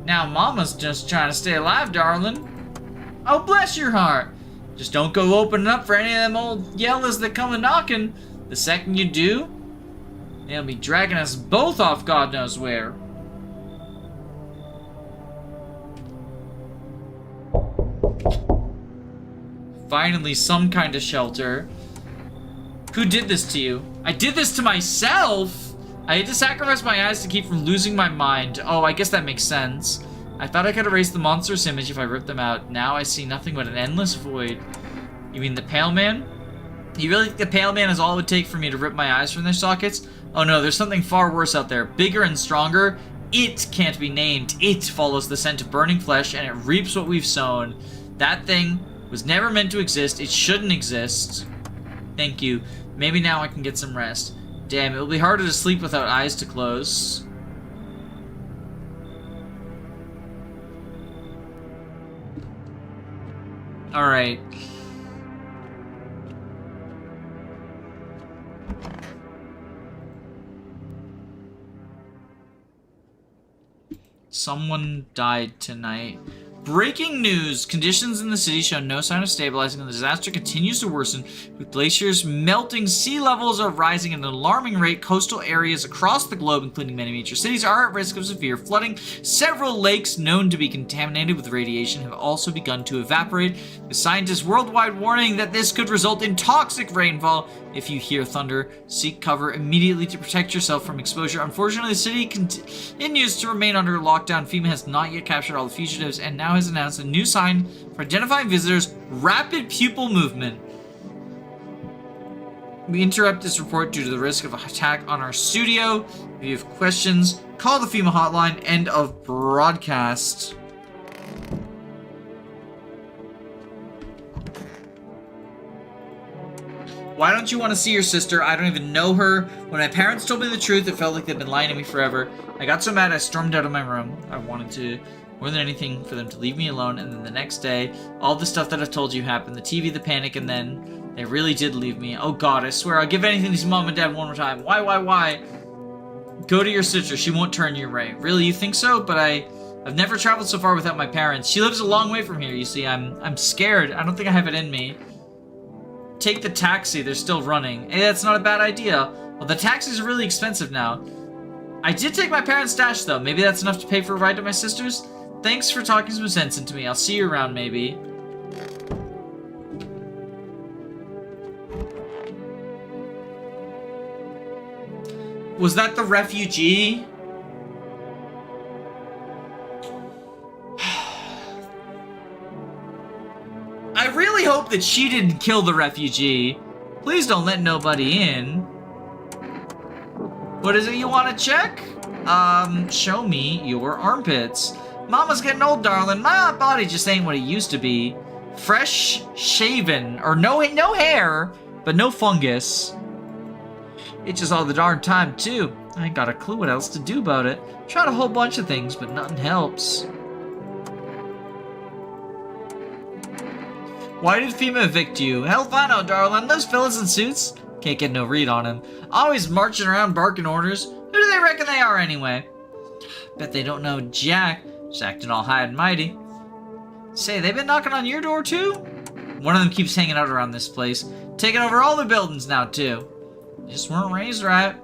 Now Mama's just trying to stay alive, darling. Oh, bless your heart. Just don't go opening up for any of them old yellows that come a-knocking. The second you do, they'll be dragging us both off God knows where. Finally, some kind of shelter. Who did this to you? I did this to myself! I had to sacrifice my eyes to keep from losing my mind. Oh, I guess that makes sense. I thought I could erase the monstrous image if I ripped them out. Now I see nothing but an endless void. You mean the Pale Man? You really think the Pale Man is all it would take for me to rip my eyes from their sockets? Oh no, there's something far worse out there. Bigger and stronger. It can't be named. It follows the scent of burning flesh and it reaps what we've sown. That thing was never meant to exist. It shouldn't exist. Thank you. Maybe now I can get some rest. Damn, it'll be harder to sleep without eyes to close. Alright. Someone died tonight. Breaking news! Conditions in the city show no sign of stabilizing and the disaster continues to worsen. With glaciers melting, sea levels are rising at an alarming rate. Coastal areas across the globe, including many major cities, are at risk of severe flooding. Several lakes known to be contaminated with radiation have also begun to evaporate, with scientists worldwide warning that this could result in toxic rainfall. If you hear thunder, seek cover immediately to protect yourself from exposure. Unfortunately, the city continues to remain under lockdown. FEMA has not yet captured all the fugitives and now has announced a new sign for identifying visitors: rapid pupil movement. We interrupt this report due to the risk of an attack on our studio. If you have questions, call the FEMA hotline. End of broadcast. Why don't you want to see your sister? I don't even know her. When my parents told me the truth, it felt like they'd been lying to me forever. I got so mad I stormed out of my room. I wanted to, more than anything, for them to leave me alone. And then the next day, all the stuff that I've told you happened. The TV, the panic, and then they really did leave me. Oh God, I swear I'll give anything to see Mom and Dad one more time. Why? Go to your sister. She won't turn you away. Really, you think so? But I've never traveled so far without my parents. She lives a long way from here, you see. I'm scared. I don't think I have it in me. Take the taxi. They're still running. Hey, that's not a bad idea. Well, the taxis are really expensive now. I did take my parents' stash, though. Maybe that's enough to pay for a ride to my sister's? Thanks for talking some sense into me. I'll see you around, maybe. Was that the refugee? I really hope that she didn't kill the refugee. Please don't let nobody in. What is it you want to check? Show me your armpits. Mama's getting old, darling. My body just ain't what it used to be. Fresh shaven, or no hair, but no fungus. Itches all the darn time, too. I ain't got a clue what else to do about it. Tried a whole bunch of things, but nothing helps. Why did FEMA evict you? Hell if I know, darling. Those fellas in suits? Can't get no read on him. Always marching around barking orders. Who do they reckon they are, anyway? Bet they don't know Jack. Just acting all high and mighty. Say, they been knocking on your door, too? One of them keeps hanging out around this place. Taking over all the buildings now, too. Just weren't raised right.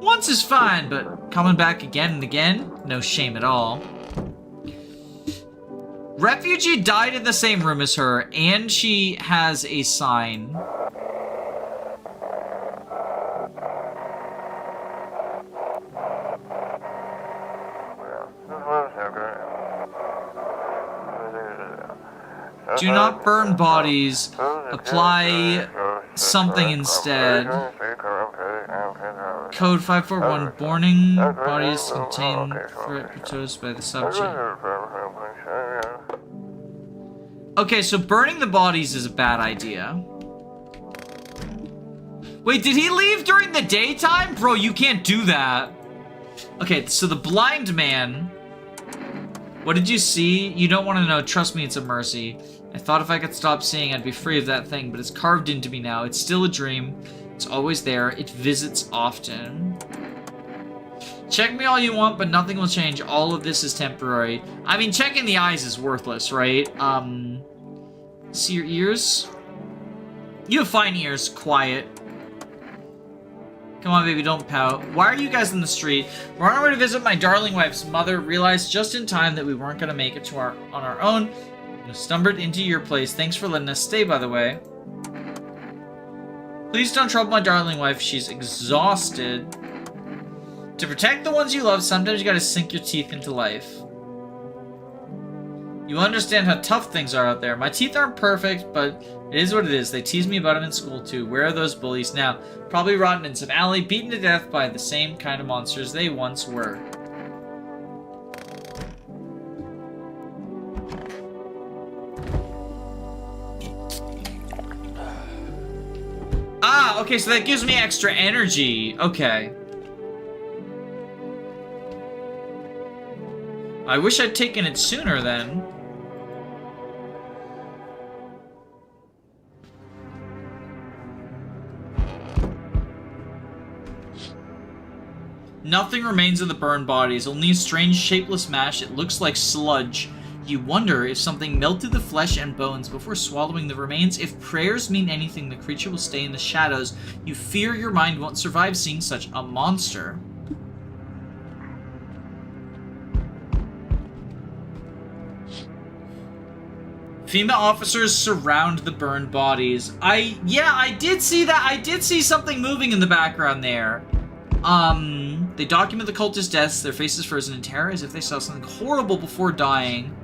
Once is fine, but coming back again and again? No shame at all. Refugee died in the same room as her, and she has a sign. Do not burn bodies. Apply something instead. Code 541. Burning bodies contain threat proposed by the subject. Okay, so burning the bodies is a bad idea. Wait, did he leave during the daytime? Bro, you can't do that. Okay, so the blind man. What did you see? You don't want to know. Trust me, it's a mercy. I thought if I could stop seeing, I'd be free of that thing, but it's carved into me now. It's still a dream. It's always there. It visits often. Check me all you want, but nothing will change. All of this is temporary. I mean, checking the eyes is worthless, right? See your ears? You have fine ears. Quiet. Come on, baby, don't pout. Why are you guys in the street? We're on our way to visit my darling wife's mother. Realized just in time that we weren't going to make it to on our own. We stumbled into your place. Thanks for letting us stay, by the way. Please don't trouble my darling wife. She's exhausted. To protect the ones you love, sometimes you gotta sink your teeth into life. You understand how tough things are out there. My teeth aren't perfect, but it is what it is. They tease me about them in school, too. Where are those bullies now? Probably rotting in some alley, beaten to death by the same kind of monsters they once were. Ah, okay, so that gives me extra energy. Okay. I wish I'd taken it sooner then. Nothing remains of the burned bodies, only a strange shapeless mash. It looks like sludge. You wonder if something melted the flesh and bones before swallowing the remains. If prayers mean anything, the creature will stay in the shadows. You fear your mind won't survive seeing such a monster. FEMA officers surround the burned bodies. Yeah, I did see that. I did see something moving in the background there. They document the cultist deaths, their faces frozen in terror as if they saw something horrible before dying.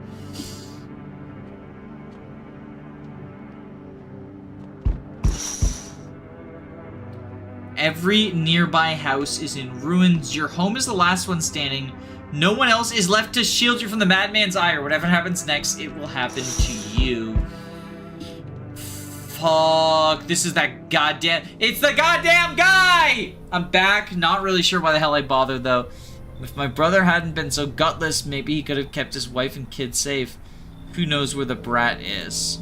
Every nearby house is in ruins. Your home is the last one standing. No one else is left to shield you from the madman's eye, or whatever happens next, it will happen to you. Fuck, this is that goddamn... It's the goddamn guy! I'm back, not really sure why the hell I bothered, though. If my brother hadn't been so gutless, maybe he could have kept his wife and kids safe. Who knows where the brat is?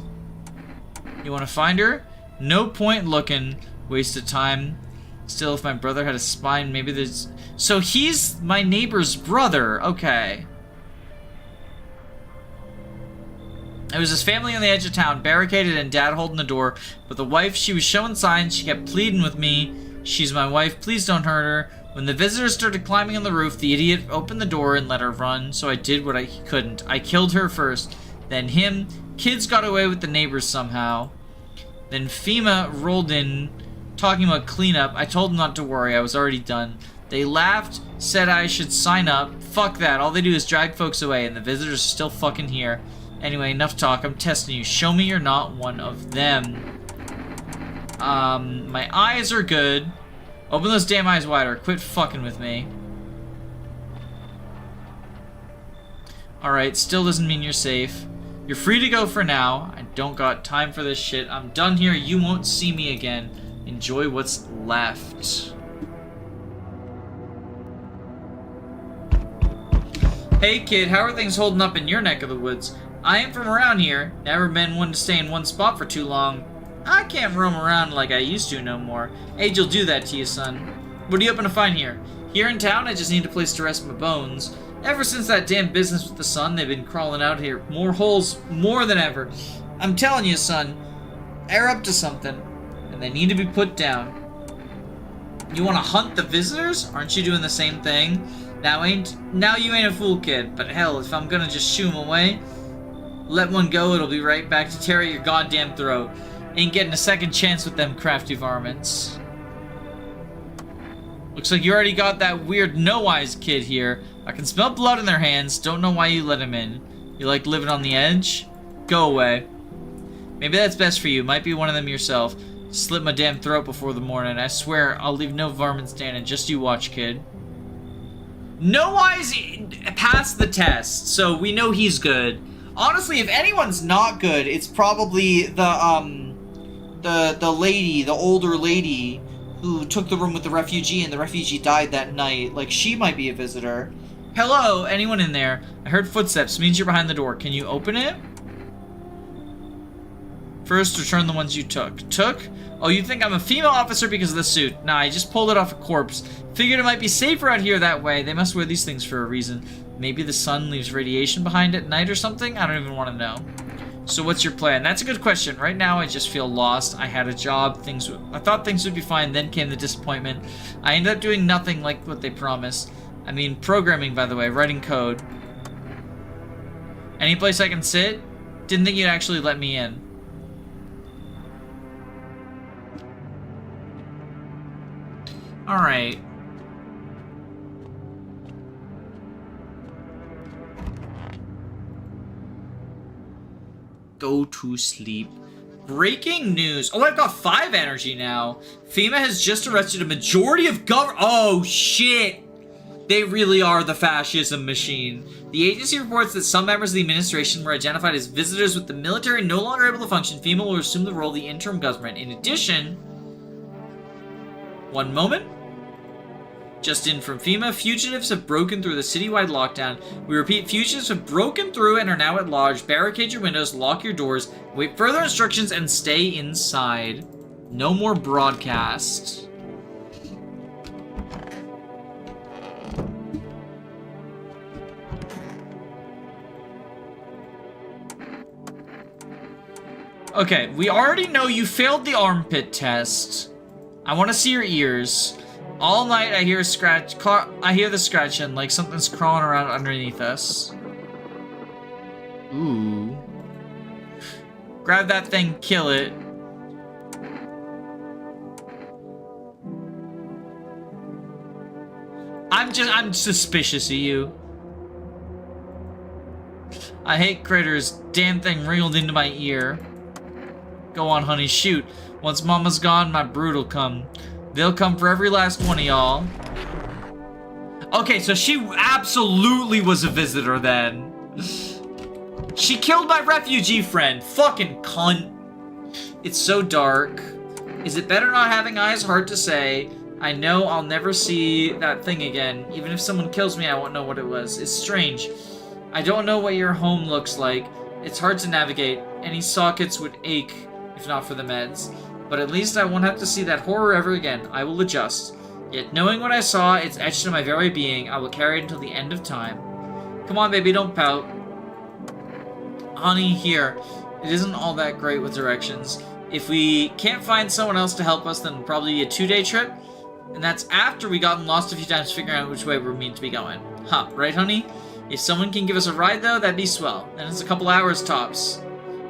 You want to find her? No point looking. Waste of time. Still, if my brother had a spine, maybe there's... So he's my neighbor's brother. Okay. It was his family on the edge of town, barricaded and dad holding the door. But the wife, she was showing signs. She kept pleading with me. She's my wife. Please don't hurt her. When the visitors started climbing on the roof, the idiot opened the door and let her run. So I did what I couldn't. I killed her first. Then him. Kids got away with the neighbors somehow. Then FEMA rolled in, talking about cleanup. I told them not to worry. I was already done. They laughed, said I should sign up. Fuck that. All they do is drag folks away, and the visitors are still fucking here. Anyway, enough talk. I'm testing you. Show me you're not one of them. My eyes are good. Open those damn eyes wider. Quit fucking with me. Alright, still doesn't mean you're safe. You're free to go for now. I don't got time for this shit. I'm done here. You won't see me again. Enjoy what's left. Hey kid, how are things holding up in your neck of the woods? I ain't from around here. Never been one to stay in one spot for too long. I can't roam around like I used to no more. Age will do that to you, son. What are you hoping to find here? Here in town, I just need a place to rest my bones. Ever since that damn business with the sun, they've been crawling out here. More holes, more than ever. I'm telling you, son, they're up to something, and they need to be put down. You want to hunt the visitors? Aren't you doing the same thing? Now you ain't a fool, kid, but hell, if I'm gonna just shoo 'em away, let one go, it'll be right back to tear at your goddamn throat. Ain't getting a second chance with them crafty varmints. Looks like you already got that weird no-eyes kid here. I can smell blood in their hands. Don't know why you let him in. You like living on the edge? Go away. Maybe that's best for you. Might be one of them yourself. Slit my damn throat before the morning. I swear I'll leave no varmint standing. Just you watch, kid. No-eyes passed the test, so we know he's good. Honestly, if anyone's not good, it's probably the lady, the older lady who took the room with the refugee and the refugee died that night. Like, she might be a visitor. Hello, anyone in there? I heard footsteps. Means you're behind the door. Can you open it? First, return the ones you took. Took? Oh, you think I'm a female officer because of the suit? Nah, I just pulled it off a corpse. Figured it might be safer out here that way. They must wear these things for a reason. Maybe the sun leaves radiation behind at night or something? I don't even want to know. So what's your plan? That's a good question. Right now, I just feel lost. I had a job. I thought things would be fine. Then came the disappointment. I ended up doing nothing like what they promised. I mean, programming, by the way. Writing code. Any place I can sit? Didn't think you'd actually let me in. Alright. Go to sleep. Breaking news. Oh, I've got 5 energy now. FEMA has just arrested a majority of Oh, shit. They really are the fascism machine. The agency reports that some members of the administration were identified as visitors with the military no longer able to function. FEMA will assume the role of the interim government. In addition... One moment. Just in from FEMA, fugitives have broken through the citywide lockdown. We repeat, fugitives have broken through and are now at large. Barricade your windows, lock your doors, wait further instructions, and stay inside. No more broadcast. Okay, we already know you failed the armpit test. I want to see your ears. All night I hear a scratch. I hear the scratching, like something's crawling around underneath us. Ooh. Grab that thing, kill it. I'm suspicious of you. I hate critters. Damn thing wriggled into my ear. Go on, honey, shoot. Once Mama's gone, my brood'll come. They'll come for every last one of y'all. Okay, so she absolutely was a visitor then. She killed my refugee friend. Fucking cunt. It's so dark. Is it better not having eyes? Hard to say. I know I'll never see that thing again. Even if someone kills me, I won't know what it was. It's strange. I don't know what your home looks like. It's hard to navigate. Any sockets would ache if not for the meds. but at least I won't have to see that horror ever again. I will adjust. Yet knowing what I saw, it's etched in my very being. I will carry it until the end of time. Come on, baby, don't pout. Honey, here. It isn't all that great with directions. If we can't find someone else to help us, then it'll probably be a 2-day trip. And that's after we gotten lost a few times figuring out which way we're meant to be going. Huh, right, honey? If someone can give us a ride, though, that'd be swell. And it's a couple hours tops.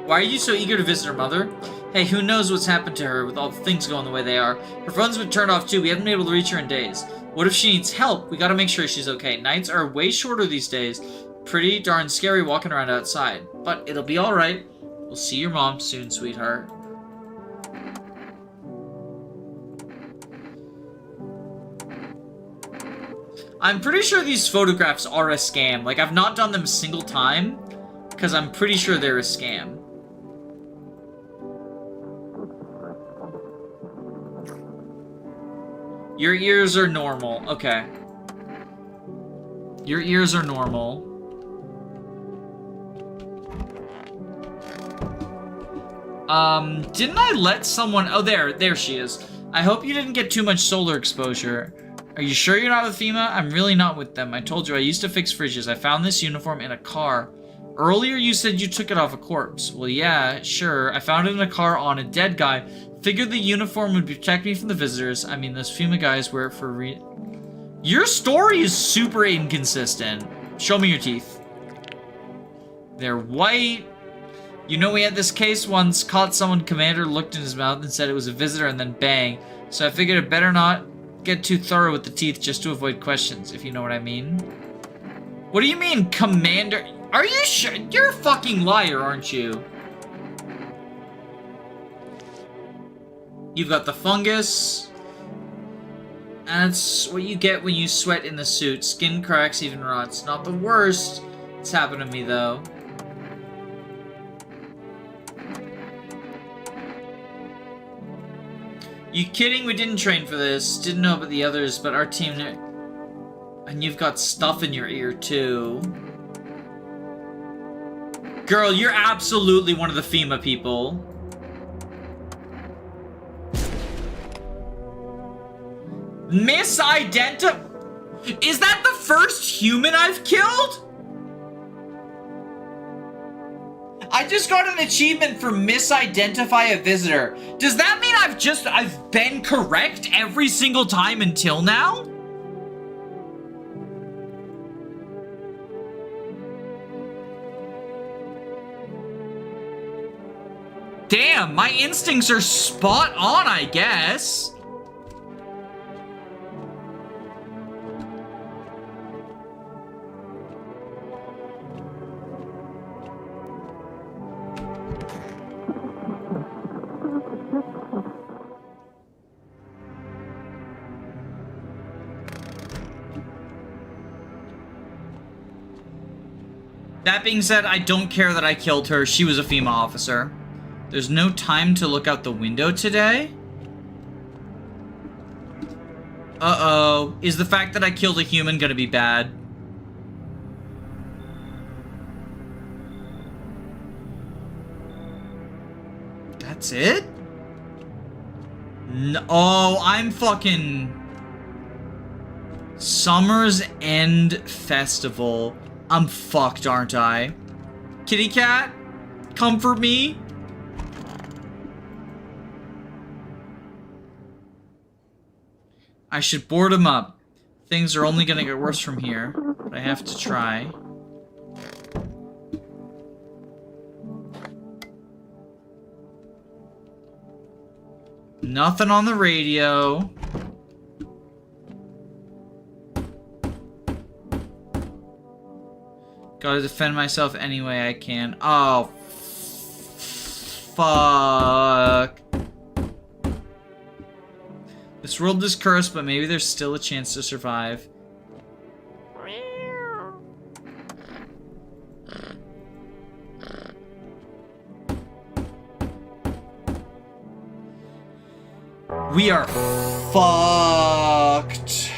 Why are you so eager to visit her, Mother? Hey, who knows what's happened to her with all the things going the way they are. Her phone's been turned off, too. We haven't been able to reach her in days. What if she needs help? We gotta make sure she's okay. Nights are way shorter these days. Pretty darn scary walking around outside. But it'll be alright. We'll see your mom soon, sweetheart. I'm pretty sure these photographs are a scam. Like, I've not done them a single time, because I'm pretty sure they're a scam. Your ears are normal. Okay. Your ears are normal. Didn't I let someone... Oh, there she is. I hope you didn't get too much solar exposure. Are you sure you're not with FEMA? I'm really not with them. I told you I used to fix fridges. I found this uniform in a car. Earlier you said you took it off a corpse. Well, yeah, sure. I found it in a car on a dead guy. Figured the uniform would protect me from the visitors. I mean, those FEMA guys wear it for Your story is super inconsistent. Show me your teeth. They're white. You know, we had this case once. Caught someone, commander looked in his mouth and said it was a visitor and then bang. So I figured it better not get too thorough with the teeth just to avoid questions, if you know what I mean. What do you mean, commander? Are you sure? You're a fucking liar, aren't you? You've got the fungus. That's what you get when you sweat in the suit. Skin cracks, even rots. Not the worst. It's happened to me, though. You kidding? We didn't train for this. Didn't know about the others, but our team... And you've got stuff in your ear, too. Girl, you're absolutely one of the FEMA people. Misidentified? Is that the first human I've killed? I just got an achievement for misidentify a visitor. Does that mean I've been correct every single time until now? Damn, my instincts are spot on, I guess. That being said, I don't care that I killed her. She was a FEMA officer. There's no time to look out the window today? Uh-oh. Is the fact that I killed a human gonna be bad? That's it? No, oh, I'm fucking... Summer's End Festival. I'm fucked, aren't I? Kitty cat? Comfort me? I should board him up. Things are only gonna get worse from here, but I have to try. Nothing on the radio. Gotta defend myself any way I can. Oh, fuck. This world is cursed, but maybe there's still a chance to survive. We are fucked.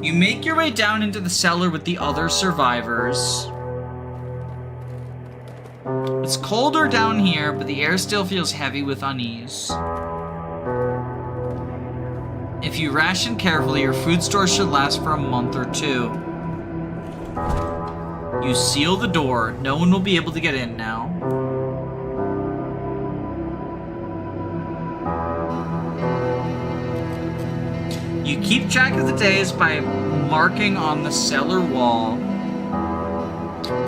You make your way down into the cellar with the other survivors. Let's colder down here, but the air still feels heavy with unease. If you ration carefully, your food store should last for a month or two. You seal the door. No one will be able to get in now. You keep track of the days by marking on the cellar wall.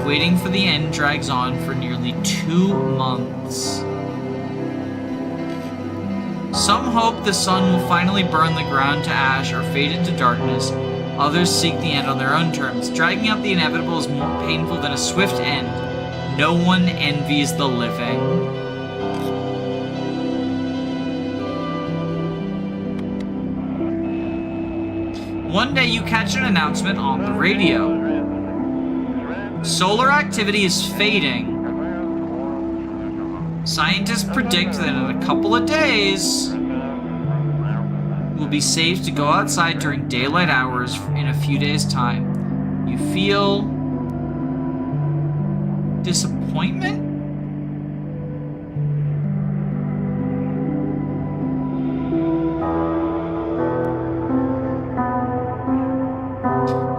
Waiting for the end drags on for nearly 2 months. Some hope the sun will finally burn the ground to ash or fade into darkness. Others seek the end on their own terms. Dragging out the inevitable is more painful than a swift end. No one envies the living. One day you catch an announcement on the radio. Solar activity is fading. Scientists predict that in a couple of days, it will be safe to go outside during daylight hours in a few days' time. You feel disappointment?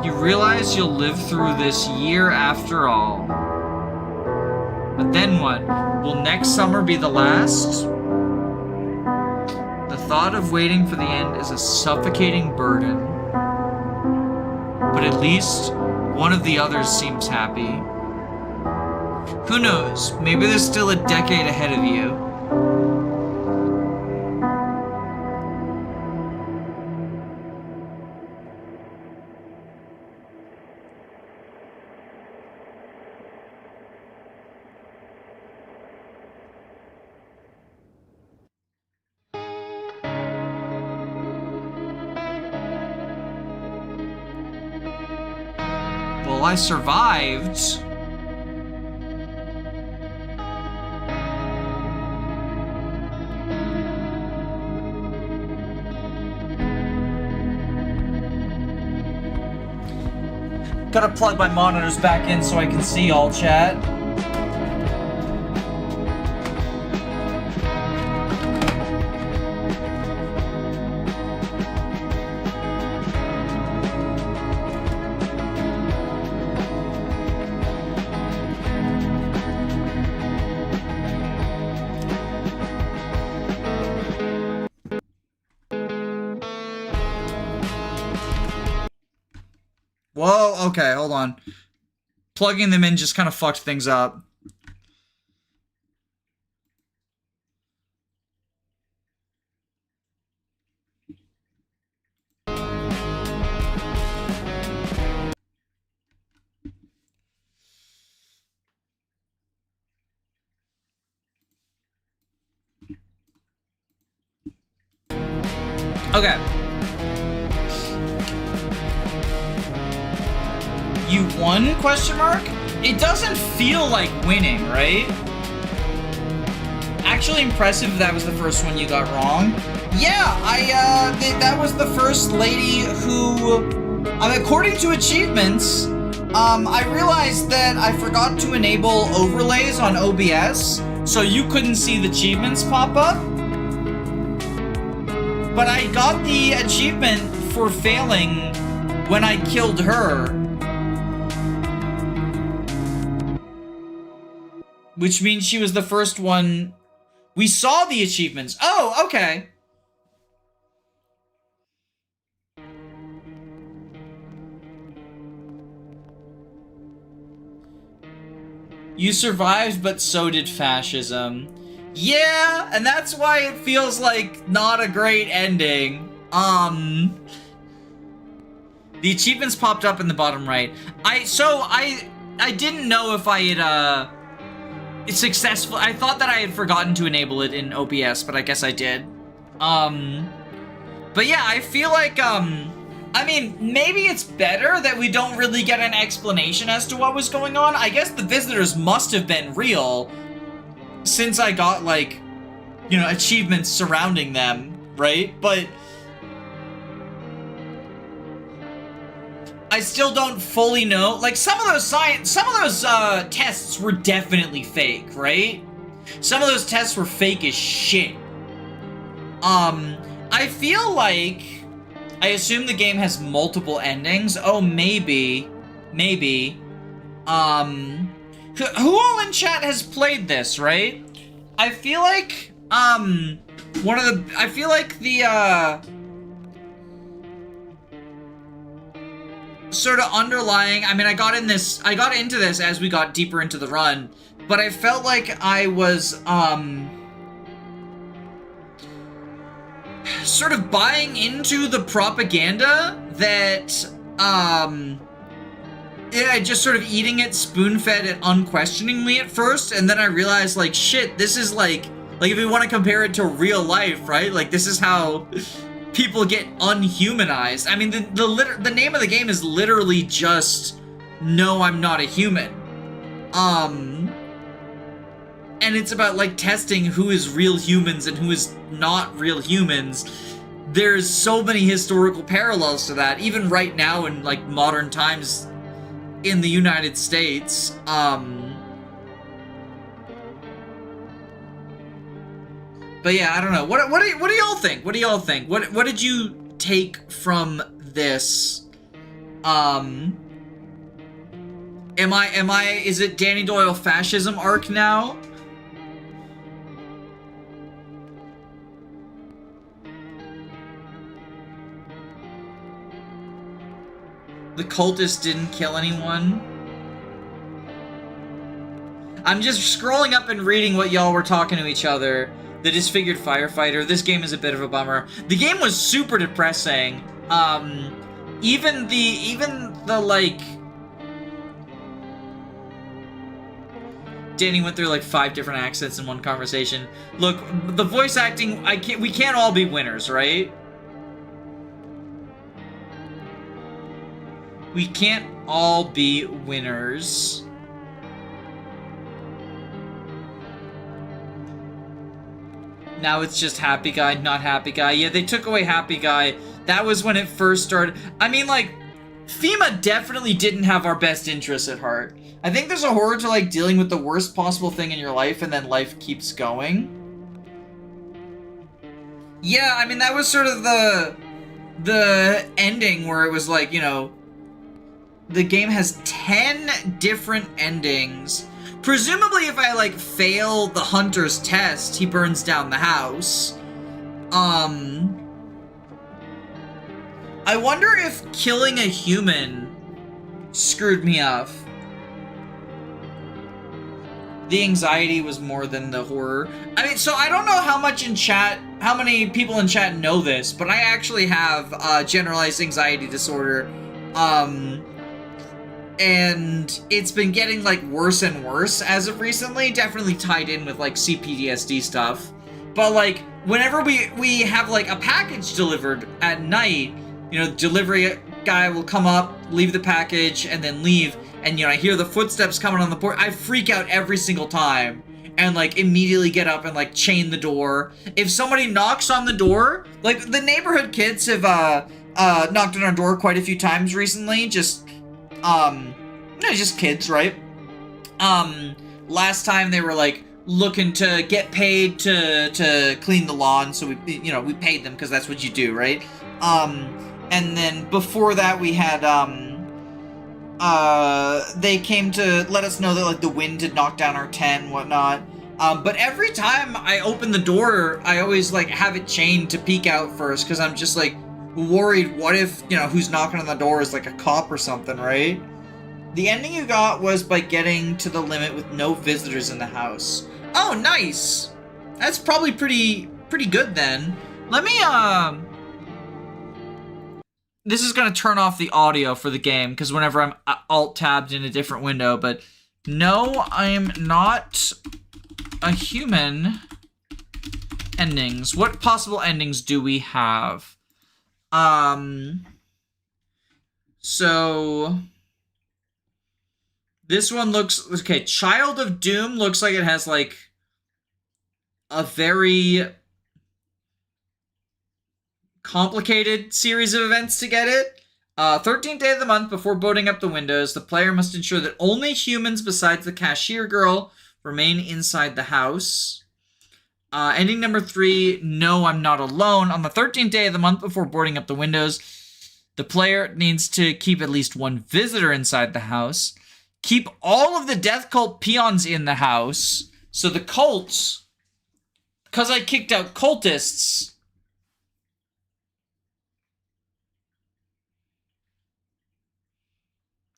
You realize you'll live through this year after all. But then what? Will next summer be the last? The thought of waiting for the end is a suffocating burden. But at least one of the others seems happy. Who knows? Maybe there's still a decade ahead of you. Well, I survived. Gotta plug my monitors back in so I can see all chat. Whoa, okay, hold on. Plugging them in just kind of fucked things up. Okay. You won, question mark? It doesn't feel like winning, right? Actually impressive that was the first one you got wrong. Yeah, that was the first lady who, according to achievements, I realized that I forgot to enable overlays on OBS, so you couldn't see the achievements pop up. But I got the achievement for failing when I killed her. Which means she was the first one. We saw the achievements. Oh, okay. You survived, but so did fascism. Yeah, and that's why it feels like not a great ending. The achievements popped up in the bottom right. I didn't know if I had, it's successful. I thought that I had forgotten to enable it in OBS, but I guess I did. But yeah, I feel like, I mean, maybe it's better that we don't really get an explanation as to what was going on. I guess the visitors must have been real, since I got, like, you know, achievements surrounding them, right? But I still don't fully know. Like, some of those tests were definitely fake, right? Some of those tests were fake as shit. I feel like, I assume the game has multiple endings. Oh, maybe. Who all in chat has played this, right? I feel like, sort of underlying, I mean, I got into this as we got deeper into the run, but I felt like I was, sort of buying into the propaganda that, yeah, just sort of eating it, spoon-fed it unquestioningly at first, and then I realized, like, shit, this is like if we want to compare it to real life, right? Like, this is how people get unhumanized. I mean, the name of the game is literally just, No, I'm Not a Human. And it's about, like, testing who is real humans and who is not real humans. There's so many historical parallels to that, even right now in, like, modern times in the United States. But yeah, I don't know. What do y'all think? What do y'all think? What did you take from this? Is it Danny Doyle fascism arc now? The cultist didn't kill anyone. I'm just scrolling up and reading what y'all were talking to each other. The disfigured firefighter. This game is a bit of a bummer. The game was super depressing. Even the like, Danny went through like 5 different accents in one conversation. Look, the voice acting, we can't all be winners, right? We can't all be winners. Now it's just Happy Guy, not Happy Guy. Yeah, they took away Happy Guy. That was when it first started. I mean, like, FEMA definitely didn't have our best interests at heart. I think there's a horror to, like, dealing with the worst possible thing in your life and then life keeps going. Yeah, I mean, that was sort of the ending where it was like, you know, the game has 10 different endings. Presumably, if I, like, fail the hunter's test, he burns down the house. I wonder if killing a human screwed me up. The anxiety was more than the horror. I mean, so I don't know how many people in chat know this, but I actually have generalized anxiety disorder. And it's been getting, like, worse and worse as of recently. Definitely tied in with, like, CPTSD stuff. But, like, whenever we have, like, a package delivered at night, you know, delivery guy will come up, leave the package, and then leave. And, you know, I hear the footsteps coming on the porch. I freak out every single time. And, like, immediately get up and, like, chain the door. If somebody knocks on the door, like, the neighborhood kids have, knocked on our door quite a few times recently. Just kids, right? Last time they were, like, looking to get paid to clean the lawn, so we paid them because that's what you do, right? And then before that we had, they came to let us know that, like, the wind had knocked down our tent and whatnot. But every time I open the door, I always, like, have it chained to peek out first, because I'm just, like, worried, what if, you know, who's knocking on the door is, like, a cop or something, right? The ending you got was by getting to the limit with no visitors in the house. Oh, nice! That's probably pretty good then. Let me, this is gonna turn off the audio for the game, because whenever I'm alt-tabbed in a different window, but no, I'm not a human endings. What possible endings do we have? So this one looks, okay, Child of Doom looks like it has, like, a very complicated series of events to get it. 13th day of the month, before boarding up the windows, the player must ensure that only humans besides the cashier girl remain inside the house. Ending number 3, no, I'm not alone. On the 13th day of the month, before boarding up the windows, the player needs to keep at least one visitor inside the house. Keep all of the death cult peons in the house. So the cults, because I kicked out cultists,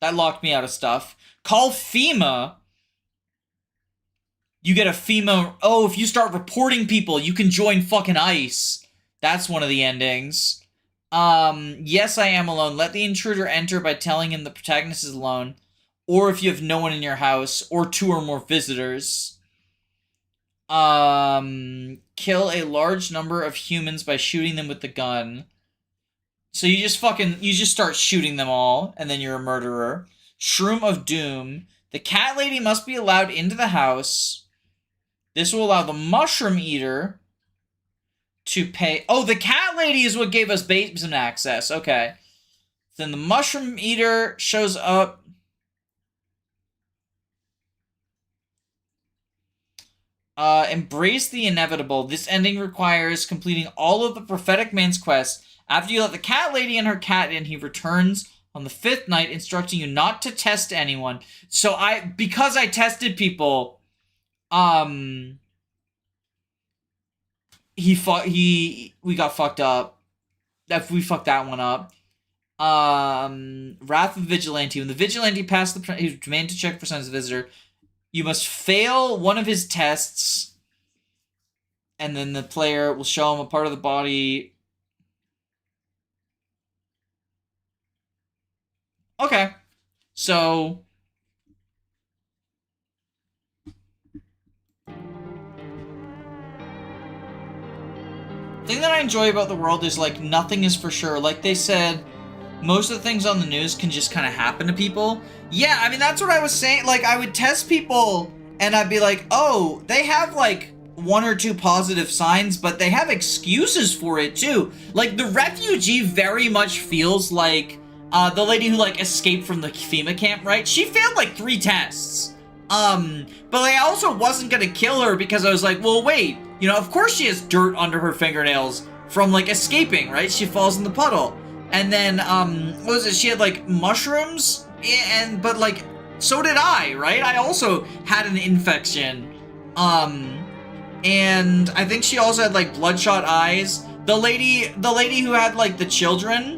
that locked me out of stuff. Call FEMA. You get a FEMA... Oh, if you start reporting people, you can join fucking ICE. That's one of the endings. Yes, I am alone. Let the intruder enter by telling him the protagonist is alone. Or if you have no one in your house. Or 2 or more visitors. Kill a large number of humans by shooting them with the gun. So you just start shooting them all, and then you're a murderer. Shroom of Doom. The cat lady must be allowed into the house. This will allow the mushroom eater to pay... Oh, the cat lady is what gave us basement access. Okay. Then the mushroom eater shows up. Embrace the inevitable. This ending requires completing all of the prophetic man's quests. After you let the cat lady and her cat in, he returns on the 5th night, instructing you not to test anyone. So because I tested people, we got fucked up. We fucked that one up. Wrath of Vigilante. When the Vigilante passed he's demanded to check for signs of visitor. You must fail one of his tests, and then the player will show him a part of the body. Okay, so the thing that I enjoy about the world is, like, nothing is for sure. Like they said, most of the things on the news can just kind of happen to people. Yeah, I mean, that's what I was saying. Like, I would test people, and I'd be like, oh, they have, like, 1 or 2 positive signs, but they have excuses for it, too. Like, the refugee very much feels like the lady who, like, escaped from the FEMA camp, right? She failed, like, 3 tests. But I also wasn't gonna kill her because I was like, well, wait, you know, of course she has dirt under her fingernails from, like, escaping, right? She falls in the puddle. And then, what was it? She had, like, mushrooms, but, like, so did I, right? I also had an infection. And I think she also had, like, bloodshot eyes. The lady who had, like, the children...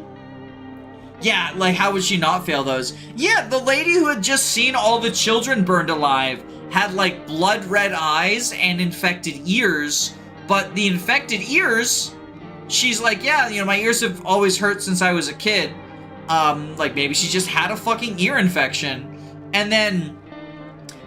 Yeah, like, how would she not fail those? Yeah, the lady who had just seen all the children burned alive had, like, blood red eyes and infected ears, but the infected ears, she's like, yeah, you know, my ears have always hurt since I was a kid. Like, maybe she just had a fucking ear infection. And then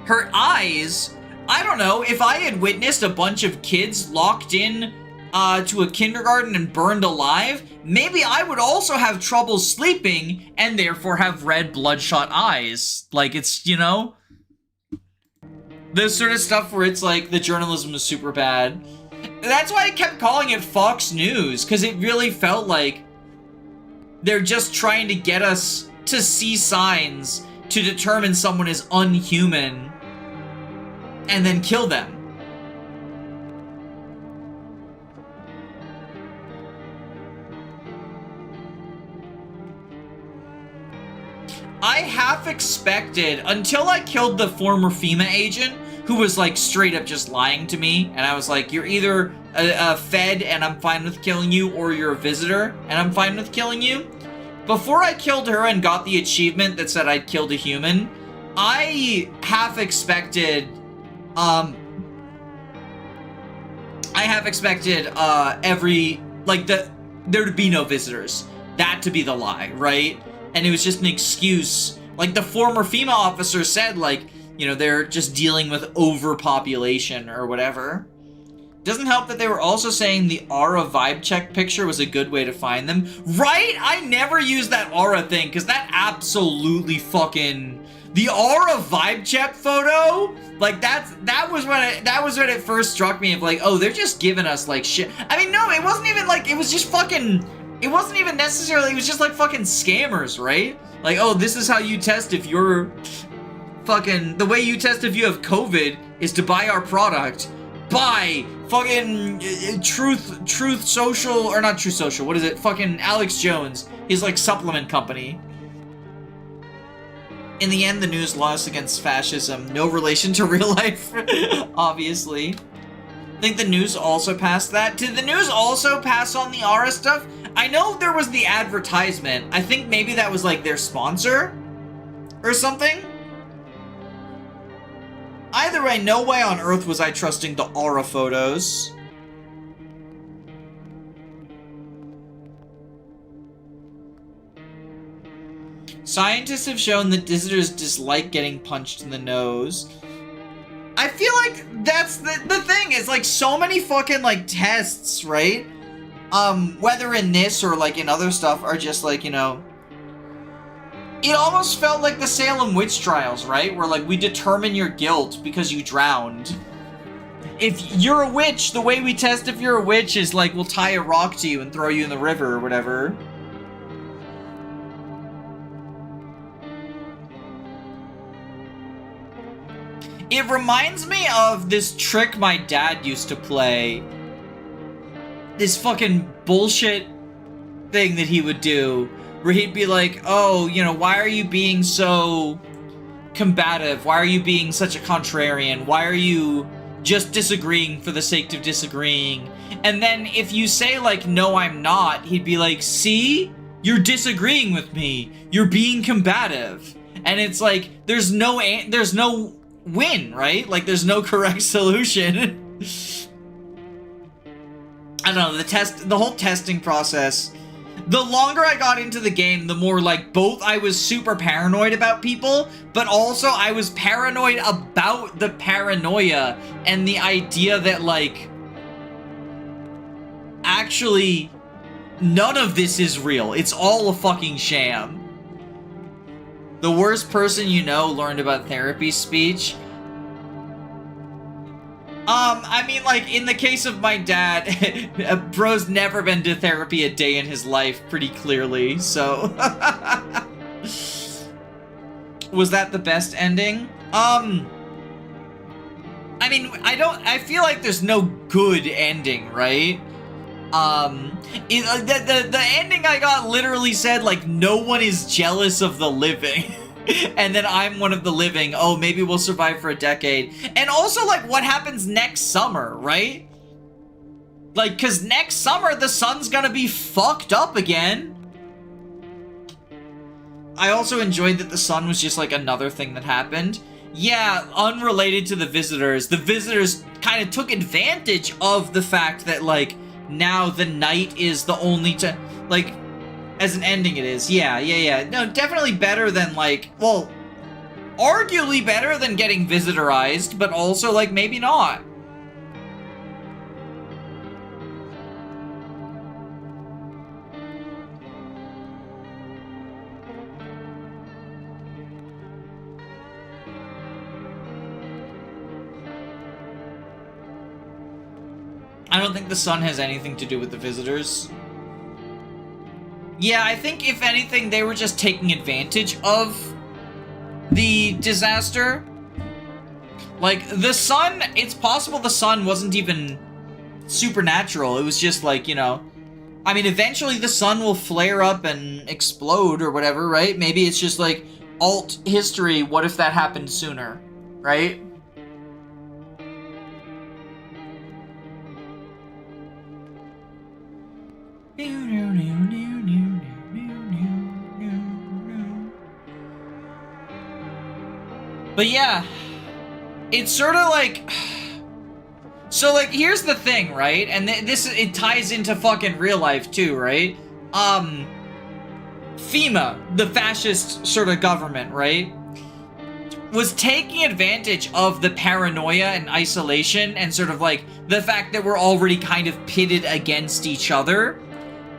her eyes, I don't know, if I had witnessed a bunch of kids locked in to a kindergarten and burned alive, maybe I would also have trouble sleeping and therefore have red bloodshot eyes. Like, it's, you know, this sort of stuff where it's like the journalism is super bad. That's why I kept calling it Fox News, because it really felt like they're just trying to get us to see signs to determine someone is unhuman and then kill them. I half expected, until I killed the former FEMA agent, who was, like, straight up just lying to me, and I was like, you're either a Fed and I'm fine with killing you, or you're a visitor and I'm fine with killing you. Before I killed her and got the achievement that said I'd killed a human, I half expected, there to be no visitors. That to be the lie, right? And it was just an excuse. Like, the former FEMA officer said, like, you know, they're just dealing with overpopulation or whatever. Doesn't help that they were also saying the Aura vibe check picture was a good way to find them. Right? I never used that Aura thing, because that absolutely fucking... The Aura vibe check photo? Like, that was when it first struck me of, like, oh, they're just giving us, like, shit. I mean, no, it wasn't even, like, it was just fucking... It wasn't even necessarily, it was just like fucking scammers, right? Like, oh, this is how you test if you're fucking, the way you test if you have COVID is to buy our product. Buy fucking Truth Social, or not Truth Social, what is it? Fucking Alex Jones, his like supplement company. In the end, the news lost against fascism. No relation to real life, obviously. I think the news also passed that. Did the news also pass on the Aura stuff? I know there was the advertisement. I think maybe that was like their sponsor or something. Either way, no way on earth was I trusting the Aura photos. Scientists have shown that visitors dislike getting punched in the nose. I feel like that's the thing, is like so many fucking like tests, right? Whether in this or like in other stuff are just like, you know, it almost felt like the Salem witch trials, right? Where like we determine your guilt because you drowned. If you're a witch, the way we test if you're a witch is like we'll tie a rock to you and throw you in the river or whatever. It reminds me of this trick my dad used to play. This fucking bullshit thing that he would do, where he'd be like, oh, you know, why are you being so combative? Why are you being such a contrarian? Why are you just disagreeing for the sake of disagreeing? And then if you say like, no, I'm not, he'd be like, see? You're disagreeing with me. You're being combative. And it's like, there's no win, right? Like, there's no correct solution. I don't know, the whole testing process, the longer I got into the game, the more, like, both I was super paranoid about people, but also I was paranoid about the paranoia and the idea that, like, actually, none of this is real. It's all a fucking sham. The worst person you know learned about therapy speech. I mean, like, in the case of my dad, bro's never been to therapy a day in his life, pretty clearly, so... Was that the best ending? I mean, I feel like there's no good ending, right? The ending I got literally said, like, no one is jealous of the living. And then I'm one of the living. Oh, maybe we'll survive for a decade. And also, like, what happens next summer, right? Like, because next summer, the sun's gonna be fucked up again. I also enjoyed that the sun was just, like, another thing that happened. Yeah, unrelated to the visitors. The visitors kind of took advantage of the fact that, like, now the night is the only like, as an ending it is. Yeah. No, definitely better than, like, well, arguably better than getting visitorized, but also, like, maybe not. I don't think the sun has anything to do with the visitors. Yeah, I think if anything, they were just taking advantage of the disaster. Like, the sun, it's possible the sun wasn't even supernatural. It was just like, you know, I mean, eventually the sun will flare up and explode or whatever, right? Maybe it's just like alt history. What if that happened sooner, right? But yeah, it's sort of like, so like, here's the thing, right? And it ties into fucking real life too, right? FEMA, the fascist sort of government, right, was taking advantage of the paranoia and isolation and sort of like the fact that we're already kind of pitted against each other,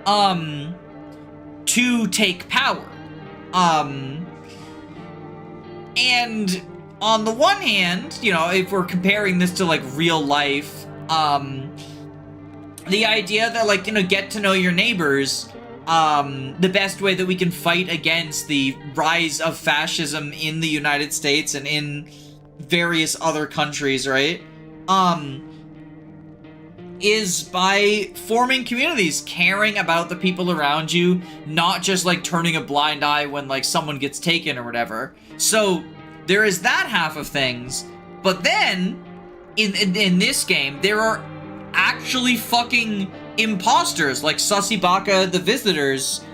to take power. And on the one hand, you know, if we're comparing this to, like, real life, the idea that, like, you know, get to know your neighbors the best way that we can fight against the rise of fascism in the United States and in various other countries, right? Is by forming communities, caring about the people around you, not just like turning a blind eye when like someone gets taken or whatever. So there is that half of things, but then in this game there are actually fucking imposters like Sussy Baka the Visitors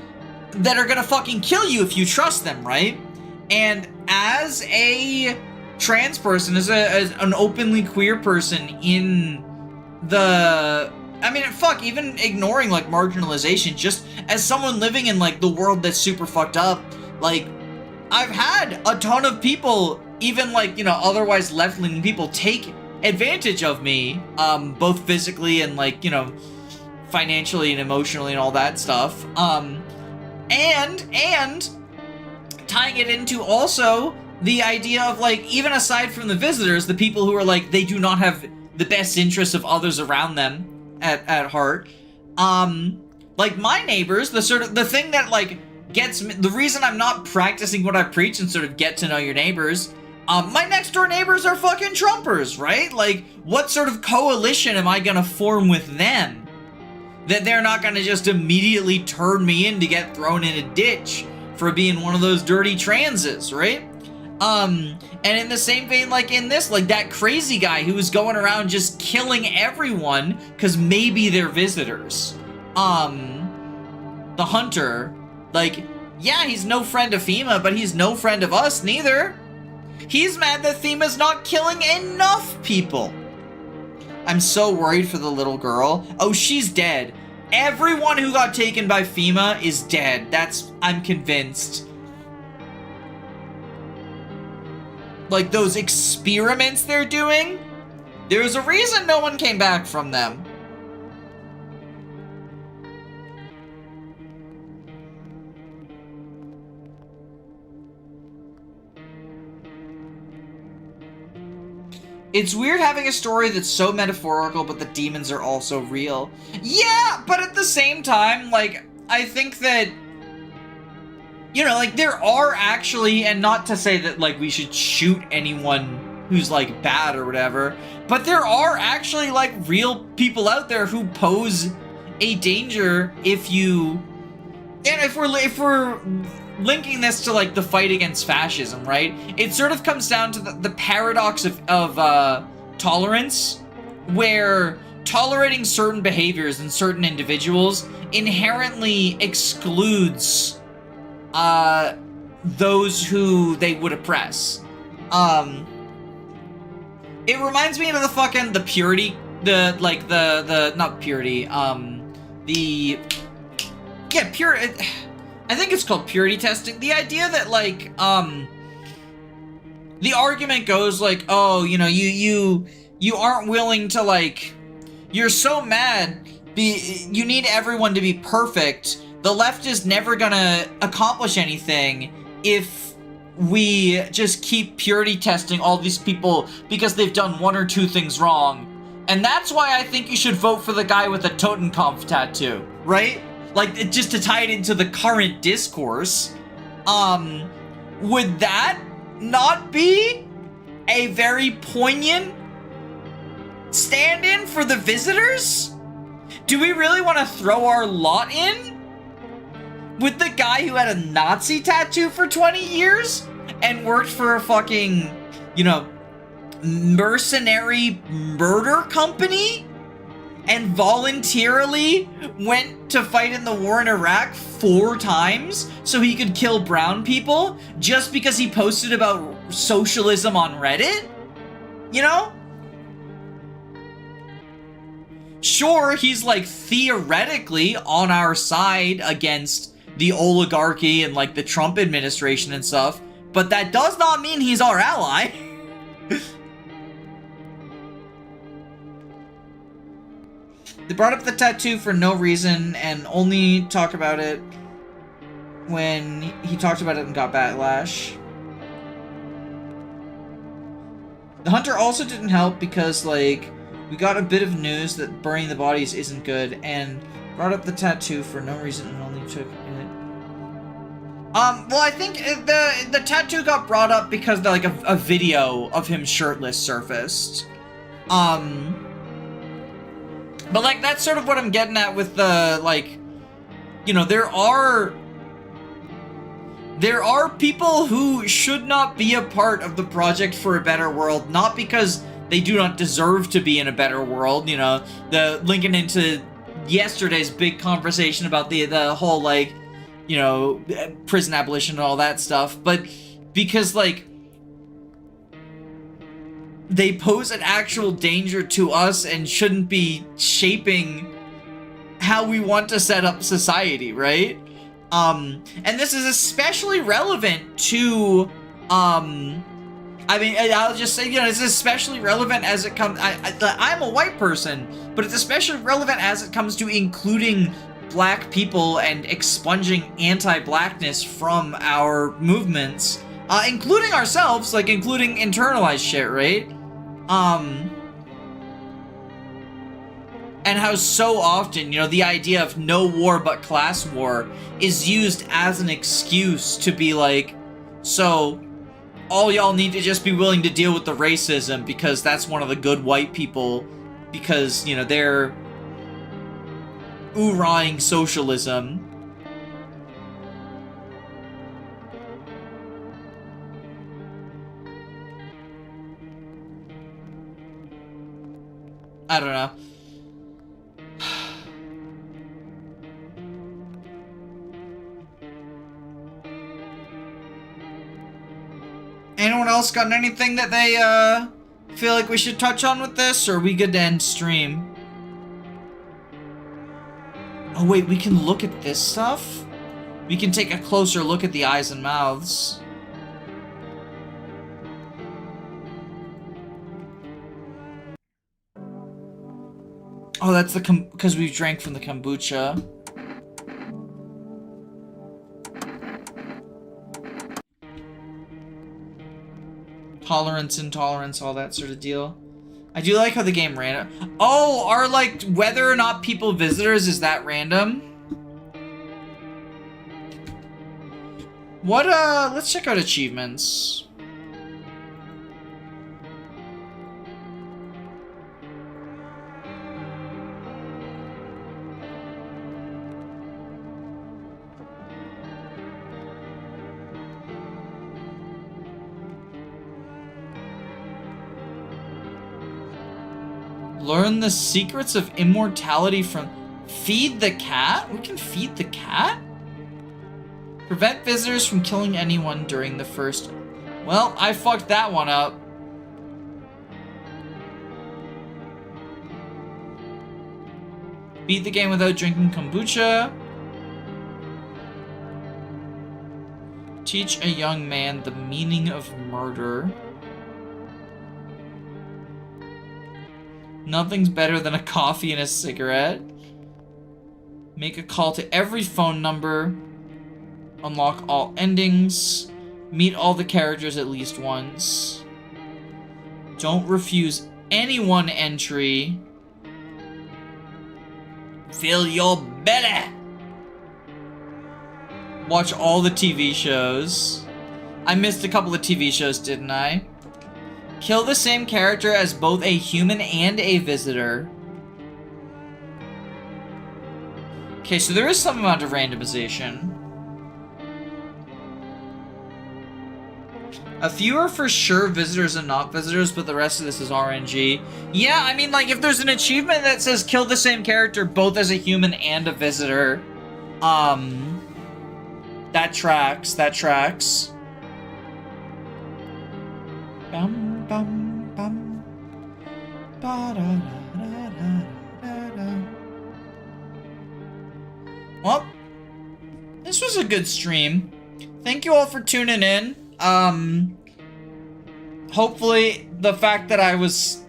that are gonna fucking kill you if you trust them, right? And as a trans person, as an openly queer person in the, I mean, fuck, even ignoring like marginalization, just as someone living in like the world that's super fucked up, like I've had a ton of people, even like, you know, otherwise left-leaning people, take advantage of me, both physically and like, you know, financially and emotionally and all that stuff, and tying it into also the idea of like, even aside from the Visitors, the people who are like, they do not have the best interests of others around them at heart, like my neighbors, the thing that like gets me, the reason I'm not practicing what I preach and sort of get to know your neighbors, my next door neighbors are fucking Trumpers, right? Like, what sort of coalition am I gonna form with them that they're not gonna just immediately turn me in to get thrown in a ditch for being one of those dirty transes, right? And in the same vein, like in this, like that crazy guy who was going around just killing everyone because maybe they're Visitors. The Hunter, like, yeah, he's no friend of FEMA, but he's no friend of us neither. He's mad that FEMA's not killing enough people. I'm so worried for the little girl. Oh, she's dead. Everyone who got taken by FEMA is dead. I'm convinced. Like, those experiments they're doing, there's a reason no one came back from them. It's weird having a story that's so metaphorical, but the demons are also real. Yeah, but at the same time, like, I think that, you know, like, there are actually, and not to say that, like, we should shoot anyone who's, like, bad or whatever, but there are actually, like, real people out there who pose a danger if you, and if we're linking this to, like, the fight against fascism, right? It sort of comes down to the paradox of tolerance, where tolerating certain behaviors in certain individuals inherently excludes those who they would oppress. It reminds me of the purity, I think it's called purity testing. The idea that, like, the argument goes, like, oh, you know, you aren't willing to, like, you're so mad, you need everyone to be perfect. The left is never gonna accomplish anything if we just keep purity testing all these people because they've done one or two things wrong. And that's why I think you should vote for the guy with the Totenkopf tattoo, right? Like, just to tie it into the current discourse, would that not be a very poignant stand-in for the Visitors? Do we really want to throw our lot in with the guy who had a Nazi tattoo for 20 years and worked for a fucking, you know, mercenary murder company? And voluntarily went to fight in the war in Iraq 4 times so he could kill brown people just because he posted about socialism on Reddit? You know? Sure, he's like theoretically on our side against the oligarchy and like the Trump administration and stuff, but that does not mean he's our ally. They brought up the tattoo for no reason and only talk about it when he talked about it and got backlash. The Hunter also didn't help because, like, we got a bit of news that burning the bodies isn't good, and Brought up the tattoo for no reason and only took it. Well, I think the tattoo got brought up because like a video of him shirtless surfaced. But like that's sort of what I'm getting at with the like, you know, there are people who should not be a part of the Project for a Better World, not because they do not deserve to be in a better world, you know, linking into yesterday's big conversation about the whole like, you know, prison abolition and all that stuff, but because like they pose an actual danger to us and shouldn't be shaping how we want to set up society, right? And this is especially relevant to, I mean, I'll just say, you know, it's especially relevant as it comes, I'm a white person, but it's especially relevant as it comes to including black people and expunging anti-blackness from our movements, including ourselves, like including internalized shit, right? And how so often, you know, the idea of no war but class war is used as an excuse to be like, so all y'all need to just be willing to deal with the racism because that's one of the good white people, because, you know, they're oorahing socialism. I don't know. Anyone else got anything that they feel like we should touch on with this, or are we good to end stream? Oh wait, we can look at this stuff? We can take a closer look at the eyes and mouths. Oh, that's the because we drank from the kombucha. Tolerance, intolerance, all that sort of deal. I do like how the game ran. Oh, are like whether or not people visitors, is that random? What let's check out achievements. Learn the secrets of immortality from... Feed the cat? We can feed the cat? Prevent visitors from killing anyone during the first... Well, I fucked that one up. Beat the game without drinking kombucha. Teach a young man the meaning of murder. Nothing's better than a coffee and a cigarette. Make a call to every phone number. Unlock all endings. Meet all the characters at least once. Don't refuse anyone entry. Fill your belly. Watch all the TV shows. I missed a couple of TV shows, didn't I? Kill the same character as both a human and a visitor. Okay, so there is some amount of randomization. A few are for sure visitors and not visitors, but the rest of this is RNG. Yeah, I mean, like, if there's an achievement that says kill the same character both as a human and a visitor, that tracks, that tracks. Bum. Bum, bum. Well, this was a good stream. Thank you all for tuning in. Hopefully the fact that I was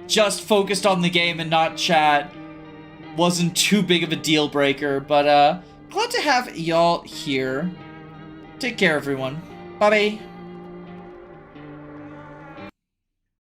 just focused on the game and not chat wasn't too big of a deal breaker, but glad to have y'all here. Take care, everyone. Bye-bye.